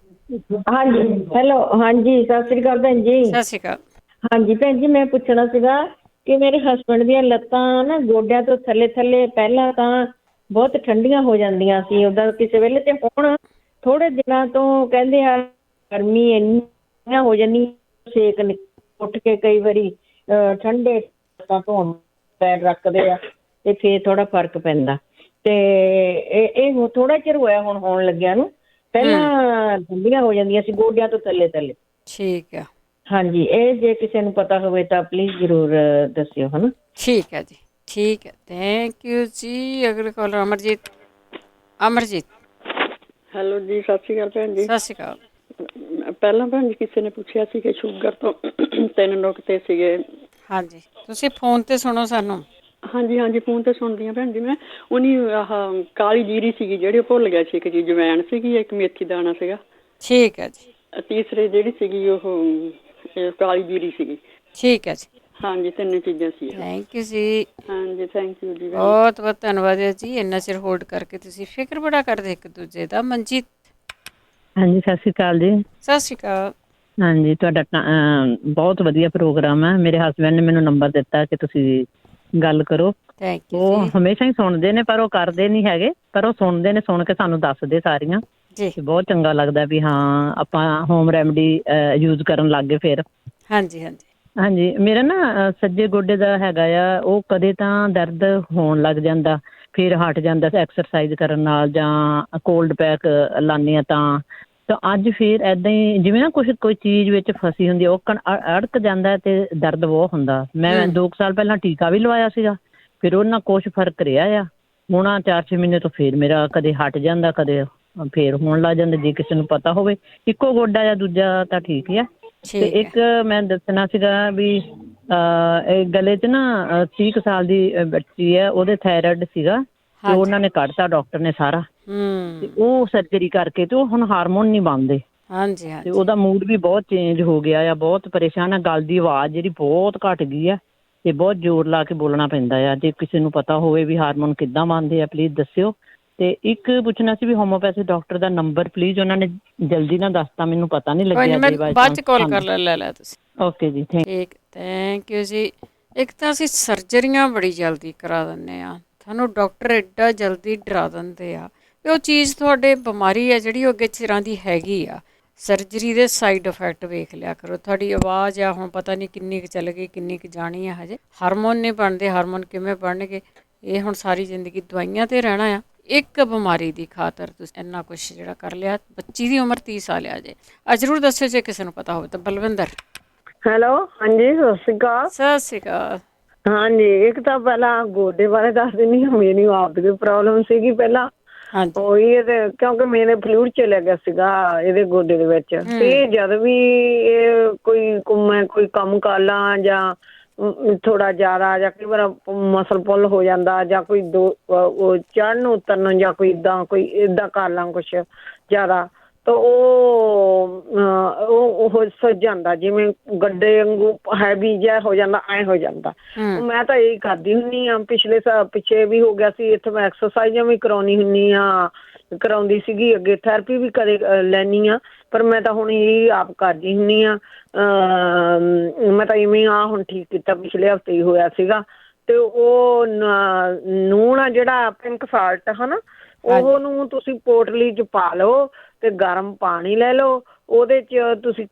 ਹਾਂਜੀ, ਹੈਲੋ। ਹਾਂਜੀ, ਸਤਿ ਸ੍ਰੀ ਅਕਾਲ ਭੈਣ ਜੀ। ਸਤਿ ਸ਼੍ਰੀ ਅਕਾਲ। ਹਾਂਜੀ ਭੈਣ ਜੀ, ਮੈਂ ਪੁੱਛਣਾ ਸੀਗਾ ਕਿ ਮੇਰੇ ਹਸਬੈਂਡ ਦੀਆਂ ਲੱਤਾਂ ਨਾ ਗੋਡਿਆਂ ਤੋਂ ਥੱਲੇ ਪਹਿਲਾਂ ਤਾਂ ਬਹੁਤ ਠੰਡੀਆਂ ਹੋ ਜਾਂਦੀਆਂ ਸੀ ਉਹਦਾ ਕਿਸੇ ਵੇਲੇ, ਤੇ ਹੁਣ ਥੋੜੇ ਦਿਨਾਂ ਤੋਂ ਕਹਿੰਦੇ ਆ ਗਰਮੀ ਇੰਨੀ ਹੋ ਜਾਂਦੀ, ਸੇਕ ਉੱਠ ਕੇ ਕਈ ਵਾਰੀ ਠੰਡੇ ਲੱਤਾਂ ਧੋਣ ਪੈਰ ਰੱਖਦੇ ਆ, ਤੇ ਫੇਰ ਥੋੜਾ ਫਰਕ ਪੈਂਦਾ। ਤੇ ਇਹ ਥੋੜਾ ਚਿਰ ਹੋਇਆ ਹੁਣ ਹੋਣ ਲੱਗਿਆ ਨੂੰ, ਪਹਿਲਾਂ ਠੰਡੀਆਂ ਹੋ ਜਾਂਦੀਆਂ ਸੀ ਗੋਡਿਆਂ ਤੋਂ ਥੱਲੇ। ਠੀਕ ਆ। ਹਾਂਜੀ, ਇਹ ਜੇ ਕਿਸੇ ਨੂੰ ਪਤਾ ਹੋਵੇ ਤਾਂ ਪਲੀਜ਼ ਜ਼ਰੂਰ ਦੱਸਿਓ, ਹਨਾ। ਠੀਕ ਹੈ ਜੀ, ਠੀਕ ਹੈ, ਥੈਂਕ ਯੂ ਜੀ। ਅਗਲੇ ਕਾਲਰ ਅਮਰਜੀਤ। ਹੈਲੋ ਜੀ, ਸਤਿ ਸ਼੍ਰੀ ਅਕਾਲ ਭੈਣ ਜੀ। ਸਤਿ ਸ਼੍ਰੀ ਅਕਾਲ। ਪਹਿਲਾਂ ਭੈਣ ਜੀ ਕਿਸੇ ਨੇ ਪੁੱਛਿਆ ਸੀ ਕਿ ਸ਼ੂਗਰ ਤੋਂ 3 ਨੁਕਤੇ ਸੀਗੇ। ਹਾਂਜੀ, ਤੁਸੀਂ ਫੋਨ ਤੇ ਸੁਣੋ ਸਾਨੂੰ। ਹਾਂਜੀ, ਫੋਨ ਤੇ ਸੁਣਦੀ ਹਾਂ ਭੈਣ ਜੀ। ਮੈਂ ਉਹਨੀ ਆਹ ਕਾਲੀ ਜੀਰੀ ਸੀਗੀ ਜਿਹੜੀ, ਉਹ ਭੁੱਲ ਗਿਆ ਸੀ। ਇੱਕ ਜੀ ਜਵੈਣ ਸੀਗੀ, ਇੱਕ ਮੇਥੀ ਦਾਣਾ ਸੀਗਾ। ਠੀਕ ਹੈ ਜੀ। ਤੀਸਰੇ ਜਿਹੜੀ ਸੀਗੀ ਉਹ ਕਾਲੀ ਜੀਰੀ ਸੀਗੀ। ਠੀਕ ਹੈ ਜੀ। ਹਾਂਜੀ, 3 ਚੀਜ਼ਾਂ ਸੀ। ਥੈਂਕ ਯੂ ਜੀ। ਹਾਂਜੀ, ਥੈਂਕ ਯੂ ਜੀ, ਬਹੁਤ ਬਹੁਤ ਧੰਨਵਾਦ ਜੀ। ਇੰਨਾ ਚਿਰ ਹੋਲਡ ਕਰਕੇ ਤੁਸੀਂ ਫਿਕਰ ਬੜਾ ਕਰਦੇ ਇੱਕ ਦੂਜੇ ਦਾ। ਮਨਜੀਤ। ਹਾਂਜੀ, ਸਤਿ ਸ਼੍ਰੀ ਅਕਾਲ ਜੀ। ਸਤਿ ਸ਼੍ਰੀ ਅਕਾਲ। ਹਾਂਜੀ, ਤੁਹਾਡਾ ਬਹੁਤ ਵਧੀਆ ਪ੍ਰੋਗਰਾਮ ਹੈ। ਮੇਰੇ ਹਸਬੈਂਡ ਨੇ ਮੈਨੂੰ ਨੰਬਰ ਦਿੱਤਾ ਕਿ ਤੁਸੀਂ ਗੱਲ ਕਰੋ। ਉਹ ਹਮੇਸ਼ਾ ਹੀ ਸੁਣਦੇ ਨੇ, ਪਰ ਉਹ ਕਰਦੇ ਨਹੀਂ ਹੈਗੇ, ਪਰ ਉਹ ਸੁਣਦੇ ਨੇ, ਸੁਣ ਕੇ ਸਾਨੂੰ ਦੱਸਦੇ ਸਾਰੀਆਂ। ਬਹੁਤ ਚੰਗਾ ਲੱਗਦਾ ਵੀ ਹਾਂ ਆਪਾਂ ਹੋਮ ਰੈਮਡੀ ਯੂਜ ਕਰਨ ਲੱਗ ਗਏ ਫਿਰ। ਹਾਂਜੀ, ਮੇਰਾ ਨਾ ਸੱਜੇ ਗੋਡੇ ਦਾ ਹੈਗਾ ਆ, ਉਹ ਕਦੇ ਤਾਂ ਦਰਦ ਹੋਣ ਲੱਗ ਜਾਂਦਾ, ਫਿਰ ਹਟ ਜਾਂਦਾ ਐਕਸਰਸਾਈਜ਼ ਕਰਨ ਨਾਲ, ਜਾਂ ਕੋਲਡ ਪੈਕ ਲਾਉਂਦੇ ਹਾਂ ਤਾਂ ਅੱਜ ਫਿਰ ਏਦਾਂ ਹੀ ਜਿਵੇਂ ਨਾ ਕੋਈ ਚੀਜ਼ ਵਿੱਚ ਫਸੀ ਹੁੰਦੀ, ਉਹ ਅੜਕ ਜਾਂਦਾ ਤੇ ਦਰਦ ਬਹੁਤ ਹੁੰਦਾ। ਮੈਂ 2 ਸਾਲ ਪਹਿਲਾਂ ਟੀਕਾ ਵੀ ਲਵਾਇਆ ਸੀਗਾ, ਫਿਰ ਉਹਦੇ ਨਾਲ ਕੁਛ ਫਰਕ ਰਿਹਾ ਆ। ਹੁਣ 4-6 ਮਹੀਨੇ ਤੋਂ ਫਿਰ ਮੇਰਾ ਕਦੇ ਹਟ ਜਾਂਦਾ, ਕਦੇ ਫੇਰ ਹੋਣ ਲੱਗ ਜਾਂਦਾ। ਜੇ ਕਿਸੇ ਨੂੰ ਪਤਾ ਹੋਵੇ, ਇੱਕੋ ਗੋਡਾ ਜਾਂ ਦੂਜਾ ਤਾਂ ਠੀਕ ਆ। ਤੇ ਇੱਕ ਮੈਂ ਦੱਸਣਾ ਸੀਗਾ ਵੀ ਗਲੇ 'ਚ ਨਾ 30 ਕੁ ਸਾਲ ਦੀ ਬੱਚੀ ਹੈ, ਉਹਦੇ ਥਾਇਰਾਇਡ ਸੀਗਾ, ਤੇ ਉਹਨਾਂ ਨੇ ਕੱਢਤਾ ਡਾਕਟਰ ਨੇ ਸਾਰਾ, ਤੇ ਉਹ ਸਰਜਰੀ ਕਰਕੇ, ਤੇ ਉਹ ਹੁਣ ਹਾਰਮੋਨ ਨਹੀਂ ਬਣਦੇ। ਹਾਂਜੀ ਤੇ ਉਹਦਾ ਮੂਡ ਵੀ ਬਹੁਤ ਚੇਂਜ ਹੋ ਗਿਆ ਆ, ਬਹੁਤ ਪਰੇਸ਼ਾਨ ਆ, ਗੱਲ ਦੀ ਆਵਾਜ਼ ਜਿਹੜੀ ਬਹੁਤ ਘੱਟ ਗਈ ਆ ਤੇ ਬਹੁਤ ਜ਼ੋਰ ਲਾ ਕੇ ਬੋਲਣਾ ਪੈਂਦਾ ਆ। ਜੇ ਕਿਸੇ ਨੂੰ ਪਤਾ ਹੋਵੇ ਵੀ ਹਾਰਮੋਨ ਕਿੱਦਾਂ ਬਣਦੇ ਆ ਪਲੀਜ਼ ਦੱਸਿਓ। ਤੇ ਇੱਕ ਪੁੱਛਣਾ ਸੀ ਵੀ ਹੋਮੋਪੈਥੀ ਡਾਕਟਰ ਦਾ ਨੰਬਰ ਪਲੀਜ਼, ਉਹਨਾਂ ਨੇ ਜਲਦੀ ਨਾਲ ਦੱਸਤਾ, ਮੈਨੂੰ ਪਤਾ ਨਹੀਂ ਲੱਗਿਆ। ਬਾਅਦ ਚ ਕਾਲ ਕਰ ਲੈ ਤੁਸੀਂ। ਓਕੇ ਜੀ, ਠੀਕ, ਥੈਂਕ ਯੂ ਜੀ। ਇੱਕ ਤਾਂ ਅਸੀਂ ਸਰਜਰੀਆਂ ਬੜੀ ਜਲਦੀ ਕਰਾ ਦਿੰਦੇ ਹਾਂ, ਤੁਹਾਨੂੰ ਡਾਕਟਰ ਐਡਾ ਜਲਦੀ ਡਰਾ ਦਿੰਦੇ ਆ ਵੀ ਉਹ ਚੀਜ਼ ਤੁਹਾਡੇ ਬਿਮਾਰੀ ਆ ਜਿਹੜੀ ਉਹ ਅੱਗੇ ਚਿਰਾਂ ਦੀ ਹੈਗੀ ਆ। ਸਰਜਰੀ ਦੇ ਸਾਈਡ ਇਫੈਕਟ ਵੇਖ ਲਿਆ ਕਰੋ। ਤੁਹਾਡੀ ਆਵਾਜ਼ ਆ ਹੁਣ ਪਤਾ ਨਹੀਂ ਕਿੰਨੀ ਕੁ ਚੱਲ ਗਈ, ਕਿੰਨੀ ਕੁ ਜਾਣੀ ਆ, ਹਜੇ ਹਾਰਮੋਨ ਨਹੀਂ ਬਣਦੇ। ਹਾਰਮੋਨ ਕਿਵੇਂ ਬਣਨਗੇ? ਇਹ ਹੁਣ ਸਾਰੀ ਜ਼ਿੰਦਗੀ ਦਵਾਈਆਂ 'ਤੇ ਰਹਿਣਾ ਆ। ਇੱਕ ਬਿਮਾਰੀ ਦੀ ਖਾਤਰ ਤੁਸੀਂ ਇੰਨਾ ਕੁਛ ਜਿਹੜਾ ਕਰ ਲਿਆ। ਬੱਚੀ ਦੀ ਉਮਰ 30 ਸਾਲ ਆ ਜੇ। ਜ਼ਰੂਰ ਦੱਸਿਓ ਜੇ ਕਿਸੇ ਨੂੰ ਪਤਾ ਹੋਵੇ ਤਾਂ। ਬਲਵਿੰਦਰ ਹੈਲੋ, ਹਾਂਜੀ, ਸਤਿ ਸ਼੍ਰੀ ਅਕਾਲ। ਸਤਿ ਸ਼੍ਰੀ ਅਕਾਲ। ਹਾਂਜੀ, ਇੱਕ ਤਾਂ ਪਹਿਲਾਂ ਗੋਡੇ ਬਾਰੇ ਦੱਸ ਦਿੰਦੀ ਹਾਂ। ਮੇਰੀ ਆਪ ਦੀ ਪ੍ਰੋਬਲਮ ਸੀਗੀ ਪਹਿਲਾਂ, ਉਹੀ ਤੇ ਕਿਉਂਕਿ ਮੇਰੇ ਫਲੂਇਡ ਚਲਿਆ ਗਿਆ ਸੀਗਾ ਇਹਦੇ ਗੋਡੇ ਦੇ ਵਿੱਚ। ਤੇ ਜਦ ਵੀ ਇਹ ਮੈਂ ਕੋਈ ਕੰਮ ਕਰ ਲਾਂ ਜਾਂ ਥੋੜਾ ਜ਼ਿਆਦਾ ਜਾਂ ਕਈ ਵਾਰ ਮਸਲ ਪੁੱਲ ਹੋ ਜਾਂਦਾ ਜਾਂ ਕੋਈ ਚੜ੍ਹਨ ਉਤਰਨ ਜਾਂ ਕੋਈ ਏਦਾਂ ਕਰ ਲਾਂ ਕੁਛ ਜ਼ਿਆਦਾ ਤਾਂ ਉਹ ਸੱਜ ਜਾਂਦਾ, ਜਿਵੇਂ ਗੱਡੇ ਵਾਂਗੂ ਹੈਵੀ ਜਿਹਾ ਹੋ ਜਾਂਦਾ, ਐਂ ਹੋ ਜਾਂਦਾ। ਮੈਂ ਤਾਂ ਇਹੀ ਕਰਦੀ ਹੁੰਦੀ ਹਾਂ। ਪਿੱਛੇ ਵੀ ਹੋ ਗਿਆ ਸੀ, ਇੱਥੇ ਮੈਂ ਐਕਸਰਸਾਈਜ਼ਾਂ ਵੀ ਕਰਾਉਂਦੀ ਸੀਗੀ। ਅੱਗੇ ਥੈਰੇਪੀ ਵੀ ਕਦੇ ਲੈਂਦੀ ਹਾਂ, ਪਰ ਮੈਂ ਤਾਂ ਹੁਣ ਇਹ ਆਪ ਕਰਦੀ ਹੁੰਦੀ ਹਾਂ। ਮੈਂ ਤਾਂ ਇਵੇਂ ਹੁਣ ਠੀਕ ਕੀਤਾ, ਪਿਛਲੇ ਹਫ਼ਤੇ ਹੀ ਹੋਇਆ ਸੀਗਾ। ਤੇ ਉਹ ਨੂਣ ਆ ਜਿਹੜਾ ਪਿੰਕ ਸਾਲਟ ਹੈ ਨਾ, ਉਹਨੂੰ ਤੁਸੀਂ ਪੋਟਲੀ 'ਚ ਪਾ ਲਓ ਤੇ ਗਰਮ ਪਾਣੀ ਲੈ ਲਓ। ਉਹਦੇ 'ਚ ਤੁਸੀਂ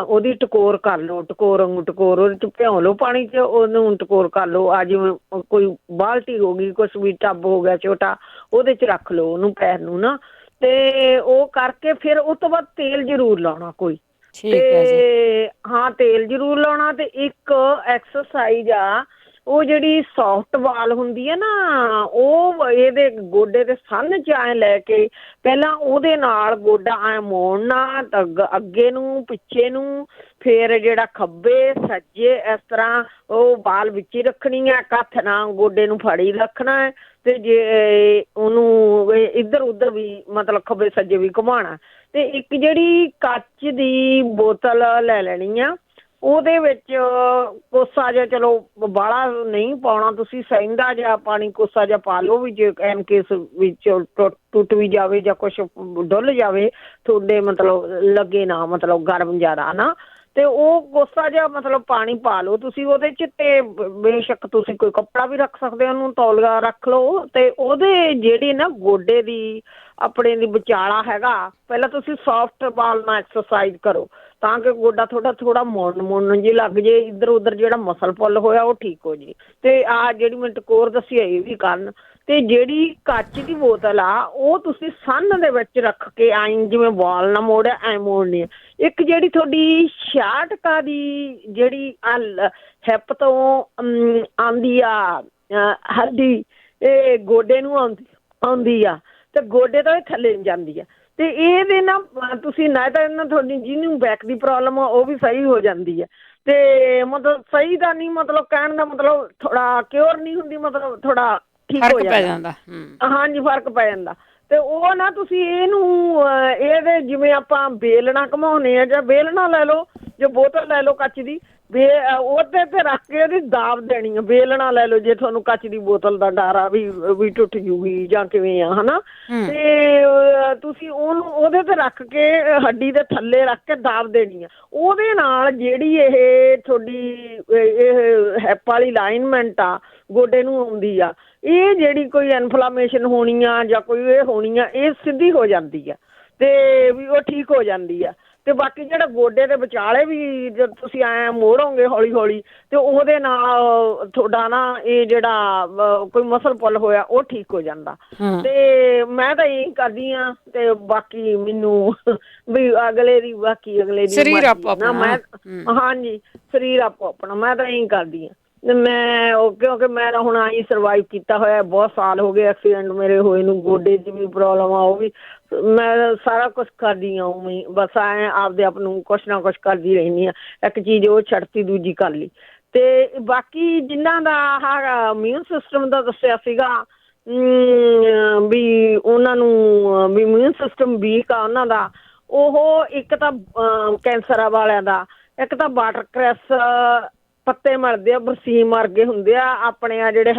ਉਹਦੀ ਟਕੋਰ ਕਰ ਲਓ, ਟਕੋਰ ਉਹਦੇ 'ਚ ਭਿਉਂ ਲਓ ਪਾਣੀ 'ਚ, ਉਹਨੂੰ ਟਕੋਰ ਕਰ ਲਓ। ਆ ਜਿਵੇਂ ਕੋਈ ਬਾਲਟੀ ਹੋ ਗਈ, ਕੁਛ ਵੀ ਟੱਬ ਹੋ ਗਿਆ ਛੋਟਾ, ਉਹਦੇ 'ਚ ਰੱਖ ਲਓ ਉਹਨੂੰ, ਪੈਰ ਨੂੰ ਨਾ। ਤੇ ਉਹ ਕਰਕੇ ਫਿਰ ਉਸ ਤੋਂ ਬਾਅਦ ਤੇਲ ਜ਼ਰੂਰ ਲਾਉਣਾ ਕੋਈ। ਤੇ ਹਾਂ, ਤੇਲ ਜ਼ਰੂਰ ਲਾਉਣਾ। ਤੇ ਇੱਕ ਐਕਸਰਸਾਈਜ਼ ਆ, ਉਹ ਜਿਹੜੀ ਸੌਫਟ ਬਾਲ ਹੁੰਦੀ ਹੈ ਨਾ, ਉਹ ਇਹਦੇ ਗੋਡੇ ਦੇ ਸੰਨ 'ਚ ਐਂ ਲੈ ਕੇ ਪਹਿਲਾਂ ਉਹਦੇ ਨਾਲ ਗੋਡਾ ਐਂ ਮੋੜਨਾ, ਅੱਗੇ ਨੂੰ ਪਿੱਛੇ ਨੂੰ, ਫਿਰ ਜਿਹੜਾ ਖੱਬੇ ਸੱਜੇ ਇਸ ਤਰ੍ਹਾਂ ਉਹ ਬਾਲ ਵਿੱਚ ਹੀ ਰੱਖਣੀ ਹੈ, ਹੱਥ ਨਾਲ ਗੋਡੇ ਨੂੰ ਫੜੀ ਰੱਖਣਾ ਹੈ। ਤੇ ਜੇ ਉਹਨੂੰ ਇੱਧਰ ਉੱਧਰ ਵੀ ਮਤਲਬ ਖੱਬੇ ਸੱਜੇ ਵੀ ਘੁਮਾਉਣਾ। ਤੇ ਇੱਕ ਜਿਹੜੀ ਕੱਚ ਦੀ ਬੋਤਲ ਲੈ ਲੈਣੀ ਆ, ਉਹਦੇ ਵਿੱਚ ਕੋਸਾ ਜਿਹਾ, ਚਲੋ ਬਾਹਲਾ ਨਹੀਂ ਪਾਉਣਾ ਤੁਸੀਂ, ਸਹਿੰਦਾ ਜਿਹਾ ਪਾਣੀ ਕੋਸਾ ਜਿਹਾ ਪਾ ਲਓ ਵੀ ਜੇ ਐਨ ਕੇਸ ਵਿੱਚ ਟੁੱਟ ਵੀ ਜਾਵੇ ਜਾਂ ਕੁਛ ਡੁੱਲ ਜਾਵੇ ਤੁਹਾਡੇ, ਮਤਲਬ ਲੱਗੇ ਨਾ, ਮਤਲਬ ਗਰਮ ਜ਼ਿਆਦਾ ਨਾ। ਤੇ ਉਹ ਕੋਸਾ ਜਿਹਾ ਮਤਲਬ ਪਾਣੀ ਪਾ ਲਓ ਤੁਸੀਂ ਉਹਦੇ 'ਚ। ਤੇ ਬੇਸ਼ੱਕ ਤੁਸੀਂ ਕੋਈ ਕੱਪੜਾ ਵੀ ਰੱਖ ਸਕਦੇ ਹੋ, ਉਹਨੂੰ ਤੌਲੀਆ ਰੱਖ ਲਓ। ਤੇ ਉਹਦੇ ਜਿਹੜੀ ਨਾ ਗੋਡੇ ਦੀ ਆਪਣੇ ਦੀ ਵਿਚਾਲਾ ਹੈਗਾ, ਪਹਿਲਾਂ ਤੁਸੀਂ ਸੌਫਟ ਬਾਲ ਨਾਲ ਐਕਸਰਸਾਈਜ਼ ਕਰੋ ਤਾਂ ਕਿ ਗੋਡਾ ਥੋੜਾ ਮੁੜਨ ਜਿਹੀ ਲੱਗ ਜੇ, ਇੱਧਰ ਉੱਧਰ ਜਿਹੜਾ ਮਸਲ ਪੁੱਲ ਹੋਇਆ ਉਹ ਠੀਕ ਹੋ ਜੇ। ਤੇ ਆਹ ਜਿਹੜੀ ਮੈਂ ਟਕੋਰ ਦੱਸੀ ਇਹ ਵੀ ਕਰਨ। ਤੇ ਜਿਹੜੀ ਕੱਚ ਦੀ ਬੋਤਲ ਆ, ਉਹ ਤੁਸੀਂ ਸੰਨ ਦੇ ਵਿੱਚ ਰੱਖ ਕੇ ਐਂ ਜਿਵੇਂ ਬਾਲ ਨਾ ਮੋੜਿਆ ਐਂ ਮੋੜਨੀ ਆ। ਇੱਕ ਜਿਹੜੀ ਤੁਹਾਡੀ 66 ਦੀ ਜਿਹੜੀ ਹਿੱਪ ਤੋਂ ਆਉਂਦੀ ਆ ਹੱਡੀ, ਇਹ ਗੋਡੇ ਨੂੰ ਆਉਂਦੀ ਆ ਤੇ ਗੋਡੇ ਤੋਂ ਇਹ ਥੱਲੇ ਨੂੰ ਜਾਂਦੀ ਆ। ਤੇ ਇਹਦੇ ਨਾ ਤੁਸੀਂ ਨਾ ਤਾਂ ਇਹਨਾਂ ਤੁਹਾਡੀ ਜਿਹਨੂੰ ਬੈਕ ਦੀ ਪ੍ਰੋਬਲਮ ਆ ਉਹ ਵੀ ਸਹੀ ਹੋ ਜਾਂਦੀ ਹੈ। ਤੇ ਮਤਲਬ ਸਹੀ ਦਾ ਨਹੀਂ ਮਤਲਬ ਕਹਿਣ ਦਾ ਮਤਲਬ ਥੋੜਾ ਕਿਉਰ ਨਹੀਂ ਹੁੰਦੀ, ਮਤਲਬ ਥੋੜਾ ਠੀਕ ਹੋ ਜਾਂਦਾ। ਹਾਂਜੀ, ਫਰਕ ਪੈ ਜਾਂਦਾ। ਤੇ ਉਹ ਨਾ ਤੁਸੀਂ ਇਹਨੂੰ ਇਹਦੇ ਜਿਵੇਂ ਆਪਾਂ ਬੇਲਣਾ ਘਮਾਉਂਦੇ ਆ, ਜਾਂ ਬੇਲਣਾ ਲੈ ਲਓ ਜਾਂ ਬੋਤਲ ਲੈ ਲਓ ਕੱਚ ਦੀ, ਉਹਦੇ ਤੇ ਰੱਖ ਕੇ ਉਹਦੀ ਦਾਬ ਦੇਣੀ ਆ। ਬੇਲਣਾ ਲੈ ਲਓ ਜੇ ਤੁਹਾਨੂੰ ਕੱਚ ਦੀ ਬੋਤਲ ਦਾ ਡਰ ਆ ਵੀ ਟੁੱਟ ਜੂਗੀ ਜਾਂ ਕਿਵੇਂ ਆ, ਹਨਾ। ਤੇ ਤੁਸੀਂ ਉਹਨੂੰ ਉਹਦੇ ਤੇ ਰੱਖ ਕੇ ਹੱਡੀ ਦੇ ਥੱਲੇ ਰੱਖ ਕੇ ਦਾਬ ਦੇਣੀ ਆ। ਉਹਦੇ ਨਾਲ ਜਿਹੜੀ ਇਹ ਤੁਹਾਡੀ ਇਹ ਹਿੱਪ ਵਾਲੀ ਅਲਾਈਨਮੈਂਟ ਆ ਗੋਡੇ ਨੂੰ ਆਉਂਦੀ ਆ, ਇਹ ਜਿਹੜੀ ਕੋਈ ਇਨਫਲਾਮੇਸ਼ਨ ਹੋਣੀ ਆ ਜਾਂ ਕੋਈ ਇਹ ਹੋਣੀ ਆ, ਇਹ ਸਿੱਧੀ ਹੋ ਜਾਂਦੀ ਆ ਤੇ ਵੀ ਉਹ ਠੀਕ ਹੋ ਜਾਂਦੀ ਆ। ਤੇ ਬਾਕੀ ਜਿਹੜਾ ਗੋਡੇ ਦੇ ਵਿਚਾਲੇ ਵੀ ਜਦ ਤੁਸੀਂ ਐਂ ਮੋੜੋਗੇ ਹੌਲੀ ਹੌਲੀ, ਤੇ ਉਹਦੇ ਨਾਲ ਤੁਹਾਡਾ ਨਾ ਇਹ ਜਿਹੜਾ ਕੋਈ ਮਸਲ ਪੁੱਲ ਹੋਇਆ ਉਹ ਠੀਕ ਹੋ ਜਾਂਦਾ। ਤੇ ਮੈਂ ਤਾਂ ਇਹੀ ਕਰਦੀ ਹਾਂ। ਤੇ ਬਾਕੀ ਮੈਨੂੰ ਵੀ ਅਗਲੇ ਦੀ ਸਰੀਰ ਆਪੋ ਆਪਣਾ। ਹਾਂਜੀ, ਸਰੀਰ ਆਪੋ ਆਪਣਾ। ਮੈਂ ਤਾਂ ਇਹੀ ਕਰਦੀ ਹਾਂ। ਮੈਂ ਕਿਉਂਕਿ ਮੈਂ ਤਾਂ ਹੁਣ ਆਹੀ ਸਰਵਾਈਵ ਕੀਤਾ ਹੋਇਆ, ਬਹੁਤ ਸਾਲ ਹੋ ਗਏ ਐਕਸੀਡੈਂਟ ਮੇਰੇ ਹੋਏ ਨੂੰ, ਗੋਡੇ 'ਚ ਵੀ ਪ੍ਰੋਬਲਮ ਆ, ਉਹ ਵੀ ਮੈਂ ਸਾਰਾ ਕੁਛ ਕਰਦੀ ਹਾਂ ਉਵੇਂ, ਬਸ ਐਂ ਆਪਦੇ ਆਪ ਨੂੰ ਕੁਛ ਨਾ ਕੁਛ ਕਰਦੀ ਰਹਿੰਦੀ ਹਾਂ। ਇੱਕ ਚੀਜ਼ ਉਹ ਛੱਡਤੀ ਦੂਜੀ ਕਰ ਲਈ। ਤੇ ਬਾਕੀ ਜਿਨ੍ਹਾਂ ਦਾ ਆਹ ਇਮਿਊਨ ਸਿਸਟਮ ਦਾ ਦੱਸਿਆ ਸੀਗਾ ਵੀ ਉਹਨਾਂ ਨੂੰ ਵੀ ਇਮਿਊਨ ਸਿਸਟਮ ਵੀਕ ਆ ਉਹਨਾਂ ਦਾ, ਉਹ ਇੱਕ ਤਾਂ ਕੈਂਸਰ ਵਾਲਿਆਂ ਦਾ, ਇੱਕ ਤਾਂ ਵਾਟਰ ਕ੍ਰੈਸ ਪੱਤੇ ਮਿਲਦੇ ਆ, ਬਰਸੀਮ ਵਰਗੇ ਹੁੰਦੇ ਆ, ਆਪਣੇ ਆ ਜਿਹੜੇ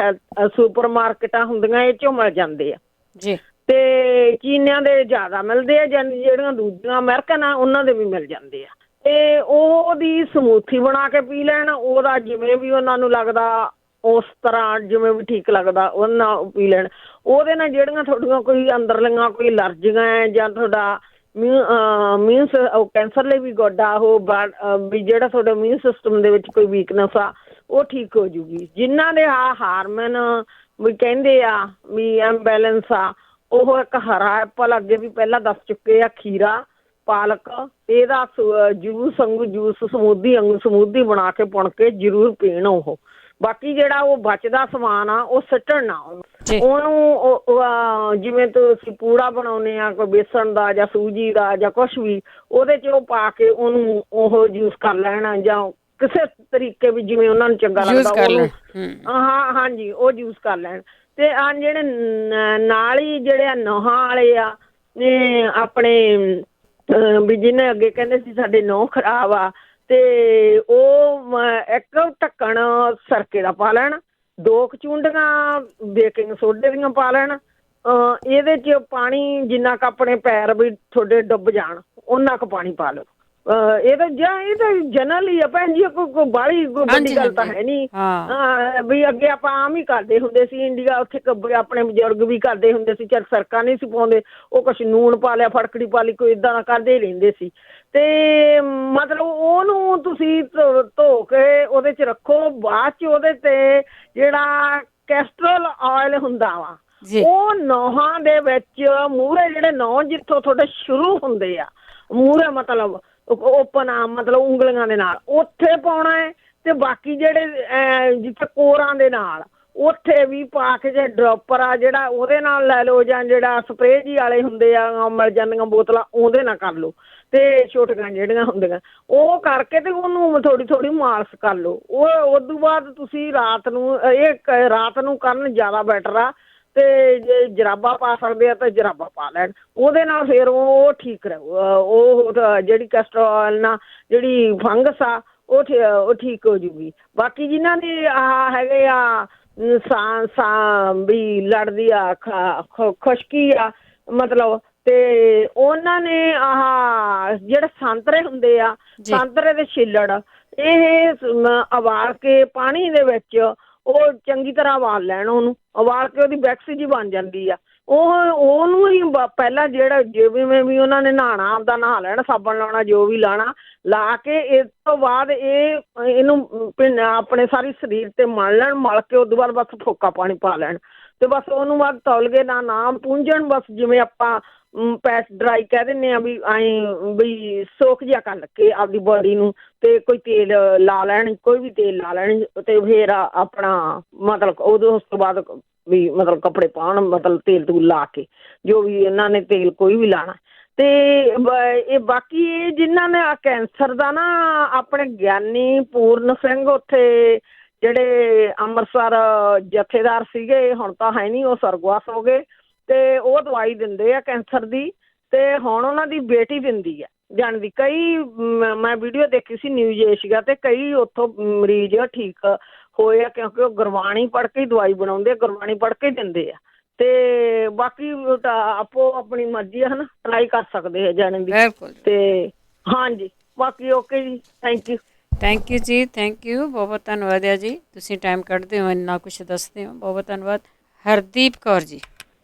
ਸੁਪਰ ਮਾਰਕੀਟਾਂ ਹੁੰਦੀਆਂ ਇਹ ਚੋਂ ਮਿਲ ਜਾਂਦੇ ਆ ਜੀ। ਤੇ ਚੀਨੀਆਂ ਦੇ ਜ਼ਿਆਦਾ ਮਿਲਦੇ ਆ, ਜਿਹੜੀਆਂ ਦੂਜੀਆਂ ਅਮਰੀਕਨ ਆ ਉਹਨਾਂ ਦੇ ਵੀ ਮਿਲ ਜਾਂਦੇ ਆ। ਤੇ ਉਹਦੀ ਸਮੂਥੀ ਬਣਾ ਕੇ ਪੀ ਲੈਣ, ਉਹਦਾ ਜਿਵੇਂ ਵੀ ਉਹਨਾਂ ਨੂੰ ਲੱਗਦਾ ਉਸ ਤਰ੍ਹਾਂ ਜਿਵੇਂ ਵੀ ਠੀਕ ਲੱਗਦਾ ਉਹਨਾਂ ਪੀ ਲੈਣ। ਉਹਦੇ ਨਾਲ ਜਿਹੜੀਆਂ ਤੁਹਾਡੀਆਂ ਕੋਈ ਅੰਦਰਲੀਆਂ ਕੋਈ ਅਲਰਜੀਆਂ ਹੈ ਜਾਂ ਤੁਹਾਡਾ ਮੀਨਸ ਕੈਂਸਰ ਲਈ ਵੀ ਗੁੱਡ ਆ ਉਹ, ਵੀ ਜਿਹੜਾ ਤੁਹਾਡੇ ਇਮਿਊਨ ਸਿਸਟਮ ਦੇ ਵਿੱਚ ਕੋਈ ਵੀਕਨੈਸ ਆ ਉਹ ਠੀਕ ਹੋ ਜੂਗੀ। ਜਿਨ੍ਹਾਂ ਦੇ ਹਾਰਮੋਨ ਵੀ ਕਹਿੰਦੇ ਆ ਵੀ ਇੰਬੈਲੈਂਸ ਆ, ਉਹ ਇੱਕ ਹਰਾ ਐਪਲ ਅੱਗੇ ਵੀ ਪਹਿਲਾਂ ਦੱਸ ਚੁੱਕੇ ਆ, ਖੀਰਾ, ਪਾਲਕ, ਇਹਦਾ ਜੂਸ ਵਾਂਗੂ ਜੂਸ ਸਮੂਦੀ ਬਣਾ ਕੇ ਪੁਣ ਕੇ ਜ਼ਰੂਰ ਪੀਣ। ਉਹ ਬਾਕੀ ਜਿਹੜਾ ਉਹ ਬਚਦਾ ਸਮਾਨ ਆ ਉਹ ਸੁੱਟਣ ਨਾ ਉਹਨੂੰ, ਜਿਵੇਂ ਤੁਸੀਂ ਪੂੜਾ ਬਣਾਉਂਦੇ ਆ ਕੋਈ ਬੇਸਣ ਦਾ ਜਾਂ ਸੂਜੀ ਦਾ ਜਾਂ ਕੁਛ ਵੀ, ਉਹਦੇ 'ਚ ਉਹ ਪਾ ਕੇ ਉਹਨੂੰ ਉਹ ਯੂਜ਼ ਕਰ ਲੈਣਾ ਜਾਂ ਕਿਸੇ ਤਰੀਕੇ ਵੀ ਜਿਵੇਂ ਉਹਨਾਂ ਨੂੰ ਚੰਗਾ ਲੱਗਦਾ ਉਹਨੂੰ ਹਾਂਜੀ ਉਹ ਯੂਜ਼ ਕਰ ਲੈਣ। ਤੇ ਆ ਜਿਹੜੇ ਨਾਲ ਹੀ ਜਿਹੜੇ ਨੋਹਾਂ ਵਾਲੇ ਆ ਆਪਣੇ ਵੀ ਜਿਹਨੇ ਅੱਗੇ ਕਹਿੰਦੇ ਸੀ ਸਾਡੇ ਨਹੁੰ ਖਰਾਬ ਆ, ਤੇ ਉਹ ਇੱਕ ਢੱਕਣ ਸਰਕੇ ਦਾ ਪਾ ਲੈਣ, 2 ਚੂੰਡੀਆਂ ਬੇਕਿੰਗ ਸੋਡੇ ਦੀਆਂ ਪਾ ਲੈਣ। ਇਹਦੇ 'ਚ ਪਾਣੀ ਜਿੰਨਾ ਕੁ ਆਪਣੇ ਪੈਰ ਵੀ ਤੁਹਾਡੇ ਡੁੱਬ ਜਾਣ ਉਹਨਾਂ ਕੁ ਪਾਣੀ ਪਾ ਲਓ। ਇਹ ਤਾਂ ਜਨਰਲੀ ਆ ਭੈਣ ਜੀ, ਕੋਈ ਬਾਹਲੀ ਵੱਡੀ ਗੱਲ ਤਾਂ ਹੈ ਨਹੀਂ ਵੀ। ਅੱਗੇ ਆਪਾਂ ਆਮ ਹੀ ਕਰਦੇ ਹੁੰਦੇ ਸੀ ਇੰਡੀਆ, ਉੱਥੇ ਆਪਣੇ ਬਜ਼ੁਰਗ ਵੀ ਕਰਦੇ ਹੁੰਦੇ ਸੀ, ਚੱਲ ਸਰਕਾ ਨਹੀਂ ਸੀ ਪਾਉਂਦੇ, ਉਹ ਕੁਛ ਨੂਣ ਪਾ ਲਿਆ, ਫਟਕੜੀ ਪਾ ਲਈ, ਕੋਈ ਏਦਾਂ ਦਾ ਕਰਦੇ ਹੀ ਰਹਿੰਦੇ ਸੀ। ਤੇ ਮਤਲਬ ਉਹਨੂੰ ਤੁਸੀਂ ਧੋ ਕੇ ਉਹਦੇ 'ਚ ਰੱਖੋ, ਬਾਅਦ 'ਚ ਉਹਦੇ ਤੇ ਜਿਹੜਾ ਕੈਸਟਰੋਲ ਆਇਲ ਹੁੰਦਾ ਵਾ ਉਹ ਨਹੁੰਾਂ ਦੇ ਵਿੱਚ ਮੂਹਰੇ ਜਿਹੜੇ ਨਹੁੰ ਜਿੱਥੋਂ ਤੁਹਾਡੇ ਸ਼ੁਰੂ ਹੁੰਦੇ ਆ ਮੂਹਰੇ ਮਤਲਬ ਓਪਨ ਆ ਮਤਲਬ ਉਂਗਲੀਆਂ ਦੇ ਨਾਲ ਉੱਥੇ ਪਾਉਣਾ ਹੈ, ਤੇ ਬਾਕੀ ਜਿਹੜੇ ਜਿੱਥੇ ਕੋਰਾਂ ਦੇ ਨਾਲ ਉੱਥੇ ਵੀ ਪਾ ਕੇ ਜੇ ਡ੍ਰੌਪਰ ਆ ਜਿਹੜਾ ਉਹਦੇ ਨਾਲ ਲੈ ਲਓ, ਜਾਂ ਜਿਹੜਾ ਸਪਰੇਅ ਜੀ ਵਾਲੇ ਹੁੰਦੇ ਆ ਮਿਲ ਜਾਂਦੀਆਂ ਬੋਤਲਾਂ ਉਹਦੇ ਨਾਲ ਕਰ ਲਓ। ਤੇ ਛੋਟੀਆਂ ਜਿਹੜੀਆਂ ਹੁੰਦੀਆਂ ਉਹ ਕਰਕੇ ਤੇ ਉਹਨੂੰ ਥੋੜੀ ਥੋੜੀ ਮਾਲਿਸ਼ ਕਰ ਲਓ। ਉਹ ਉਦੋਂ ਬਾਅਦ ਤੁਸੀਂ ਰਾਤ ਨੂੰ ਕਰਨ ਜ਼ਿਆਦਾ ਬੈਟਰ ਆ। ਤੇ ਜੇ ਜਰਾਬਾਂ ਪਾ ਸਕਦੇ ਆ ਤਾਂ ਜਰਾਬਾਂ ਪਾ ਲੈਣ, ਉਹਦੇ ਨਾਲ ਫਿਰ ਉਹ ਠੀਕ ਰਹੂ। ਉਹ ਜਿਹੜੀ ਕੈਸਟਰੋਲ ਨਾਲ ਜਿਹੜੀ ਫੰਗਸ ਆ ਉਹ ਠੀਕ ਹੋ ਜੂਗੀ। ਬਾਕੀ ਜਿਨ੍ਹਾਂ ਦੀ ਆਹ ਹੈਗੇ ਆ ਵੀ ਲੜਦੀ ਆ ਖੁਸ਼ਕੀ ਆ ਮਤਲਬ, ਤੇ ਉਹਨਾਂ ਨੇ ਆਹ ਜਿਹੜੇ ਸੰਤਰੇ ਹੁੰਦੇ ਆ, ਸੰਤਰੇ ਦੇ ਛਿੱਲੜ ਇਹ ਉਬਾਲ ਕੇ ਪਾਣੀ ਦੇ ਵਿੱਚ ਉਹ ਚੰਗੀ ਤਰ੍ਹਾਂ ਉਬਾਲ ਲੈਣ, ਉਹਨੂੰ ਉਬਾਲ ਕੇ ਉਹਦੀ ਵੈਕਸ ਜੀ ਬਣ ਜਾਂਦੀ ਆ। ਉਹਨੂੰ ਹੀ ਪਹਿਲਾਂ ਜਿਹੜਾ ਜਿਵੇਂ ਵੀ ਉਹਨਾਂ ਨੇ ਨਹਾਣਾ ਆਪਦਾ ਨਹਾ ਲੈਣਾ, ਸਾਬਣ ਲਾਉਣਾ ਜੋ ਵੀ ਲਾਉਣਾ ਲਾ ਕੇ, ਇਸ ਤੋਂ ਬਾਅਦ ਇਹਨੂੰ ਆਪਣੇ ਸਾਰੇ ਸਰੀਰ ਤੇ ਮਲ ਲੈਣ, ਮਲ ਕੇ ਉਦੋਂ ਬਾਅਦ ਬਸ ਫੋਕਾ ਪਾਣੀ ਪਾ ਲੈਣ ਤੇ ਬਸ ਉਹਨੂੰ ਬਾਅਦ ਤੌਲਗੇ ਨਾ ਪੂੰਝਣ, ਬਸ ਜਿਵੇਂ ਆਪਾਂ ਪੈਚ ਡਰਾਈ ਕਹਿ ਦਿੰਦੇ ਆ ਵੀ ਵੀ ਸੋਕ ਜਿਹਾ ਕਰ ਕੇ ਆਪਦੀ ਬੋਡੀ ਨੂੰ, ਤੇ ਕੋਈ ਤੇਲ ਲਾ ਲੈਣ, ਕੋਈ ਵੀ ਤੇਲ ਲਾ ਲੈਣ, ਤੇ ਫਿਰ ਆਪਣਾ ਮਤਲਬ ਉਦੋਂ ਉਸ ਤੋਂ ਬਾਅਦ ਵੀ ਮਤਲਬ ਕੱਪੜੇ ਪਾਉਣ, ਮਤਲਬ ਤੇਲ ਤੂਲ ਲਾ ਕੇ ਜੋ ਵੀ ਇਹਨਾਂ ਨੇ ਤੇਲ ਕੋਈ ਵੀ ਲਾਣਾ। ਤੇ ਇਹ ਬਾਕੀ ਇਹ ਜਿਨ੍ਹਾਂ ਨੇ ਕੈਂਸਰ ਦਾ ਨਾ ਆਪਣੇ ਗਿਆਨੀ ਪੂਰਨ ਸਿੰਘ ਉੱਥੇ ਜਿਹੜੇ ਅੰਮ੍ਰਿਤਸਰ ਜਥੇਦਾਰ ਸੀਗੇ, ਹੁਣ ਤਾਂ ਹੈ ਨਹੀਂ, ਉਹ ਸਰਗਵਾਸ ਹੋ ਗਏ, ਤੇ ਉਹ ਦਵਾਈ ਦਿੰਦੇ ਆ ਕੈਂਸਰ ਦੀ, ਤੇ ਹੁਣ ਉਹਨਾਂ ਦੀ ਬੇਟੀ ਦਿੰਦੀ ਆ ਜਾਣਦੀ। ਕਈ ਮੈਂ ਵੀਡੀਓ ਦੇਖੀ ਸੀ ਨਿਊਜ਼ ਏਸ਼ੀਆ ਤੇ, ਕਈ ਉੱਥੋਂ ਮਰੀਜ਼ ਠੀਕ ਹੋਏ ਆ ਕਿਉਂਕਿ ਉਹ ਗੁਰਬਾਣੀ ਪੜ੍ਹ ਕੇ ਹੀ ਦਵਾਈ ਬਣਾਉਂਦੇ ਆ, ਗੁਰਬਾਣੀ ਪੜ੍ਹ ਕੇ ਦਿੰਦੇ ਆ। ਤੇ ਬਾਕੀ ਆਪੋ ਆਪਣੀ ਮਰਜ਼ੀ ਹੈ ਨਾ, ਟਰਾਈ ਕਰ ਸਕਦੇ ਆ ਜਾਣੇ ਦੀ। ਤੇ ਹਾਂਜੀ ਬਾਕੀ ਓਕੇ ਜੀ, thank you ji, thank you, ਬਹੁਤ ਬਹੁਤ ਧੰਨਵਾਦ ਆ ਜੀ, ਤੁਸੀਂ ਟਾਈਮ ਕੱਢਦੇ ਹੋ, ਇੰਨਾ ਕੁਛ ਦੱਸਦੇ ਹੋ, ਬਹੁਤ ਬਹੁਤ ਧੰਨਵਾਦ। ਹਰਦੀਪ ਕੌਰ ਜੀ।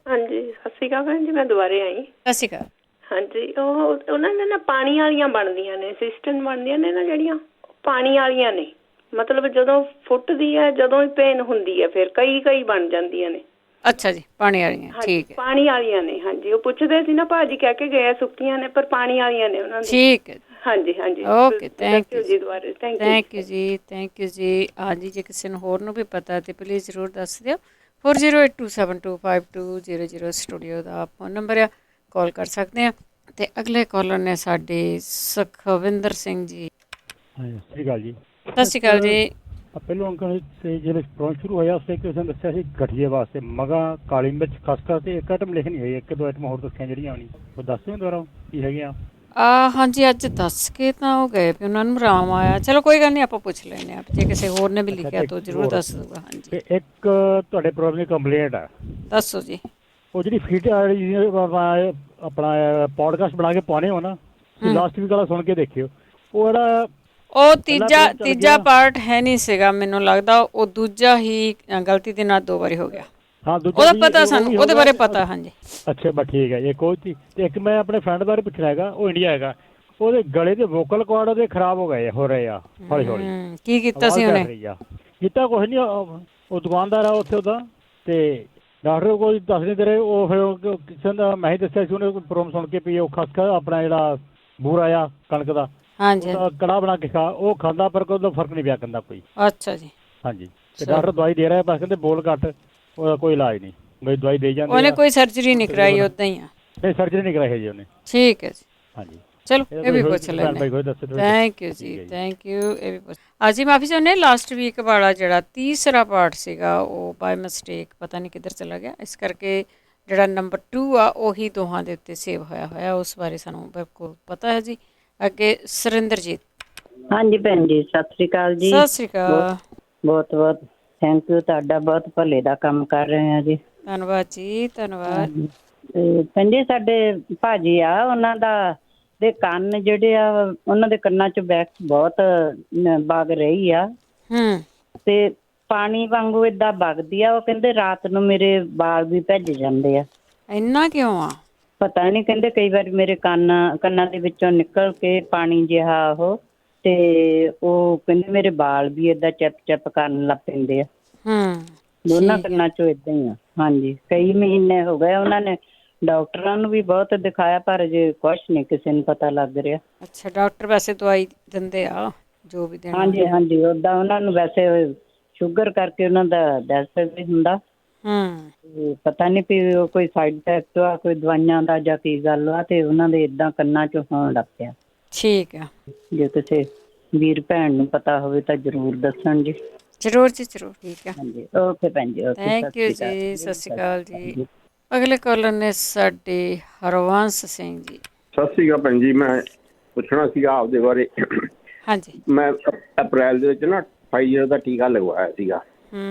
ਹਾਂਜੀ ਸਤਿ ਸ਼੍ਰੀ ਅਕਾਲ ਭੈਣ ਜੀ, ਮੈਂ ਦੁਬਾਰੇ ਆਈ। ਸਤਿ ਸ਼੍ਰੀ ਅਕਾਲ। ਹਾਂਜੀ ਉਹਨਾਂ ਨੇ ਨਾ ਪਾਣੀ ਵਾਲੀਆਂ ਬਣਦੀਆਂ ਨੇ, ਸਿਸਟਮ ਬਣਦੀਆਂ ਨੇ ਨਾ ਜਿਹੜੀਆਂ ਪਾਣੀ ਵਾਲੀਆਂ ਨੇ, ਮਤਲਬ ਜਦੋਂ ਫੁੱਟਦੀ ਹੈ, ਜਦੋਂ ਹੀ ਪੇਨ ਹੁੰਦੀ ਹੈ, ਫਿਰ ਕਈ ਬਣ ਜਾਂਦੀਆਂ ਨੇ। ਅੱਛਾ ਜੀ, ਪਾਣੀ ਵਾਲੀਆਂ, ਠੀਕ ਹੈ, ਪਾਣੀ ਵਾਲੀਆਂ ਨੇ। ਹਾਂਜੀ ਉਹ ਪੁੱਛਦੇ ਸੀ ਨਾ ਭਾਜੀ, ਕਹਿ ਕੇ ਗਏ ਸੁੱਕੀਆਂ ਨੇ ਪਰ ਪਾਣੀ ਵਾਲੀਆਂ ਨੇ ਉਹਨਾਂ ਦੀ। ਠੀਕ ਹੈ, ਹਾਂਜੀ ਓਕੇ, ਥੈਂਕ ਯੂ ਜੀ ਦੁਬਾਰੇ, thank you ji, thank you ਜੀ। ਹਾਂਜੀ ਜੇ ਕਿਸੇ ਨੂੰ ਹੋਰ ਨੂੰ ਵੀ ਪਤਾ ਤੇ ਪਲੀਜ਼ ਜ਼ਰੂਰ ਦੱਸ ਦਿਓ। 4082725200 ਸਟੂਡੀਓ ਦਾ ਫੋਨ ਨੰਬਰ ਆ, ਕਾਲ ਕਰ ਸਕਦੇ ਆ। ਤੇ ਅਗਲੇ ਕਾਲਰ ਨੇ ਸਾਡੇ ਸੁਖਵਿੰਦਰ ਸਿੰਘ ਜੀ। ਸਤਿ ਸ਼੍ਰੀ ਅਕਾਲ ਜੀ। ਸਤਿ ਸ਼੍ਰੀ ਅਕਾਲ ਜੀ। ਪਹਿਲੋਂ ਅੰਕਲ ਤੇ ਜਿਹੜੇ ਪ੍ਰੋਗਰਾਮ ਸ਼ੁਰੂ ਹੋਇਆ ਉਸ ਤੇ ਕਿਸੇ ਨੇ ਦੱਸਿਆ ਸੀ ਗਠੀਏ ਵਾਸਤੇ ਮਗਾ, ਕਾਲੀ ਮਿਰਚ, ਖਸਖਸ ਤੇ ਇੱਕ ਆਈਟਮ ਲਿਖਣੀ ਹੋਈ, 1-2 ਆਈਟਮ ਹੋਰ ਦੱਸੀਆਂ ਜਿਹੜੀਆਂ ਹੋਣੀ, ਉਹ ਦੱਸ ਦਿਓ ਦੁਬਾਰਾ ਕੀ ਹੈਗੀਆਂ। ਹਾਂਜੀ ਅੱਜ ਦੱਸ ਕੇ ਤਾਂ ਉਹ ਗਏ ਵੀ ਉਹਨਾਂ ਨੂੰ ਆਰਾਮ ਆਇਆ। ਚਲੋ ਕੋਈ ਗੱਲ ਨਹੀਂ, ਆਪਾਂ ਪੁੱਛ ਲੈਂਦੇ ਹਾਂ, ਜੇ ਕਿਸੇ ਹੋਰ ਨੇ ਵੀ ਲਿਖਿਆ ਤਾਂ ਜ਼ਰੂਰ ਦੱਸ ਦੂਗਾ। ਹਾਂਜੀ ਇੱਕ ਤੁਹਾਡੇ ਪ੍ਰੋਬਲਮ ਦੀ ਕੰਪਲੇਂਟ ਆ। ਦੱਸੋ ਜੀ। ਉਹ ਜਿਹੜੀ ਫੀਟ ਆਪਣਾ ਪੋਡਕਾਸਟ ਬਣਾ ਕੇ ਪਾਉਣੇ ਹੋ ਨਾ, ਲਾਸਟ ਵੀਕ ਵਾਲਾ ਸੁਣ ਕੇ ਦੇਖਿਓ। ਉਹ ਜਿਹੜਾ ਉਹ ਤੀਜਾ ਪਾਰਟ ਹੈ ਨਹੀਂ ਸੀਗਾ, ਮੈਨੂੰ ਲੱਗਦਾ ਉਹ ਦੂਜਾ ਹੀ ਗਲਤੀ ਦੇ ਨਾਲ 2 ਵਾਰੀ ਹੋ ਗਿਆ। ਹਾਂ ਉਹਦਾ ਪਤਾ ਸਾਨੂੰ, ਉਹਦੇ ਬਾਰੇ ਪਤਾ। ਹਾਂਜੀ ਅੱਛਾ ਬਸ ਠੀਕ ਹੈ। ਇੱਕ ਉਹ ਸੀ ਤੇ ਇੱਕ ਮੈਂ ਆਪਣੇ ਫਰੈਂਡ ਬਾਰੇ ਪੁੱਛਣਾ ਹੈਗਾ, ਉਹ ਇੰਡੀਆ ਹੈਗਾ। ਉਹਦੇ ਗਲੇ ਦੇ ਵੋਕਲ ਕਾਰਡ ਉਹਦੇ ਖਰਾਬ ਹੋ ਰਹੇ ਆ ਹੌਲੀ ਹੌਲੀ। ਕੀ ਕੀਤਾ ਸੀ ਉਹਨੇ? ਕੀਤਾ ਕੁਛ ਨਹੀਂ, ਉਹ ਦੁਕਾਨਦਾਰ ਆ ਉੱਥੇ ਉਹਦਾ, ਤੇ ਡਾਕਟਰ ਕੋਲ ਦੱਸ ਨਹੀਂ ਦੇ ਰਹੇ। ਉਹ ਫਿਰ ਕਿਸੇ ਦਾ ਮੈਂ ਹੀ ਦੱਸਿਆ ਸੀ, ਉਹਨੇ ਪ੍ਰੋਬਲਮ ਸੁਣ ਕੇ ਵੀ ਉਹ ਖਸਖਸ ਆਪਣਾ ਜਿਹੜਾ ਬੂਰਾ ਆ ਕਣਕ ਦਾ ਕੜਾਹ ਬਣਾ ਕੇ ਖਾ, ਉਹ ਖਾਂਦਾ ਪਰ ਕੋਈ ਫਰਕ ਨਹੀਂ ਪਿਆ ਕਹਿੰਦਾ ਕੋਈ। ਅੱਛਾ ਜੀ। ਹਾਂਜੀ ਤੇ ਡਾਕਟਰ ਦਵਾਈ ਦੇ ਰਿਹਾ, ਬਸ ਕਹਿੰਦੇ ਬੋਲ ਘੱਟ, ਉਹਦਾ ਕੋਈ ਇਲਾਜ ਨਹੀਂ, ਬਈ ਦਵਾਈ ਦੇ ਜਾਂਦੇ। ਉਹਨੇ ਕੋਈ ਸਰਜਰੀ ਨਹੀਂ ਕਰਾਈ, ਉਦਾਂ ਹੀ ਆ? ਨਹੀਂ ਸਰਜਰੀ ਨਹੀਂ ਕਰਾਈ ਹੈ ਜੀ ਉਹਨੇ। ਠੀਕ ਹੈ ਜੀ। ਹਾਂਜੀ ਚਲੋ ਇਹ ਵੀ ਪੁੱਛ ਲੈਂਦੇ। Thank you ji, thank you. ਇਹ ਵੀ ਪੁੱਛ ਅਸੀਂ ਮਾਫੀ ਚਾਹੁੰਦੇ। ਲਾਸਟ ਵੀਕ ਵਾਲਾ ਜਿਹੜਾ ਤੀਸਰਾ ਪਾਰਟ ਸੀਗਾ ਉਹ ਬਾਏ ਮਿਸਟੇਕ ਪਤਾ ਨਹੀਂ ਕਿੱਧਰ ਚਲਾ ਗਿਆ, ਇਸ ਕਰਕੇ ਜਿਹੜਾ ਨੰਬਰ 2 ਆ ਉਹੀ ਦੋਹਾਂ ਦੇ ਉੱਤੇ ਸੇਵ ਹੋਇਆ, ਉਸ ਬਾਰੇ ਸਾਨੂੰ ਬਿਲਕੁਲ ਪਤਾ ਹੈ ਜੀ। ਅੱਗੇ ਸੁਰਿੰਦਰਜੀਤ। ਹਾਂਜੀ ਭੈਣ ਜੀ, ਸਤਿ ਸ੍ਰੀ ਅਕਾਲ ਜੀ। ਸਤਿ ਸ੍ਰੀ ਅਕਾਲ। ਬਹੁਤ ਬਹੁਤ ਥੈਂਕ ਯੂ, ਤੁਹਾਡਾ ਬਹੁਤ ਭਲੇ ਦਾ ਕੰਮ ਕਰ ਰਹੇ ਆ ਜੀ। ਧੰਨਵਾਦ ਜੀ, ਧੰਨਵਾਦ। ਤੇ ਭੈਣ ਜੀ ਸਾਡੇ ਭਾਜੀ ਆ, ਉਹਨਾਂ ਦੇ ਕੰਨ ਜਿਹੜੇ ਆ, ਉਹਨਾਂ ਦੇ ਕੰਨਾਂ 'ਚ ਵੈਕਸ ਬਹੁਤ ਵਗ ਰਹੀ ਆ ਤੇ ਪਾਣੀ ਵਾਂਗੂ ਏਦਾਂ ਵਗਦੀ ਆ। ਉਹ ਕਹਿੰਦੇ ਰਾਤ ਨੂੰ ਮੇਰੇ ਵਾਲ ਵੀ ਭਿੱਜ ਜਾਂਦੇ ਆ। ਇੰਨਾ ਕਿਉਂ ਆ? ਪਤਾ ਨਹੀਂ, ਕਹਿੰਦੇ ਕਈ ਵਾਰ ਮੇਰੇ ਕੰਨਾਂ ਦੇ ਵਿੱਚੋਂ ਨਿਕਲ ਕੇ ਪਾਣੀ ਜਿਹਾ ਉਹ, ਤੇ ਉਹ ਕਹਿੰਦੇ ਮੇਰੇ ਵਾਲ ਵੀ ਏਦਾਂ ਚਿਪ ਕਰਨ ਲੱਗ ਪੈਂਦੇ ਆ। ਦੋਨਾਂ ਕੰਨਾਂ ਚੋਂ ਏਦਾਂ ਹੀ ਆ। ਹਾਂਜੀ ਕਈ ਮਹੀਨੇ ਹੋ ਗਏ, ਉਹਨਾਂ ਨੇ ਡਾਕਟਰਾਂ ਨੂੰ ਵੀ ਬਹੁਤ ਦਿਖਾਇਆ ਪਰ ਜੇ ਕੁਛ ਨਹੀਂ ਕਿਸੇ ਨੂੰ ਪਤਾ ਲੱਗ ਰਿਹਾ। ਅੱਛਾ ਡਾਕਟਰ ਵੈਸੇ ਦਵਾਈ ਦਿੰਦੇ ਆ ਜੋ ਵੀ ਦੇਣਾ? ਹਾਂਜੀ ਹਾਂਜੀ, ਓਦਾਂ ਉਹਨਾਂ ਨੂੰ ਵੈਸੇ ਸ਼ੂਗਰ ਕਰਕੇ ਉਹਨਾਂ ਦਾ ਡੈਥ ਵੀ ਹੁੰਦਾ। ਪਤਾ ਨਹੀਂ ਵੀ ਉਹ ਕੋਈ ਸਾਈਡ ਇਫੈਕਟ ਆ ਕੋਈ ਦਵਾਈਆਂ ਦਾ ਜਾਂ ਕੀ ਗੱਲ ਆ, ਤੇ ਉਹਨਾਂ ਦੇ ਏਦਾਂ ਕੰਨਾਂ 'ਚ ਹੋਣ ਲੱਗ ਪਿਆ। ਠੀਕ ਆ, ਜੇ ਕਿਸੇ ਵੀਰ ਭੈਣ ਨੂੰ ਪਤਾ ਹੋਵੇ ਤਾਂ ਜ਼ਰੂਰ ਦੱਸਣ ਜੀ। ਜ਼ਰੂਰ ਜੀ ਜ਼ਰੂਰ। ਠੀਕ ਆ, ਹਾਂਜੀ ਓਕੇ ਭੈਣ ਜੀ, ਓਕੇ, ਥੈਂਕ ਯੂ ਜੀ, ਸਤਿ ਸ਼੍ਰੀ ਅਕਾਲ ਜੀ। ਅਗਲੇ ਕਾਲਰ ਨੇ ਸਾਡੇ ਹਰਵੰਸ ਸਿੰਘ ਜੀ। ਸਤਿ ਸ਼੍ਰੀ ਅਕਾਲ ਭੈਣ ਜੀ, ਮੈਂ ਪੁੱਛਣਾ ਸੀਗਾ ਆਪਦੇ ਬਾਰੇ। ਹਾਂਜੀ ਮੈਂ ਅਪ੍ਰੈਲ ਦੇ ਵਿੱਚ ਨਾ ਫਾਈਜ਼ਰ ਦਾ ਟੀਕਾ ਲਗਵਾਇਆ ਸੀਗਾ।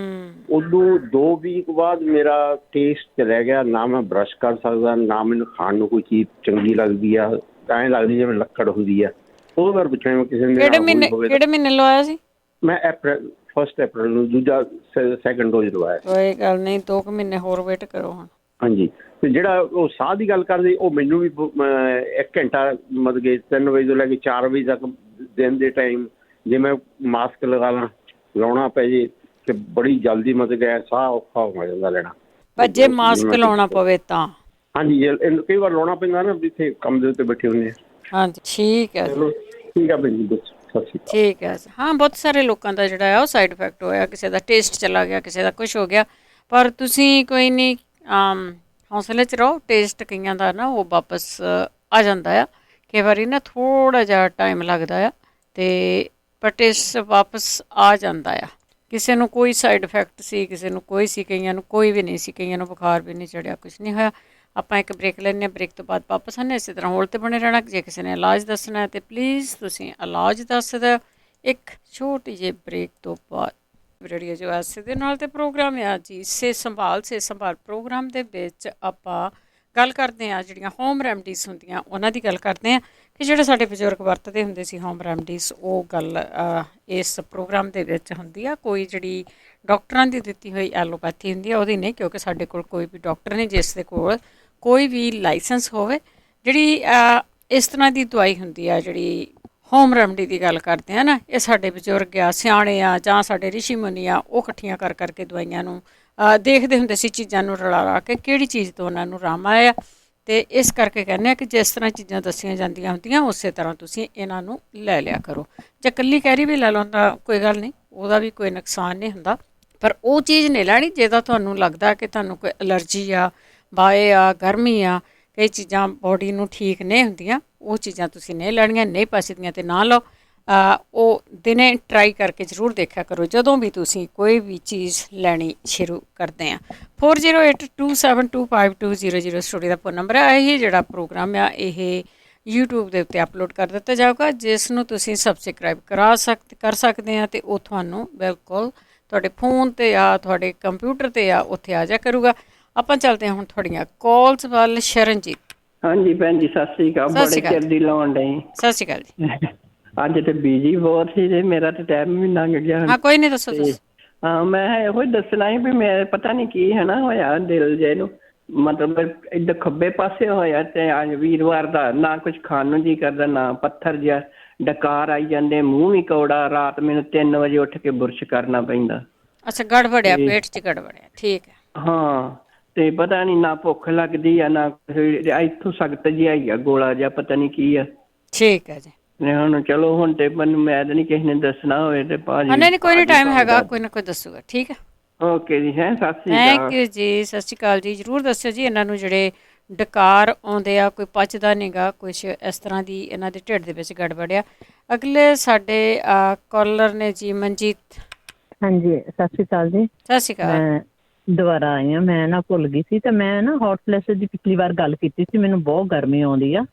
ਉਦੋਂ 2 ਵੀਕ ਬਾਅਦ ਮੇਰਾ ਟੇਸਟ ਚਲਾ ਗਿਆ, ਨਾ ਮੈਂ ਬਰਸ਼ ਕਰ ਸਕਦਾ, ਨਾ ਮੈਨੂੰ ਖਾਣ ਨੂੰ ਕੋਈ ਚੀਜ਼ ਚੰਗੀ ਲੱਗਦੀ ਆ, ਐਂ ਲੱਗਦੀ ਜਿਵੇਂ ਲੱਕੜ ਹੁੰਦੀ ਆ। ਉਹ ਵਾਰ ਪੁੱਛਣਾ ਕਿਸੇ ਨੇ ਕਿਹੜੇ ਮਹੀਨੇ ਲਵਾਇਆ ਸੀ? ਮੈਂ 1 ਅਪ੍ਰੈਲ ਨੂੰ ਦੂਜਾ ਸੈਕੰਡ ਡੋਜ਼ ਲਵਾਇਆ। ਕੋਈ ਗੱਲ ਨਹੀਂ, 2 ਮਹੀਨੇ ਹੋਰ ਵੇਟ ਕਰੋ ਹੁਣ। ਹਾਂਜੀ ਤੇ ਜਿਹੜਾ ਉਹ ਸਾਹ ਦੀ ਗੱਲ ਕਰਦੇ, ਉਹ ਮੈਨੂੰ ਵੀ 1 ਘੰਟਾ ਮਤਲਬ ਕਿ 3 ਵਜੇ ਤੋਂ ਲੈ ਕੇ 4 ਵਜੇ ਤੱਕ ਦਿਨ ਦੇ ਟਾਈਮ ਜੇ ਮੈਂ ਮਾਸਕ ਲਾਉਣਾ ਪੈ ਜੇ ਤੇ ਬੜੀ ਜਲਦੀ ਮਤਲਬ ਕਿ ਸਾਹ ਔਖਾ ਹੋ ਜਾਂਦਾ ਲੈਣਾ। ਪਰ ਜੇ ਮਾਸਕ ਲਾਉਣਾ ਪਵੇ ਤਾਂ? ਹਾਂਜੀ ਕਈ ਵਾਰ ਲਾਉਣਾ ਪੈਂਦਾ ਨਾ, ਇੱਥੇ ਕੰਮ ਦੇ ਉੱਤੇ ਬੈਠੇ ਹੁੰਦੇ ਆ। ਹਾਂਜੀ ਠੀਕ ਹੈ, ਠੀਕ ਆ ਭੈਣ ਜੀ, ਠੀਕ ਹੈ। ਹਾਂ ਬਹੁਤ ਸਾਰੇ ਲੋਕਾਂ ਦਾ ਜਿਹੜਾ ਆ ਉਹ ਸਾਈਡ ਇਫੈਕਟ ਹੋਇਆ, ਕਿਸੇ ਦਾ ਟੇਸਟ ਚਲਾ ਗਿਆ, ਕਿਸੇ ਦਾ ਕੁਛ ਹੋ ਗਿਆ, ਪਰ ਤੁਸੀਂ ਕੋਈ ਨਹੀਂ ਹੌਸਲੇ 'ਚ ਰਹੋ। ਟੇਸਟ ਕਈਆਂ ਦਾ ਨਾ ਉਹ ਵਾਪਸ ਆ ਜਾਂਦਾ ਆ, ਕਈ ਵਾਰੀ ਨਾ ਥੋੜ੍ਹਾ ਜਿਹਾ ਟਾਈਮ ਲੱਗਦਾ ਆ, ਅਤੇ ਪਰ ਟੇਸਟ ਵਾਪਸ ਆ ਜਾਂਦਾ ਆ। ਕਿਸੇ ਨੂੰ ਕੋਈ ਸਾਈਡ ਇਫੈਕਟ ਸੀ, ਕਿਸੇ ਨੂੰ ਕੋਈ ਸੀ, ਕਈਆਂ ਨੂੰ ਕੋਈ ਵੀ ਨਹੀਂ ਸੀ, ਕਈਆਂ ਨੂੰ ਬੁਖਾਰ ਵੀ ਨਹੀਂ ਚੜਿਆ, ਕੁਛ ਨਹੀਂ ਹੋਇਆ। ਆਪਾਂ ਇੱਕ ਬ੍ਰੇਕ ਲੈਂਦੇ ਹਾਂ, ਬ੍ਰੇਕ ਤੋਂ ਬਾਅਦ ਵਾਪਸ ਆਉਂਦੇ। ਇਸੇ ਤਰ੍ਹਾਂ ਹੋਲਡ 'ਤੇ ਬਣੇ ਰਹਿਣਾ। ਜੇ ਕਿਸੇ ਨੇ ਇਲਾਜ ਦੱਸਣਾ ਹੈ ਤਾਂ ਪਲੀਜ਼ ਤੁਸੀਂ ਇਲਾਜ ਦੱਸ ਦਿਓ। ਇੱਕ ਛੋਟੀ ਜਿਹੀ ਬ੍ਰੇਕ ਤੋਂ ਬਾਅਦ ਰੇਡੀਓ ਜੋ ਐਸੇ ਦੇ ਨਾਲ ਤੇ ਪ੍ਰੋਗਰਾਮ ਆ ਜੀ ਸਿਹਤ ਸੰਭਾਲ ਪ੍ਰੋਗਰਾਮ ਦੇ ਵਿੱਚ ਆਪਾਂ ਗੱਲ ਕਰਦੇ ਹਾਂ ਜਿਹੜੀਆਂ ਹੋਮ ਰੈਮਡੀਜ਼ ਹੁੰਦੀਆਂ ਉਹਨਾਂ ਦੀ ਗੱਲ ਕਰਦੇ ਹਾਂ ਕਿ ਜਿਹੜੇ ਸਾਡੇ ਬਜ਼ੁਰਗ ਵਰਤਦੇ ਹੁੰਦੇ ਸੀ ਹੋਮ ਰੈਮਡੀਜ਼, ਉਹ ਗੱਲ ਇਸ ਪ੍ਰੋਗਰਾਮ ਦੇ ਵਿੱਚ ਹੁੰਦੀ ਆ। ਕੋਈ ਜਿਹੜੀ ਡਾਕਟਰਾਂ ਦੀ ਦਿੱਤੀ ਹੋਈ ਐਲੋਪੈਥੀ ਹੁੰਦੀ ਆ ਉਹਦੀ ਨਹੀਂ, ਕਿਉਂਕਿ ਸਾਡੇ ਕੋਲ ਕੋਈ ਵੀ ਡਾਕਟਰ ਨਹੀਂ ਜਿਸ ਦੇ ਕੋਲ ਕੋਈ ਵੀ ਲਾਇਸੈਂਸ ਹੋਵੇ। ਜਿਹੜੀ ਇਸ ਤਰ੍ਹਾਂ ਦੀ ਦਵਾਈ ਹੁੰਦੀ ਆ, ਜਿਹੜੀ ਹੋਮ ਰੈਮਡੀ ਦੀ ਗੱਲ ਕਰਦੇ ਆ ਨਾ, ਇਹ ਸਾਡੇ ਬਜ਼ੁਰਗ ਆ, ਸਿਆਣੇ ਆ, ਜਾਂ ਸਾਡੇ ਰਿਸ਼ੀ ਮੁਨੀ ਆ, ਉਹ ਇਕੱਠੀਆਂ ਕਰ ਕਰਕੇ ਦਵਾਈਆਂ ਨੂੰ ਦੇਖਦੇ ਹੁੰਦੇ ਸੀ, ਚੀਜ਼ਾਂ ਨੂੰ ਰਲਾ ਕੇ ਕਿਹੜੀ ਚੀਜ਼ ਤੋਂ ਉਹਨਾਂ ਨੂੰ ਆਰਾਮ ਆਇਆ। ਅਤੇ ਇਸ ਕਰਕੇ ਕਹਿੰਦੇ ਆ ਕਿ ਜਿਸ ਤਰ੍ਹਾਂ ਚੀਜ਼ਾਂ ਦੱਸੀਆਂ ਜਾਂਦੀਆਂ ਹੁੰਦੀਆਂ ਉਸੇ ਤਰ੍ਹਾਂ ਤੁਸੀਂ ਇਹਨਾਂ ਨੂੰ ਲੈ ਲਿਆ ਕਰੋ। ਜੇ ਇਕੱਲੀ ਕੈਰੀ ਵੀ ਲੈ ਲਓ ਤਾਂ ਕੋਈ ਗੱਲ ਨਹੀਂ, ਉਹਦਾ ਵੀ ਕੋਈ ਨੁਕਸਾਨ ਨਹੀਂ ਹੁੰਦਾ, ਪਰ ਉਹ ਚੀਜ਼ ਨਹੀਂ ਲੈਣੀ ਜਿਹਦਾ ਤੁਹਾਨੂੰ ਲੱਗਦਾ ਕਿ ਤੁਹਾਨੂੰ ਕੋਈ ਐਲਰਜੀ ਆ, ਬਾਏ ਆ, ਗਰਮੀ ਆ, ਕਈ ਚੀਜ਼ਾਂ ਬੋਡੀ ਨੂੰ ਠੀਕ ਨਹੀਂ ਹੁੰਦੀਆਂ, ਉਹ ਚੀਜ਼ਾਂ ਤੁਸੀਂ ਨਹੀਂ ਲੈਣੀਆਂ, ਨਹੀਂ ਪਚਦੀਆਂ ਤੇ ਨਾ ਲਓ। ਉਹ ਦਿਨੇ ਟਰਾਈ ਕਰਕੇ ਜ਼ਰੂਰ ਦੇਖਿਆ ਕਰੋ ਜਦੋਂ ਵੀ ਤੁਸੀਂ ਕੋਈ ਵੀ ਚੀਜ਼ ਲੈਣੀ ਸ਼ੁਰੂ ਕਰਦੇ ਆ। 4082725200 ਸਟੂਡੀਓ ਦਾ ਫੋਨ ਨੰਬਰ ਹੈ। ਇਹ ਜਿਹੜਾ ਪ੍ਰੋਗਰਾਮ ਆ ਇਹ YouTube ਦੇ ਉੱਤੇ ਅਪਲੋਡ ਕਰ ਦਿੱਤਾ ਜਾਊਗਾ, ਜਿਸ ਨੂੰ ਤੁਸੀਂ ਸਬਸਕ੍ਰਾਈਬ ਕਰ ਸਕਦੇ ਆ, ਅਤੇ ਉਹ ਤੁਹਾਨੂੰ ਬਿਲਕੁਲ ਤੁਹਾਡੇ ਫੋਨ 'ਤੇ ਆ, ਤੁਹਾਡੇ ਕੰਪਿਊਟਰ 'ਤੇ ਆ, ਉੱਥੇ ਆ ਜਾ ਕਰੂਗਾ। ਆਪਾਂ ਚੱਲਦੇ ਹਾਂ ਹੁਣ ਤੁਹਾਡੀਆਂ ਕਾਲਸ ਵੱਲ। ਸ਼ਰਨਜੀਤ। ਹਾਂਜੀ ਭੈਣ ਜੀ, ਸਤਿ ਸ੍ਰੀ ਅਕਾਲ। ਬੜੇ ਚਿਰ ਦੀ ਲਾਉਣ ਡਈ। ਸਤਿ ਸ਼੍ਰੀ ਅਕਾਲ ਜੀ। ਅੱਜ ਤੇ ਬਿਜੀ ਬਹੁਤ ਸੀ ਤੇ ਮੇਰਾ ਤੇ ਟਾਈਮ ਵੀ ਲੰਘ ਗਿਆ। ਹਾਂ ਕੋਈ ਨਹੀਂ, ਦੱਸੋ। ਹਾਂ ਮੈਂ ਇਹੋ ਹੀ ਦੱਸਣਾ ਸੀ ਵੀ ਮੈਂ ਪਤਾ ਨਹੀਂ ਕੀ ਹੈ ਨਾ ਹੋਇਆ ਦਿਲ ਜੇ ਨੂੰ, ਮਤਲਬ ਇੱਧਰ ਖੱਬੇ ਪਾਸੇ ਹੋਇਆ ਤੇ ਅੱਜ ਵੀਰਵਾਰ ਦਾ ਨਾ ਕੁਝ ਖਾਣ ਨੂੰ ਜੀ ਕਰਦਾ, ਨਾ ਪੱਥਰ ਜਿਹਾ, ਡਕਾਰ ਆਈ ਜਾਂਦੇ, ਮੂੰਹ ਵੀ ਕੌੜਾ। ਰਾਤ ਮੈਨੂੰ 3 ਵਜੇ ਉੱਠ ਕੇ ਬੁਰਸ਼ ਕਰਨਾ ਪੈਂਦਾ। ਅੱਛਾ, ਗੜਬੜਿਆ ਪੇਟ 'ਚ ਗੜਬੜਿਆ। ਠੀਕ ਹੈ। ਹਾਂ ਤੇ ਪਤਾ ਨਹੀਂ ਨਾ ਭੁੱਖ ਲੱਗਦੀ ਆ ਨਾ ਇੱਥੋਂ ਸਖਤ ਜਿਹਾ ਹੀ ਆ ਗੋਲਾ ਜਿਹਾ, ਪਤਾ ਨਹੀਂ ਕੀ ਆ। ਠੀਕ ਹੈ ਜੀ। ਹੁਣ ਚਲੋ ਹੁਣ ਤੇ ਮੈਨੂੰ ਮੈਂ ਤਾਂ ਨਹੀਂ ਕਿਸੇ ਨੇ ਦੱਸਣਾ ਹੋਵੇ ਤੇ ਭਾਜੀ। ਨਹੀਂ ਕੋਈ ਨਹੀਂ, ਟਾਈਮ ਹੈਗਾ, ਕੋਈ ਨਾ ਕੋਈ ਦੱਸੂਗਾ। ਠੀਕ ਹੈ, ਓਕੇ ਜੀ। ਹੈ ਸਤਿ ਸ਼੍ਰੀ ਅਕਾਲ। ਥੈਂਕ ਯੂ ਜੀ। ਸਤਿ ਸ਼੍ਰੀ ਅਕਾਲ ਜੀ। ਜ਼ਰੂਰ ਦੱਸਿਓ ਜੀ ਇਹਨਾਂ ਨੂੰ ਜਿਹੜੇ ਡਕਾਰ ਆਉਂਦੇ ਆ, ਕੋਈ ਪਚਦਾ ਨਹੀਂ ਗਾ, ਕੁਛ ਇਸ ਤਰ੍ਹਾਂ ਦੀ ਇਹਨਾਂ ਦੇ ਢਿੱਡ ਦੇ ਵਿੱਚ ਗੜਬੜਿਆ। ਅਗਲੇ ਸਾਡੇ ਕਾਲਰ ਨੇ ਜੀ ਮਨਜੀਤ। ਹਾਂਜੀ, ਸਤਿ ਸ਼੍ਰੀ ਅਕਾਲ ਜੀ। ਸਤਿ ਸ਼੍ਰੀ ਅਕਾਲ। ਮੈਂ ਦੁਬਾਰਾ ਆਈ ਹਾਂ, ਮੈਂ ਨਾ ਭੁੱਲ ਗਈ ਸੀ। ਤੇ ਮੈਂ ਨਾ ਹੌਟ ਫਲੈਸ਼ ਦੀ ਪਿਛਲੀ ਵਾਰ ਗੱਲ ਕੀਤੀ ਸੀ, ਮੈਨੂੰ ਬਹੁਤ ਗਰਮੀ ਆਉਂਦੀ ਆ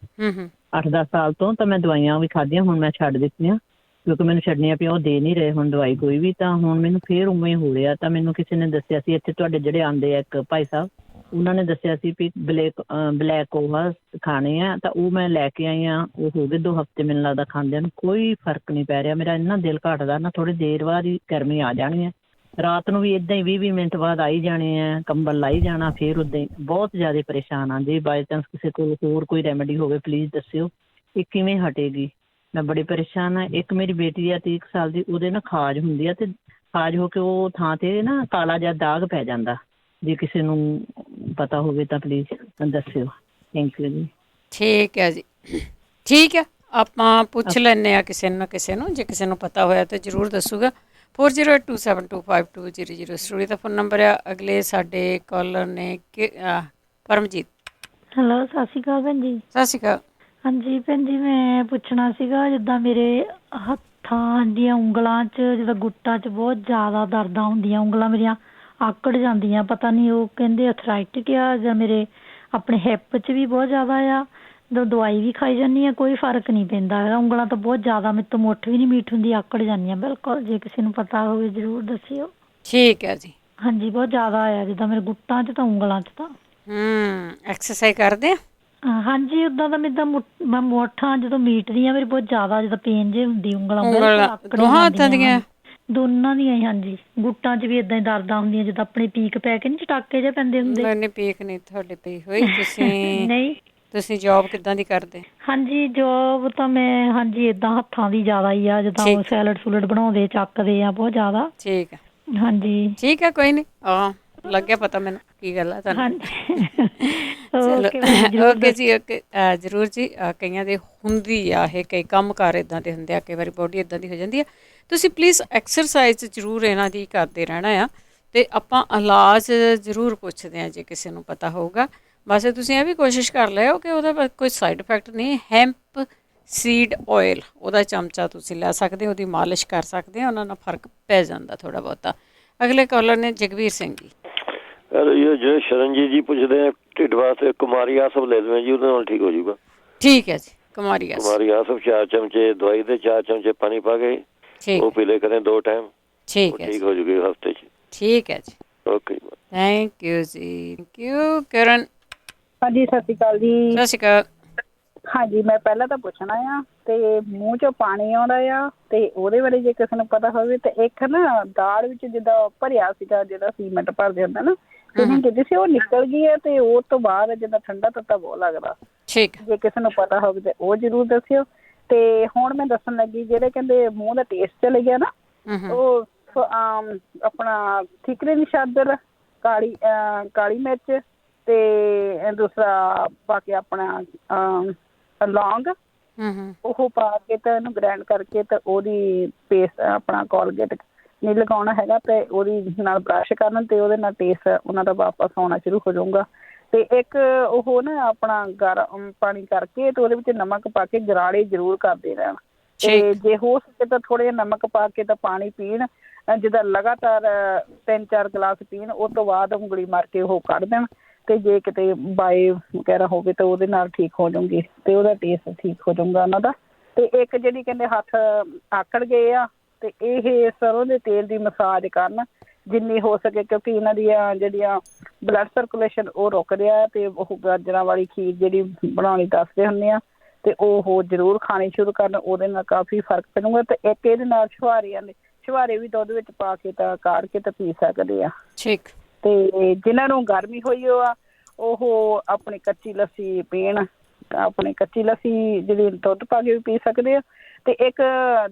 8-10 ਸਾਲ ਤੋਂ। ਤਾਂ ਮੈਂ ਦਵਾਈਆਂ ਵੀ ਖਾਧੀਆਂ, ਹੁਣ ਮੈਂ ਛੱਡ ਦਿੱਤੀਆਂ ਕਿਉਂਕਿ ਮੈਨੂੰ ਛੱਡਣੀਆਂ ਪਈਆਂ। ਉਹ ਦੇ ਨਹੀਂ ਰਹੇ ਹੁਣ ਦਵਾਈ ਕੋਈ ਵੀ। ਤਾਂ ਹੁਣ ਮੈਨੂੰ ਫੇਰ ਉਵੇਂ ਹੋ ਰਿਹਾ। ਤਾਂ ਮੈਨੂੰ ਕਿਸੇ ਨੇ ਦੱਸਿਆ ਸੀ, ਇੱਥੇ ਤੁਹਾਡੇ ਜਿਹੜੇ ਆਉਂਦੇ ਆ ਇੱਕ ਭਾਈ ਸਾਹਿਬ, ਉਹਨਾਂ ਨੇ ਦੱਸਿਆ ਸੀ ਵੀ ਬਲੈਕ ਓਵਾ ਖਾਣੇ ਆ। ਤਾਂ ਉਹ ਮੈਂ ਲੈ ਕੇ ਆਈ ਹਾਂ। ਉਹ ਹੋ ਗਏ 2 ਹਫ਼ਤੇ ਮੈਨੂੰ ਲੱਗਦਾ ਖਾਂਦਿਆਂ ਨੂੰ, ਕੋਈ ਫਰਕ ਨਹੀਂ ਪੈ ਰਿਹਾ ਮੇਰਾ। ਇੰਨਾ ਦਿਲ ਘੱਟਦਾ ਨਾ, ਥੋੜ੍ਹੀ ਦੇਰ ਬਾਅਦ ਹੀ ਗਰਮੀ ਆ ਜਾਣੀ ਹੈ। ਰਾਤ ਨੂੰ ਵੀ ਇੱਦਾਂ ਹੀ 20-20 ਮਿੰਟ ਬਾਅਦ ਆਈ ਜਾਣੇ ਆ, ਕੰਬਲ ਲਾਈ ਜਾਣਾ, ਫਿਰ ਉੱਦਾਂ ਹੀ ਬਹੁਤ ਜ਼ਿਆਦਾ ਪਰੇਸ਼ਾਨ ਹਾਂ। ਜੇ ਬਾਈ ਚਾਂਸ ਕਿਸੇ ਕੋਲ ਹੋਰ ਕੋਈ ਰੈਮੇਡੀ ਹੋਵੇ ਪਲੀਜ਼ ਦੱਸਿਓ, ਇਹ ਕਿਵੇਂ ਹਟੇਗੀ। ਮੈਂ ਬੜੀ ਪਰੇਸ਼ਾਨ ਹਾਂ। ਇੱਕ ਮੇਰੀ ਬੇਟੀ ਆ 30 ਸਾਲ ਦੀ, ਉਹਦੇ ਨਾ ਖਾਜ ਹੁੰਦੀ ਆ, ਤੇ ਖਾਜ ਹੋ ਕੇ ਉਹ ਥਾਂ 'ਤੇ ਨਾ ਕਾਲਾ ਜਿਹਾ ਦਾਗ ਪੈ ਜਾਂਦਾ। ਜੇ ਕਿਸੇ ਨੂੰ ਪਤਾ ਹੋਵੇ ਤਾਂ ਪਲੀਜ਼ ਦੱਸਿਓ। ਥੈਂਕ ਯੂ ਜੀ। ਠੀਕ ਹੈ ਜੀ। ਠੀਕ ਹੈ, ਆਪਾਂ ਪੁੱਛ ਲੈਂਦੇ ਹਾਂ ਕਿਸੇ ਨਾ ਕਿਸੇ ਨੂੰ, ਜੇ ਕਿਸੇ ਨੂੰ ਪਤਾ ਹੋਇਆ ਤਾਂ ਜ਼ਰੂਰ ਦੱਸੂਗਾ। 4082725000 ਸਟੂਡੀਓ ਦਾ ਫੋਨ ਨੰਬਰ ਆ। ਅਗਲੇ ਸਾਡੇ ਕਾਲਰ ਨੇ ਪਰਮਜੀਤ। ਹੈਲੋ, ਸਤਿ ਸ਼੍ਰੀ ਅਕਾਲ ਭੈਣ ਜੀ। ਸਤਿ ਸ਼੍ਰੀ ਅਕਾਲ। ਹਾਂਜੀ ਭੈਣ ਜੀ, ਮੈਂ ਪੁੱਛਣਾ ਸੀਗਾ, ਜਿੱਦਾਂ ਮੇਰੇ ਹੱਥਾਂ ਦੀਆਂ ਉਂਗਲਾਂ 'ਚ, ਜਿੱਦਾਂ ਗੁੱਟਾਂ 'ਚ ਬਹੁਤ ਜ਼ਿਆਦਾ ਦਰਦਾਂ ਹੁੰਦੀਆਂ, ਉਂਗਲਾਂ ਮੇਰੀਆਂ ਆਕੜ ਜਾਂਦੀਆਂ। ਪਤਾ ਨਹੀਂ ਉਹ ਕਹਿੰਦੇ ਅਥਰਾਈਟਿਕ ਆ ਜਾਂ ਮੇਰੇ ਆਪਣੇ ਹਿੱਪ 'ਚ ਵੀ ਬਹੁਤ ਜ਼ਿਆਦਾ ਆ। ਦਵਾਈ ਵੀ ਖਾਈ ਜਾਂਦੀ ਹਾਂ, ਕੋਈ ਫਰਕ ਨਹੀਂ ਪੈਂਦਾ ਹੈਗਾ। ਉਂਗਲਾਂ ਤਾਂ ਬਹੁਤ ਜ਼ਿਆਦਾ, ਮੇਰੇ ਤੋਂ ਮੁੱਠ ਵੀ ਨਹੀਂ ਮੀਟ ਹੁੰਦੀ, ਆਕੜ ਜਾਂਦੀਆਂ ਬਿਲਕੁਲ। ਜੇ ਕਿਸੇ ਨੂੰ ਪਤਾ ਹੋਵੇ ਜ਼ਰੂਰ ਦੱਸਿਓ। ਠੀਕ ਹੈ ਜੀ। ਹਾਂਜੀ, ਬਹੁਤ ਜ਼ਿਆਦਾ ਆ, ਜਿੱਦਾਂ ਮੇਰੇ ਗੁੱਟਾਂ 'ਚ ਤਾਂ ਉਂਗਲਾਂ 'ਚ ਤਾਂ। ਐਕਸਰਸਾਈਜ਼ ਕਰਦੇ ਆ? ਹਾਂਜੀ, ਉੱਦਾਂ ਤਾਂ ਮੈਂ ਮੁੱਠਾਂ ਜਦੋਂ ਮੀਟਦੀ ਆ, ਮੇਰੀ ਬਹੁਤ ਜ਼ਿਆਦਾ ਜਿੱਦਾਂ ਪੇਨ ਜੇ ਹੁੰਦੀ ਉਂਗਲਾਂ। ਦੋਹਾਂ ਹੱਥਾਂ ਦੀਆਂ? ਦੋਨਾਂ ਦੀਆਂ ਹੀ। ਹਾਂਜੀ, ਗੁੱਟਾਂ 'ਚ ਵੀ ਏਦਾਂ ਹੀ ਦਰਦਾਂ ਹੁੰਦੀਆਂ, ਜਿੱਦਾਂ ਆਪਣੇ ਪੀਕ ਪੈ ਕੇ ਨਹੀਂ ਚਟਾਕੇ ਜਿਹੇ ਪੈਂਦੇ ਹੁੰਦੇ। ਨਹੀਂ, ਪੀਕ ਨਹੀਂ ਤੁਹਾਡੇ ਪਈ ਹੋਈ। ਤੁਸੀਂ ਨਹੀਂ, ਤੁਸੀਂ ਜੋਬ ਕਿੱਦਾਂ ਦੀ ਕਰਦੇ? ਹਾਂਜੀ, ਜੋਬ ਤਾਂ ਮੈਂ ਹਾਂਜੀ ਏਦਾਂ ਹੱਥਾਂ ਦੀ ਜ਼ਿਆਦਾ ਹੀ ਆ, ਜਿੱਦਾਂ ਉਹ ਸੈਲਡ ਸੁਲਡ ਬਣਾਉਂਦੇ ਚੱਕਦੇ ਆ ਬਹੁਤ ਜ਼ਿਆਦਾ। ਠੀਕ ਹੈ। ਹਾਂਜੀ ਠੀਕ ਹੈ, ਕੋਈ ਨਹੀਂ। ਲੱਗਿਆ ਪਤਾ ਮੈਨੂੰ ਕੀ ਗੱਲ ਆ ਤੁਹਾਨੂੰ। ਓਕੇ ਜੀ, ਓਕੇ। ਜ਼ਰੂਰ ਜੀ। ਕਈਆਂ ਦੇ ਹੁੰਦੀ ਆ ਇਹ, ਕਈ ਕੰਮ ਕਾਰ ਇੱਦਾਂ ਦੇ ਹੁੰਦੇ ਆ, ਕਈ ਵਾਰੀ ਬੋਡੀ ਇੱਦਾਂ ਦੀ ਹੋ ਜਾਂਦੀ ਆ। ਤੁਸੀਂ ਪਲੀਜ਼ ਐਕਸਰਸਾਈਜ਼ ਜ਼ਰੂਰ ਇਹਨਾਂ ਦੀ ਕਰਦੇ ਰਹਿਣਾ ਆ, ਅਤੇ ਆਪਾਂ ਇਲਾਜ ਜ਼ਰੂਰ ਪੁੱਛਦੇ ਹਾਂ ਜੇ ਕਿਸੇ ਨੂੰ ਪਤਾ ਹੋਊਗਾ। ਬਸ ਤੁਸੀਂ ਇਹ ਵੀ ਕੋਸ਼ਿਸ਼ ਕਰ ਲਿਓ ਕਿ ਉਹਦਾ ਕੋਈ ਸਾਈਡ ਇਫੈਕਟ ਨਹੀਂ। ਹੈਂਪ ਸੀਡ ਆਇਲ, ਉਹਦਾ ਚਮਚਾ ਤੁਸੀਂ ਲੈ ਸਕਦੇ ਹੋ, ਉਹਦੀ ਮਾਲਿਸ਼ ਕਰ ਸਕਦੇ ਹੋ, ਉਹਨਾਂ ਨਾਲ ਫਰਕ ਪੈ ਜਾਂਦਾ ਥੋੜ੍ਹਾ ਬਹੁਤਾ। ਅਗਲੇ ਕਾਲਰ ਨੇ ਜਗਵੀਰ ਸਿੰਘ ਜੀ। ਜਿਹੜੇ ਸ਼ਰਨਜੀਤ ਜੀ ਪੁੱਛਦੇ ਆ ਢਿੱਡ ਵਾਸਤੇ ਕੁਮਾਰੀ ਆਸਫ ਲੈ ਲਵੇਂ ਜੀ, ਉਹਦੇ ਨਾਲ ਠੀਕ ਹੋ ਜਾਊਗਾ। ਠੀਕ ਹੈ ਜੀ। ਕੁਮਾਰੀ ਆਸਫ 4 ਚਮਚੇ ਦਵਾਈ ਦੇ, 4 ਚਮਚੇ ਪਾਣੀ ਪਾ ਕੇ ਉਹ ਪੀ ਲੈ ਕरें 2 ਟਾਈਮ। ਠੀਕ ਹੈ, ਠੀਕ ਹੋ ਜੂਗੀ ਹਫਤੇ 'ਚ। ਠੀਕ ਹੈ ਜੀ। Okay, thank you ji. Thank you. ਕਰਨ। ਹਾਂਜੀ, ਸਤਿ ਸ਼੍ਰੀ ਅਕਾਲ ਜੀ। ਸਤਿ ਸ਼੍ਰੀ ਅਕਾਲ। ਹਾਂਜੀ, ਮੈਂ ਪਹਿਲਾਂ ਤਾਂ ਪੁੱਛਣਾ ਆ ਤੇ ਮੂੰਹ 'ਚੋਂ ਪਾਣੀ ਆਉਂਦਾ ਆ, ਤੇ ਉਹਦੇ ਬਾਰੇ ਜੇ ਕਿਸੇ ਨੂੰ ਪਤਾ ਹੋਵੇ। ਤੇ ਇੱਕ ਨਾ ਦਾੜ ਵਿੱਚ ਜਿੱਦਾਂ ਭਰਿਆ ਸੀਗਾ, ਜਿਹੜਾ ਸੀਮੈਂਟ ਭਰਦੇ ਹੁੰਦਾ ਨਾ, ਫੀਲਿੰਗ ਕੀਤੀ ਸੀ, ਉਹ ਨਿਕਲ ਗਈ ਹੈ। ਤੇ ਉਹ ਤੋਂ ਬਾਅਦ ਜਿੱਦਾਂ ਠੰਡਾ ਤੱਤਾ ਬਹੁਤ ਲੱਗਦਾ। ਠੀਕ। ਜੇ ਕਿਸੇ ਨੂੰ ਪਤਾ ਹੋਵੇ ਤੇ ਉਹ ਜ਼ਰੂਰ ਦੱਸਿਓ। ਤੇ ਹੁਣ ਮੈਂ ਦੱਸਣ ਲੱਗੀ, ਜਿਹੜੇ ਕਹਿੰਦੇ ਮੂੰਹ ਦਾ ਟੇਸਟ ਚਲੇ ਗਿਆ ਨਾ, ਉਹ ਆਪਣਾ ਠੀਕਰੇ ਦੀ ਚਾਦਰ, ਕਾਲੀ ਮਿਰਚ ਤੇ ਦੂਸਰਾ ਪਾ ਕੇ ਆਪਣਾ ਲੌਂਗ, ਉਹ ਪਾ ਕੇ ਤੇ ਇਹਨੂੰ ਗ੍ਰੈਂਡ ਕਰਕੇ ਤੇ ਉਹਦੀ ਪੇਸਟ ਆਪਣਾ ਕੋਲਗੇਟ ਨਹੀਂ ਲਗਾਉਣਾ ਹੈਗਾ, ਤੇ ਉਹਦੀ ਨਾਲ ਬਰਸ਼ ਕਰਨ ਤੇ ਉਹਦੇ ਨਾਲ ਟੇਸਟ ਉਹਨਾਂ ਦਾ ਵਾਪਸ ਆਉਣਾ ਸ਼ੁਰੂ ਹੋ ਜਾਊਗਾ। ਤੇ ਇੱਕ ਉਹ ਨਾ ਆਪਣਾ ਗਰਮ ਪਾਣੀ ਕਰਕੇ ਤੇ ਉਹਦੇ ਵਿੱਚ ਨਮਕ ਪਾ ਕੇ ਗਰਾੜੇ ਜ਼ਰੂਰ ਕਰਦੇ ਰਹਿਣ। ਤੇ ਜੇ ਹੋ ਸਕੇ ਤਾਂ ਥੋੜ੍ਹਾ ਜਿਹਾ ਨਮਕ ਪਾ ਕੇ ਤਾਂ ਪਾਣੀ ਪੀਣ, ਜਿੱਦਾਂ ਲਗਾਤਾਰ 3-4 ਗਲਾਸ ਪੀਣ। ਉਹ ਤੋਂ ਬਾਅਦ ਉਂਗਲੀ ਮਾਰ ਕੇ ਉਹ ਕੱਢ ਦੇਣ ਤੇ ਜੇ ਕਿਤੇ ਬਾਏ ਵਗੈਰਾ ਹੋਵੇ ਤਾਂ ਉਹਦੇ ਨਾਲ ਠੀਕ ਹੋ ਜਾਊਗੀ ਤੇ ਉਹਦਾ ਟੇਸਟ ਠੀਕ ਹੋ ਜਾਊਗਾ ਉਹਨਾਂ ਦਾ। ਤੇ ਇੱਕ ਜਿਹੜੀ ਕਹਿੰਦੇ ਹੱਥ ਆਕੜ ਗਏ ਆ ਤੇ ਇਹ ਸਰੋਂ ਦੇ ਤੇਲ ਦੀ ਮਸਾਜ ਕਰਨ ਜਿੰਨੀ ਹੋ ਸਕੇ, ਕਿਉਂਕਿ ਇਹਨਾਂ ਦੀਆਂ ਜਿਹੜੀਆਂ ਬਲੱਡ ਸਰਕੂਲੇਸ਼ਨ ਉਹ ਰੁਕ ਰਿਹਾ ਤੇ ਉਹ ਗਾਜਰਾਂ ਵਾਲੀ ਖੀਰ ਜਿਹੜੀ ਬਣਾਉਣੀ ਦੱਸਦੇ ਹੁੰਦੇ ਆ ਤੇ ਉਹ ਜ਼ਰੂਰ ਖਾਣੀ ਸ਼ੁਰੂ ਕਰਨ, ਉਹਦੇ ਨਾਲ ਕਾਫੀ ਫਰਕ ਪੈਣੂਗਾ। ਤੇ ਇੱਕ ਇਹਦੇ ਨਾਲ ਛੁਹਾਰੇ ਵੀ ਦੁੱਧ ਵਿੱਚ ਪਾ ਕੇ ਤਾਂ ਕਾੜ ਕੇ ਤਾਂ ਪੀ ਸਕਦੇ ਆ। ਠੀਕ। ਤੇ ਜਿਨ੍ਹਾਂ ਨੂੰ ਗਰਮੀ ਹੋਈ ਆ ਉਹ ਆਪਣੀ ਕੱਚੀ ਲੱਸੀ ਪੀਣ, ਆਪਣੀ ਕੱਚੀ ਲੱਸੀ ਜਿਹੜੀ ਦੁੱਧ ਪਾ ਕੇ ਵੀ ਪੀ ਸਕਦੇ ਆ। ਤੇ ਇੱਕ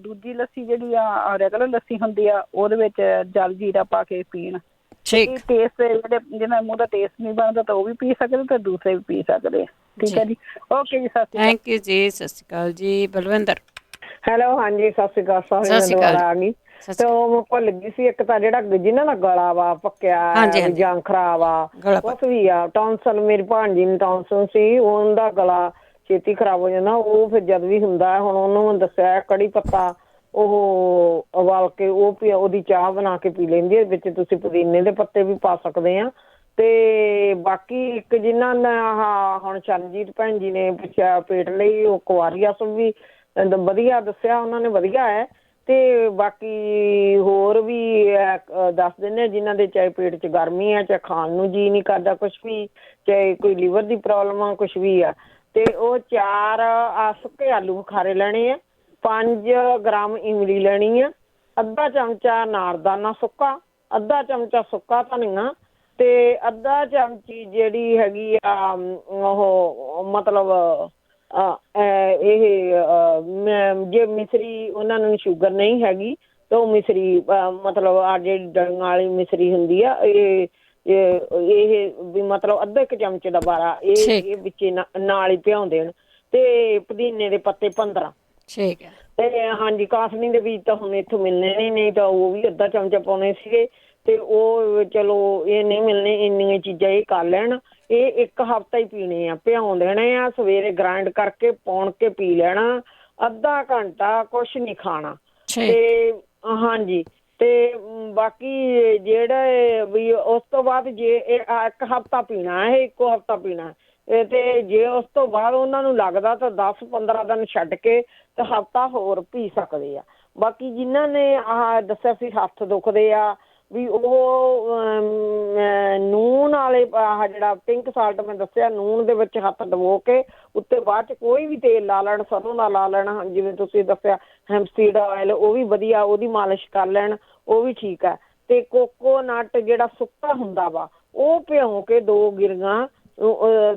ਦੂਜੀ ਲੱਸੀ ਜਿਹੜੀ ਆ ਰੈਗੂਲਰ ਲੱਸੀ ਹੁੰਦੀ ਆ ਉਹਦੇ ਵਿੱਚ ਜਲ ਜੀਰਾ ਪਾ ਕੇ ਪੀਣ। ਟੇਸਟ ਜਿਹੜੇ ਜਿਹਨਾਂ ਮੂੰਹ ਦਾ ਟੇਸਟ ਨਹੀਂ ਬਣਦਾ ਤਾਂ ਉਹ ਵੀ ਪੀ ਸਕਦੇ ਤੇ ਦੂਸਰੇ ਵੀ ਪੀ ਸਕਦੇ ਆ। ਠੀਕ ਹੈ ਜੀ, ਓਕੇ ਜੀ, ਸਤਿ ਸ਼੍ਰੀ ਅਕਾਲ। ਥੈਂਕ ਯੂ ਜੀ, ਸਤਿ ਸ਼੍ਰੀ ਅਕਾਲ ਜੀ। ਬਲਵਿੰਦਰ। ਹੈਲੋ, ਹਾਂਜੀ, ਸਤਿ ਸ਼੍ਰੀ ਅਕਾਲ। ਦੁਬਾਰਾ ਆ ਗਈ ਤੇ ਉਹ ਭੁੱਲ ਗਈ ਸੀ, ਇੱਕ ਤਾਂ ਜਿਹੜਾ ਜਿਹਨਾਂ ਦਾ ਗਲਾ ਵਾ ਪੱਕਿਆ ਜਾਂ ਖਰਾਬ ਆ ਕੁਛ ਵੀ ਆ, ਟੌਨਸਲ, ਮੇਰੀ ਭਾਣਜੀ ਨੂੰ ਟੌਨਸਲ ਸੀ, ਉਹਦਾ ਗਲਾ ਛੇਤੀ ਖਰਾਬ ਹੋ ਜਾਂਦਾ। ਉਹ ਫਿਰ ਜਦ ਵੀ ਹੁੰਦਾ ਹੁਣ ਉਹਨੂੰ ਦੱਸਿਆ ਕੜੀ ਪੱਤਾ ਉਹ ਉਬਾਲ ਕੇ ਉਹਦੀ ਚਾਹ ਬਣਾ ਕੇ ਪੀ ਲੈਂਦੀ ਹੈ, ਵਿੱਚ ਤੁਸੀਂ ਪੁਦੀਨੇ ਦੇ ਪੱਤੇ ਵੀ ਪਾ ਸਕਦੇ ਆ। ਤੇ ਬਾਕੀ ਇੱਕ ਜਿਨ੍ਹਾਂ ਨੇ ਆਹ ਹੁਣ ਚਰਨਜੀਤ ਭੈਣ ਜੀ ਨੇ ਪੁੱਛਿਆ ਪੇਟ ਲਈ, ਉਹ ਕੁਆਰੀ ਆਸਣ ਵੀ ਵਧੀਆ ਦੱਸਿਆ ਉਹਨਾਂ ਨੇ, ਵਧੀਆ ਹੈ। ਤੇ ਬਾਕੀ ਹੋਰ ਵੀ ਦੱਸ ਦਿੰਦੇ ਜਿਨ੍ਹਾਂ ਦੇ ਚਾਹੇ ਪੇਟ 'ਚ ਗਰਮੀ ਆ, ਚਾਹੇ ਖਾਣ ਨੂੰ ਜੀਅ ਨਹੀਂ ਕਰਦਾ ਕੁਛ ਵੀ, ਚਾਹੇ ਕੋਈ ਲੀਵਰ ਦੀ ਪ੍ਰੋਬਲਮ ਆ, ਕੁਛ ਵੀ ਆ, ਤੇ ਉਹ 4 ਸੁੱਕੇ ਆਲੂ ਬੁਖਾਰੇ ਲੈਣੇ ਆ, 5 ਗ੍ਰਾਮ ਇਮਲੀ ਲੈਣੀ ਆ, ਅੱਧਾ ਚਮਚਾ ਨਾਰਦਾਨਾ ਸੁੱਕਾ, ਅੱਧਾ ਚਮਚਾ ਸੁੱਕਾ ਧਨੀਆ ਤੇ ਅੱਧਾ ਚਮਚੀ ਜਿਹੜੀ ਹੈਗੀ ਆ ਉਹ ਮਤਲਬ ਇਹ ਜੇ ਮਿਸਰੀ ਉਹਨਾਂ ਨੂੰ ਸ਼ੂਗਰ ਨਹੀਂ ਹੈਗੀ ਤਾਂ ਉਹ ਮਿਸਰੀ ਮਤਲਬ ਆ ਜਿਹੜੀ ਡਲੀਆਂ ਵਾਲੀ ਮਿਸਰੀ ਹੁੰਦੀ ਆ ਇਹ ਵੀ ਮਤਲਬ ਅੱਧਾ 1 ਚਮਚੇ ਦਾ ਬਾਰਾ ਇਹ ਵਿੱਚ ਨਾਲ ਹੀ ਭਿਉਂ ਦੇਣ। ਤੇ ਪੁਦੀਨੇ ਦੇ ਪੱਤੇ 15। ਠੀਕ ਹੈ। ਤੇ ਹਾਂਜੀ, ਕਾਸਨੀ ਦੇ ਬੀਜ ਤਾਂ ਹੁਣ ਇੱਥੋਂ ਮਿਲਣੇ ਨਹੀਂ ਤਾਂ ਉਹ ਵੀ ਅੱਧਾ ਚਮਚਾ ਪਾਉਣੇ ਸੀਗੇ ਤੇ ਉਹ ਚਲੋ ਇਹ ਨਹੀਂ ਮਿਲਣੇ, ਇੰਨੀਆਂ ਚੀਜ਼ਾਂ ਇਹ ਕਰ ਲੈਣ। ਇਹ 1 ਹਫ਼ਤਾ ਹੀ ਪੀਣੇ ਆ, ਭਿਉਂ ਦੇਣੇ ਆ, ਸਵੇਰੇ ਗ੍ਰਾਈਂਡ ਕਰਕੇ ਪਾਉਣ ਕੇ ਪੀ ਲੈਣਾ, ਅੱਧਾ ਘੰਟਾ ਕੁਛ ਨਹੀਂ ਖਾਣਾ। ਤੇ ਹਾਂਜੀ, ਤੇ ਬਾਕੀ ਜਿਹੜਾ ਵੀ ਉਸ ਤੋਂ ਬਾਅਦ ਜੇ 1 ਹਫ਼ਤਾ ਪੀਣਾ ਇਹ, ਇੱਕੋ ਹਫ਼ਤਾ ਪੀਣਾ ਤੇ ਜੇ ਉਸ ਤੋਂ ਬਾਅਦ ਉਹਨਾਂ ਨੂੰ ਲੱਗਦਾ ਤਾਂ 10-15 ਦਿਨ ਛੱਡ ਕੇ ਤੇ ਹਫ਼ਤਾ ਹੋਰ ਪੀ ਸਕਦੇ ਆ। ਬਾਕੀ ਜਿਨ੍ਹਾਂ ਨੇ ਆਹ ਦੱਸਿਆ ਸੀ ਹੱਥ ਦੁਖਦੇ ਆ ਵੀ ਉਹ ਨੂਣ ਵਾਲੇ ਆਹ ਜਿਹੜਾ ਪਿੰਕ ਸਾਲਟ ਮੈਂ ਦੱਸਿਆ, ਨੂਣ ਦੇ ਵਿੱਚ ਹੱਥ ਡਬੋ ਕੇ ਉੱਤੇ ਬਾਅਦ 'ਚ ਕੋਈ ਵੀ ਤੇਲ ਲਾ ਲੈਣ, ਸਰੋਂ ਦਾ ਲਾ ਲੈਣਾ, ਜਿਵੇਂ ਤੁਸੀਂ ਦੱਸਿਆ ਹੈਂਪਸੀਡ ਆਇਲ, ਉਹ ਵੀ ਵਧੀਆ, ਉਹਦੀ ਮਾਲਿਸ਼ ਕਰ ਲੈਣ, ਉਹ ਵੀ ਠੀਕ ਹੈ। ਤੇ ਕੋਕੋਨਟ ਜਿਹੜਾ ਸੁੱਕਾ ਹੁੰਦਾ ਵਾ ਉਹ ਭਿਉਂ ਕੇ 2 ਗਿਰੀਆਂ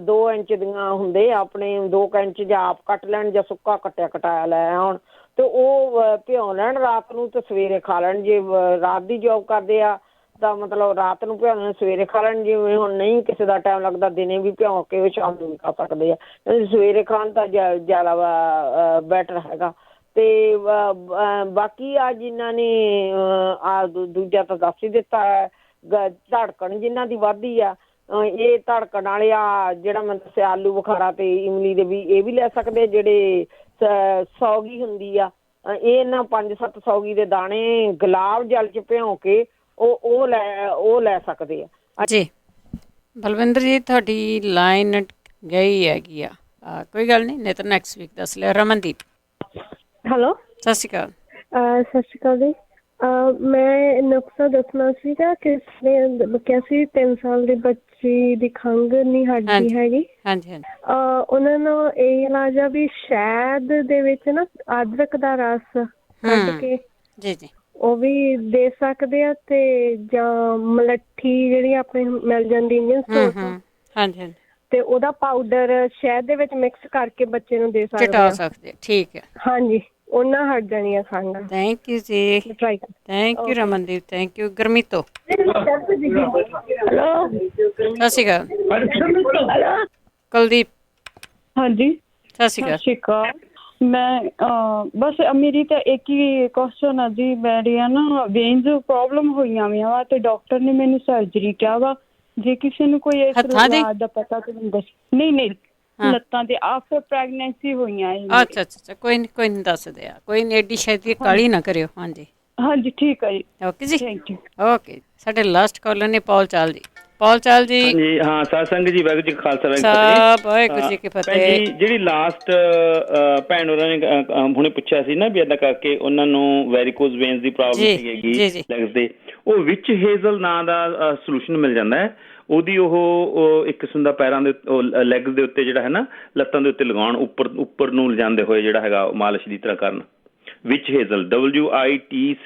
2 ਇੰਚ ਦੀਆਂ ਹੁੰਦੇ ਆਪਣੇ, 2 ਇੰਚ ਜਾਂ ਆਪ ਕੱਟ ਲੈਣ ਜਾਂ ਸੁੱਕਾ ਕੱਟਿਆ ਕਟਾਇਆ ਲੈ ਆਉਣ ਤੇ ਉਹ ਭਿਉਂ ਲੈਣ ਰਾਤ ਨੂੰ ਤੇ ਸਵੇਰੇ ਖਾ ਲੈਣ। ਜੇ ਰਾਤ ਦੀ ਜੋਬ ਕਰਦੇ ਆ ਤਾਂ ਮਤਲਬ ਰਾਤ ਨੂੰ ਭਿਉਂ ਸਵੇਰੇ ਖਾ ਲੈਣ। ਜਿਵੇਂ ਹੁਣ ਨਹੀਂ ਕਿਸੇ ਦਾ ਟਾਈਮ ਲੱਗਦਾ ਦਿਨੇ ਵੀ ਭਿਉਂ ਕੇ ਉਹ ਸ਼ਾਮ ਨੂੰ ਵੀ ਖਾ ਸਕਦੇ ਆ, ਸਵੇਰੇ ਖਾਣ ਤਾਂ ਜ਼ਿਆਦਾ ਬੈਟਰ ਹੈਗਾ। ਤੇ ਬਾਕੀ ਆ ਜਿਨ੍ਹਾਂ ਨੇ ਆ ਦੂਜਾ ਤਾਂ ਦੱਸ ਹੀ ਦਿੱਤਾ ਹੈ, ਧੜਕਣ ਜਿਨ੍ਹਾਂ ਦੀ ਵੱਧਦੀ ਆ, ਇਹ ਧੜਕਣ ਵਾਲੇ ਆ ਜਿਹੜਾ ਮੈਂ ਦੱਸਿਆ ਆਲੂ ਬੁਖਾਰਾ ਤੇ ਇਮਲੀ ਦੇ ਵੀ ਇਹ ਵੀ ਲੈ ਸਕਦੇ। ਜਿਹੜੇ ਸੌਗੀ ਹੁੰਦੀ ਆ ਇਹ ਨਾ 5-7 ਸੌਗੀ ਦੇ ਦਾਣੇ ਗੁਲਾਬ ਜਲ 'ਚ ਭਿਉਂ ਕੇ ਉਹ ਲੈ ਸਕਦੇ ਆ ਜੀ। ਬਲਵਿੰਦਰ ਜੀ ਤੁਹਾਡੀ ਲਾਈਨ ਗਈ ਹੈਗੀ ਆ, ਕੋਈ ਗੱਲ ਨਹੀਂ ਤਾਂ ਨੈਕਸਟ ਵੀਕ ਦੱਸ ਲਿਆ। ਰਮਨਦੀਪ। ਹੈਲੋ, ਸਤਿ ਸ਼੍ਰੀ ਅਕਾਲ। ਸਤਿ ਸ਼੍ਰੀ ਅਕਾਲ ਜੀ। ਮੈਂ ਨੁਕਸਾ ਦੱਸਣਾ ਸੀਗਾ ਕਿ ਕਿਹਾ ਸੀ 3 ਸਾਲ ਦੀ ਬੱਚੀ ਦੀ ਖੰਘ ਨਹੀਂ ਹਟਦੀ ਹੈਗੀ। ਹਾਂਜੀ ਹਾਂਜੀ। ਉਹਨਾਂ ਨੂੰ ਇਹ ਇਲਾਜ ਆ ਵੀ ਸ਼ਹਿਦ ਦੇ ਵਿੱਚ ਨਾ ਅਦਰਕ ਦਾ ਰਸ ਕੱਢ ਕੇ ਜੀ ਜੀ ਉਹ ਵੀ ਦੇ ਸਕਦੇ ਆ ਤੇ ਜਾਂ ਮਲੱਠੀ ਜਿਹੜੀ ਆਪਣੇ ਮਿਲ ਜਾਂਦੀ ਇੰਡੀਅਨ ਸਟੋਰ ਤੋਂ, ਹਾਂਜੀ ਹਾਂਜੀ, ਤੇ ਉਹਦਾ ਪਾਊਡਰ ਸ਼ਹਿਦ ਦੇ ਵਿੱਚ ਮਿਕਸ ਕਰਕੇ ਬੱਚੇ ਨੂੰ ਦੇ ਸਕਦੇ ਚਟਾ ਸਕਦੇ। ਠੀਕ ਹੈ, ਹਾਂਜੀ, ਉਹਨਾਂ ਹਟ ਜਾਣੀਆਂ ਖੰਘ। Thank you ji, thank you Ramandeep, thank you. ਗਰਮੀਤੋ। ਹੈਲੋ, ਸਤਿ ਸ਼੍ਰੀ ਅਕਾਲ। ਕੁਲਦੀਪ। ਹਾਂਜੀ, ਸਤਿ ਸ਼੍ਰੀ ਅਕਾਲ। ਮੈਂ ਬਸ ਮੇਰੀ ਤਾਂ ਇੱਕ ਹੀ ਕੁਐਸਚਨ ਆ ਜੀ, ਮੇਰੀਆਂ ਨਾ ਵੇਨਸ ਪ੍ਰੋਬਲਮ ਹੋਈਆਂ ਵੀਆਂ ਵਾ ਤੇ ਡਾਕਟਰ ਨੇ ਮੈਨੂੰ ਸਰਜਰੀ ਕਿਹਾ ਵਾ। ਜੇ ਕਿਸੇ ਨੂੰ ਕੋਈ ਇਸ ਇਲਾਜ ਦਾ ਪਤਾ ਤਾਂ ਮੈਨੂੰ ਦੱਸ। ਨਹੀਂ, ਲੱਤਾਂ ਤੇ ਆਫਟਰ ਪ੍ਰੈਗਨੈਂਸੀ ਹੋਈਆਂ ਇਹ। ਅੱਛਾ, ਕੋਈ ਨਹੀਂ ਦੱਸਦੇ ਆ, ਕੋਈ ਨਹੀਂ, ਐਡੀ ਛੇਤੀ ਕਾਹਲੀ ਨਾ ਕਰਿਓ। ਹਾਂਜੀ ਹਾਂਜੀ, ਠੀਕ ਹੈ ਜੀ, ਓਕੇ ਜੀ, ਥੈਂਕ ਯੂ। ਓਕੇ। ਸਾਡੇ ਲਾਸਟ ਕਾਲਰ ਨੇ ਪੌਲ ਚਾਲ ਜੀ। ਪੌਲ ਚਾਲ ਜੀ। ਹਾਂਜੀ ਹਾਂ, ਸਾਧ ਸੰਗਤ ਜੀ, ਵਾਹਿਗੁਰੂ ਜੀ ਕਾ ਖਾਲਸਾ ਵਾਹਿਗੁਰੂ ਜੀ ਕੀ ਫਤਿਹ। ਜੀ ਜਿਹੜੀ ਲਾਸਟ ਭੈਣ ਉਹਨਾਂ ਨੇ ਹੁਣੇ ਪੁੱਛਿਆ ਸੀ ਨਾ ਵੀ ਏਦਾਂ ਕਰਕੇ ਉਹਨਾਂ ਨੂੰ ਵੈਰੀਕੋਜ਼ ਵੇਨਸ ਦੀ ਪ੍ਰੋਬਲਮ ਸੀਗੀ ਲੈਗਸ ਦੇ, ਉਹ ਵਿਚ ਹੇਜ਼ਲ ਨਾਂ ਦਾ ਸੋਲੂਸ਼ਨ ਮਿਲ ਜਾਂਦਾ ਹੈ। ਉਹਦੀ ਉਹ ਇੱਕ ਕਿਸਮ ਦਾ ਪੈਰਾਂ ਦੇ ਲੈਗਸ ਦੇ ਉੱਤੇ ਜਿਹੜਾ ਹੈ ਨਾ, ਲੱਤਾਂ ਦੇ ਉੱਤੇ ਲਗਾਉਣ, ਉੱਪਰ ਨੂੰ ਲਿਜਾਂਦੇ ਹੋਏ ਜਿਹੜਾ ਹੈਗਾ ਮਾਲਿਸ਼ ਦੀ ਤਰ੍ਹਾਂ ਕਰਨ। ਵਿਚ ਹੇਜ਼ਲ WITCHHAZEL,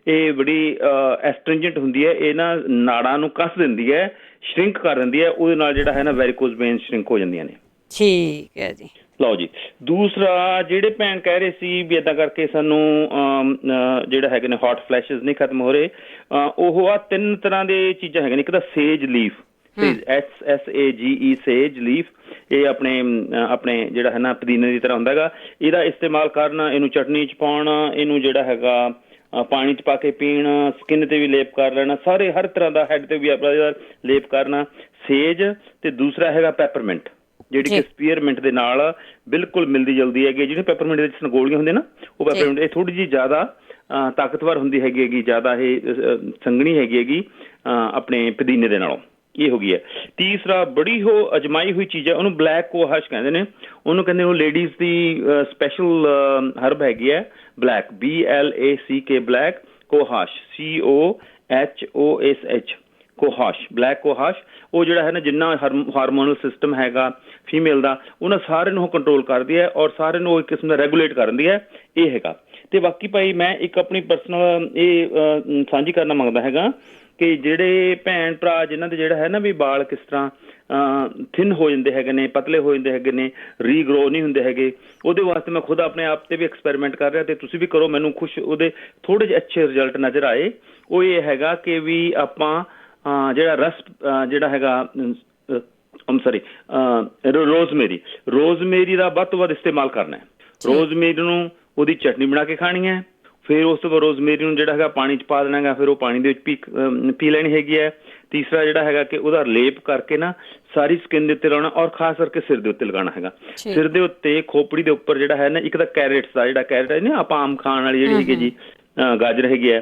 ਇਹ ਬੜੀ ਐਸਟ੍ਰਿੰਜੈਂਟ ਹੁੰਦੀ ਹੈ। ਇਹ ਨਾ ਨਾੜਾਂ ਨੂੰ ਕੱਸ ਦਿੰਦੀ ਹੈ, ਸ਼ਰਿੰਕ ਕਰ ਦਿੰਦੀ ਹੈ। ਉਹਦੇ ਨਾਲ ਜਿਹੜਾ ਹੈ ਨਾ ਵੈਰੀਕੋਜ਼ ਵੇਨਸ ਸ਼ਰਿੰਕ ਹੋ ਜਾਂਦੀਆਂ ਨੇ। ਠੀਕ ਹੈ ਜੀ। ਲਓ ਜੀ, ਦੂਸਰਾ ਜਿਹੜੇ ਭੈਣ ਕਹਿ ਰਹੇ ਸੀ ਵੀ ਏਦਾਂ ਕਰਕੇ ਸਾਨੂੰ ਜਿਹੜਾ ਹੈਗੇ ਨੇ ਹੌਟ ਫਲੈਸ਼ਸ ਨਹੀਂ ਖਤਮ ਹੋ ਰਹੇ, ਉਹ ਆ 3 ਤਰ੍ਹਾਂ ਦੇ ਚੀਜ਼ਾਂ ਹੈਗੇ ਨੇ। ਇੱਕ ਤਾਂ ਸੇਜ ਲੀਫ, SAGE ਸੇਜ ਲੀਫ, ਇਹ ਆਪਣੇ ਜਿਹੜਾ ਹੈ ਨਾ ਪੁਦੀਨੇ ਦੀ ਤਰ੍ਹਾਂ ਹੁੰਦਾ ਹੈਗਾ। ਇਹਦਾ ਇਸਤੇਮਾਲ ਕਰਨਾ, ਇਹਨੂੰ ਚਟਨੀ 'ਚ ਪਾਉਣਾ, ਇਹਨੂੰ ਜਿਹੜਾ ਹੈਗਾ ਪਾਣੀ 'ਚ ਪਾ ਕੇ ਪੀਣਾ, ਸਕਿਨ 'ਤੇ ਵੀ ਲੇਪ ਕਰ ਲੈਣਾ, ਸਾਰੇ ਹਰ ਤਰ੍ਹਾਂ ਦਾ, ਹੈਡ 'ਤੇ ਵੀ ਆਪਣਾ ਲੇਪ ਕਰਨਾ ਸੇਜ। ਤੇ ਦੂਸਰਾ ਹੈਗਾ ਪੈਪਰਮਿੰਟ, ਜਿਹੜੀ ਕਿ ਸਪੀਅਰਮਿੰਟ ਦੇ ਨਾਲ ਬਿਲਕੁਲ ਮਿਲਦੀ ਜੁਲਦੀ ਹੈਗੀ। ਜਿਹੜੀ ਪੈਪਰਮਿੰਟ ਦੇ ਜਿਸ ਗੋਲੀਆਂ ਹੁੰਦੀਆਂ ਨਾ, ਉਹ ਪੈਪਰਮਿੰਟ ਇਹ ਥੋੜ੍ਹੀ ਜਿਹੀ ਜ਼ਿਆਦਾ ਤਾਕਤਵਰ ਹੁੰਦੀ ਹੈਗੀ, ਜ਼ਿਆਦਾ ਇਹ ਸੰਘਣੀ ਹੈਗੀ ਆਪਣੇ ਪੁਦੀਨੇ ਦੇ ਨਾਲੋਂ। ਇਹ ਹੋ ਗਈ ਹੈ। ਤੀਸਰਾ ਬੜੀ ਉਹ ਅਜਮਾਈ ਹੋਈ ਚੀਜ਼ ਹੈ, ਉਹਨੂੰ ਬਲੈਕ ਕੋਹਾਸ਼ ਕਹਿੰਦੇ ਨੇ। ਉਹਨੂੰ ਕਹਿੰਦੇ ਉਹ ਲੇਡੀਜ਼ ਦੀ ਸਪੈਸ਼ਲ ਹਰਬ ਹੈਗੀ ਹੈ, black BLACK, black cohosh COHOSH, cohosh, black cohosh. ਉਹ ਜਿਹੜਾ ਹੈ ਨਾ ਜਿੰਨਾ ਹਾਰਮੋਨਲ ਸਿਸਟਮ ਹੈਗਾ ਫੀਮੇਲ ਦਾ, ਉਹਨਾਂ ਸਾਰਿਆਂ ਨੂੰ ਉਹ ਕੰਟਰੋਲ ਕਰਦੀ ਹੈ ਔਰ ਸਾਰਿਆਂ ਨੂੰ ਉਹ ਇੱਕ ਕਿਸਮ ਦਾ ਰੈਗੂਲੇਟ ਕਰ ਦਿੰਦੀ ਹੈ। ਇਹ ਹੈਗਾ। ਤੇ ਬਾਕੀ ਭਾਈ ਮੈਂ ਇੱਕ ਆਪਣੀ ਪਰਸਨਲ ਇਹ ਸਾਂਝੀ ਕਰਨਾ ਮੰਗਦਾ ਹੈਗਾ ਕਿ ਜਿਹੜੇ ਭੈਣ ਭਰਾ ਜਿਨ੍ਹਾਂ ਦੇ ਜਿਹੜਾ ਹੈ ਨਾ ਵੀ ਵਾਲ ਕਿਸ ਤਰ੍ਹਾਂ ਥਿਨ ਹੋ ਜਾਂਦੇ ਹੈਗੇ ਨੇ, ਪਤਲੇ ਹੋ ਜਾਂਦੇ ਹੈਗੇ ਨੇ, ਰੀਗਰੋ ਨਹੀਂ ਹੁੰਦੇ ਹੈਗੇ, ਉਹਦੇ ਵਾਸਤੇ ਮੈਂ ਖੁਦ ਆਪਣੇ ਆਪ ਤੇ ਵੀ ਐਕਸਪੈਰੀਮੈਂਟ ਕਰ ਰਿਹਾ ਤੇ ਤੁਸੀਂ ਵੀ ਕਰੋ। ਮੈਨੂੰ ਉਹਦੇ ਥੋੜ੍ਹੇ ਜਿਹੇ ਅੱਛੇ ਰਿਜ਼ਲਟ ਨਜ਼ਰ ਆਏ। ਉਹ ਇਹ ਹੈਗਾ ਕਿ ਵੀ ਆਪਾਂ ਜਿਹੜਾ ਜਿਹੜਾ ਹੈਗਾ ਰੋਜ਼ਮੇਰੀ ਦਾ ਵੱਧ ਤੋਂ ਵੱਧ ਇਸਤੇਮਾਲ ਕਰਨਾ ਹੈ। ਰੋਜ਼ਮੇਰੀ ਨੂੰ ਉਹਦੀ ਚਟਨੀ ਬਣਾ ਕੇ ਖਾਣੀ ਹੈ। ਫਿਰ ਉਸ ਤੋਂ ਬਾਅਦ ਰੋਜ਼ਮੇਰੀ ਨੂੰ ਜਿਹੜਾ ਹੈਗਾ ਪਾਣੀ 'ਚ ਪਾ ਦੇਣਾ ਹੈਗਾ, ਫਿਰ ਉਹ ਪਾਣੀ ਦੇ ਵਿੱਚ ਪੀ ਲੈਣੀ ਹੈਗੀ ਹੈ। ਤੀਸਰਾ ਜਿਹੜਾ ਹੈਗਾ ਕਿ ਉਹਦਾ ਲੇਪ ਕਰਕੇ ਨਾ ਸਾਰੀ ਸਕਿਨ ਦੇ ਉੱਤੇ ਲਾਉਣਾ, ਔਰ ਖਾਸ ਕਰਕੇ ਸਿਰ ਦੇ ਉੱਤੇ ਲਗਾਉਣਾ ਹੈਗਾ। ਸਿਰ ਦੇ ਉੱਤੇ, ਖੋਪੜੀ ਦੇ ਉੱਪਰ ਜਿਹੜਾ ਹੈ ਨਾ, ਇੱਕ ਤਾਂ ਕੈਰੇਟਸ ਦਾ ਜਿਹੜਾ ਕੈਰੇਟ ਹੈ ਨਾ ਆਪਾਂ ਆਮ ਖਾਣ ਵਾਲੀ ਜਿਹੜੀ ਹੈਗੀ ਜੀ ਗਾਜਰ ਹੈਗੀ ਹੈ,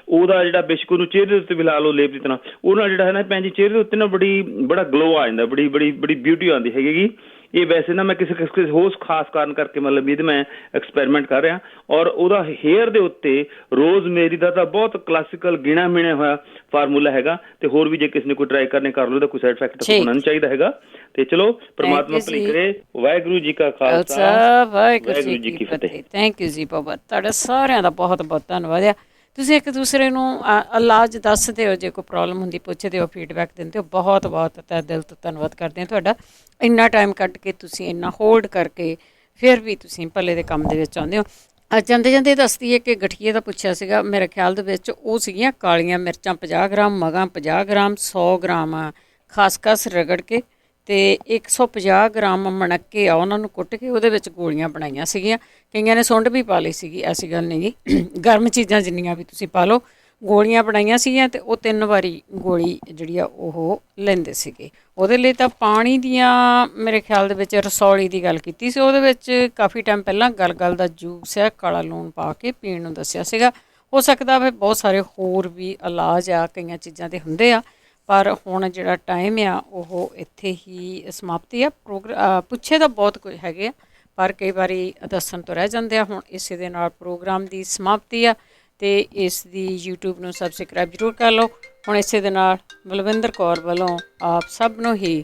ਉਹਦਾ ਜਿਹੜਾ ਬੇਸ਼ੱਕ ਉਹਨੂੰ ਚਿਹਰੇ ਦੇ ਉੱਤੇ ਵੀ ਲਾ ਲਓ ਲੇਪ ਦੀ ਤਰ੍ਹਾਂ, ਉਹ ਨਾਲ ਜਿਹੜਾ ਹੈ ਨਾ ਭੈਣ ਜੀ ਚਿਹਰੇ ਦੇ ਉੱਤੇ ਨਾ ਬੜਾ ਗਲੋ ਆ ਜਾਂਦਾ, ਬੜੀ ਬਿਊਟੀ ਆਉਂਦੀ ਹੈਗੀ। ਇਹ ਵੈਸੇ ਨਾ ਮੈਂ ਕਿਸੇ ਹੋਰ ਖਾਸ ਕਾਰਨ ਕਰਕੇ ਮਤਲਬ ਇਹਦੇ ਮੈਂ ਐਕਸਪੈਰੀਮੈਂਟ ਕਰ ਰਿਹਾ। ਔਰ ਉਹਦਾ ਹੇਅਰ ਦੇ ਉੱਤੇ ਰੋਜ਼ਮੇਰੀ ਦਾ ਤਾਂ ਬਹੁਤ ਕਲਾਸੀਕਲ ਗਿਣਾ ਮਿਣਿਆ ਹੋਇਆ ਫਾਰਮੂਲਾ ਹੈਗਾ। ਤੇ ਹੋਰ ਵੀ ਜੇ ਕਿਸੇ ਨੇ ਕੋਈ ਟਰਾਈ ਕਰਨੇ ਕਰ ਲਓ, ਇਹਦਾ ਕੋਈ ਸਾਈਡ ਇਫੈਕਟ ਹੋਣਾ ਨਹੀਂ ਚਾਹੀਦਾ ਹੈਗਾ। ਤੇ ਚਲੋ ਪ੍ਰਮਾਤਮਾ ਭਲੀ ਕਰੇ। ਵਾਹਿਗੁਰੂ ਜੀ ਕਾ ਖਾਲਸਾ, ਵਾਹਿਗੁਰੂ ਜੀ ਕੀ ਫਤਿਹ। ਥੈਂਕ ਯੂ ਜੀ ਬਹੁਤ, ਤੁਹਾਡਾ ਸਾਰਿਆਂ ਦਾ ਬਹੁਤ ਬਹੁਤ ਧੰਨਵਾਦ ਆ। ਤੁਸੀਂ ਇੱਕ ਦੂਸਰੇ ਨੂੰ ਇਲਾਜ ਦੱਸਦੇ ਹੋ, ਜੇ ਕੋਈ ਪ੍ਰੋਬਲਮ ਹੁੰਦੀ ਪੁੱਛਦੇ ਹੋ, ਫੀਡਬੈਕ ਦਿੰਦੇ ਹੋ। ਬਹੁਤ ਬਹੁਤ ਦਿਲ ਤੋਂ ਧੰਨਵਾਦ ਕਰਦੇ ਹਾਂ ਤੁਹਾਡਾ। ਇੰਨਾ ਟਾਈਮ ਕੱਢ ਕੇ ਤੁਸੀਂ ਇੰਨਾ ਹੋਲਡ ਕਰਕੇ ਫਿਰ ਵੀ ਤੁਸੀਂ ਭਲੇ ਦੇ ਕੰਮ ਦੇ ਵਿੱਚ ਆਉਂਦੇ ਹੋ। ਜਾਂਦੇ ਜਾਂਦੇ ਦੱਸਦੀ ਹੈ ਕਿ ਗਠੀਏ ਦਾ ਪੁੱਛਿਆ ਸੀਗਾ, ਮੇਰੇ ਖਿਆਲ ਦੇ ਵਿੱਚ ਉਹ ਸੀਗੀਆਂ ਕਾਲੀਆਂ ਮਿਰਚਾਂ 50 ਗ੍ਰਾਮ, ਮਗਾਂ 50 ਗ੍ਰਾਮ, 100 ਗ੍ਰਾਮ ਖਸਖਸ ਰਗੜ ਕੇ ਤੇ 150 ਗ੍ਰਾਮ ਮਣੱਕੇ ਆ ਉਹਨਾਂ ਨੂੰ ਕੁੱਟ ਕੇ ਉਹਦੇ ਵਿੱਚ ਗੋਲੀਆਂ ਬਣਾਈਆਂ ਸੀਗੀਆਂ। ਕਈਆਂ ਨੇ ਸੁੰਡ ਵੀ ਪਾ ਲਈ ਸੀਗੀ, ਐਸੀ ਗੱਲ ਨਹੀਂ ਗੀ। ਗਰਮ ਚੀਜ਼ਾਂ ਜਿੰਨੀਆਂ ਵੀ ਤੁਸੀਂ ਪਾ ਲਓ। ਗੋਲੀਆਂ ਬਣਾਈਆਂ ਸੀਗੀਆਂ ਤੇ ਉਹ 3 ਵਾਰੀ ਗੋਲੀ ਜਿਹੜੀ ਆ ਉਹ ਲੈਂਦੇ ਸੀਗੇ। ਉਹਦੇ ਲਈ ਤਾਂ ਪਾਣੀ ਦੀਆਂ ਮੇਰੇ ਖਿਆਲ ਦੇ ਵਿੱਚ ਰਸੌਲੀ ਦੀ ਗੱਲ ਕੀਤੀ ਸੀ, ਉਹਦੇ ਵਿੱਚ ਕਾਫੀ ਟਾਈਮ ਪਹਿਲਾਂ ਗਲਗਲ ਦਾ ਜੂਸ ਹੈ, ਕਾਲਾ ਲੂਣ ਪਾ ਕੇ ਪੀਣ ਨੂੰ ਦੱਸਿਆ ਸੀਗਾ। ਹੋ ਸਕਦਾ ਫਿਰ ਬਹੁਤ ਸਾਰੇ ਹੋਰ ਵੀ ਇਲਾਜ ਆ, ਕਈਆਂ ਚੀਜ਼ਾਂ ਦੇ ਹੁੰਦੇ ਆ। ਪਰ ਹੁਣ ਜਿਹੜਾ ਟਾਈਮ ਆ ਉਹ ਇੱਥੇ ਹੀ ਸਮਾਪਤੀ ਆ। ਪੁੱਛੇ ਤਾਂ ਬਹੁਤ ਕੁਝ ਹੈਗੇ ਆ, ਪਰ ਕਈ ਵਾਰੀ ਦੱਸਣ ਤੋਂ ਰਹਿ ਜਾਂਦੇ ਆ। ਹੁਣ ਇਸੇ ਦੇ ਨਾਲ ਪ੍ਰੋਗਰਾਮ ਦੀ ਸਮਾਪਤੀ ਆ ਤੇ ਇਸ ਦੀ YouTube ਨੂੰ ਸਬਸਕ੍ਰਾਈਬ ਜ਼ਰੂਰ ਕਰ ਲਓ। ਹੁਣ ਇਸੇ ਦੇ ਨਾਲ ਬਲਵਿੰਦਰ ਕੌਰ ਵੱਲੋਂ ਆਪ ਸਭ ਨੂੰ ਹੀ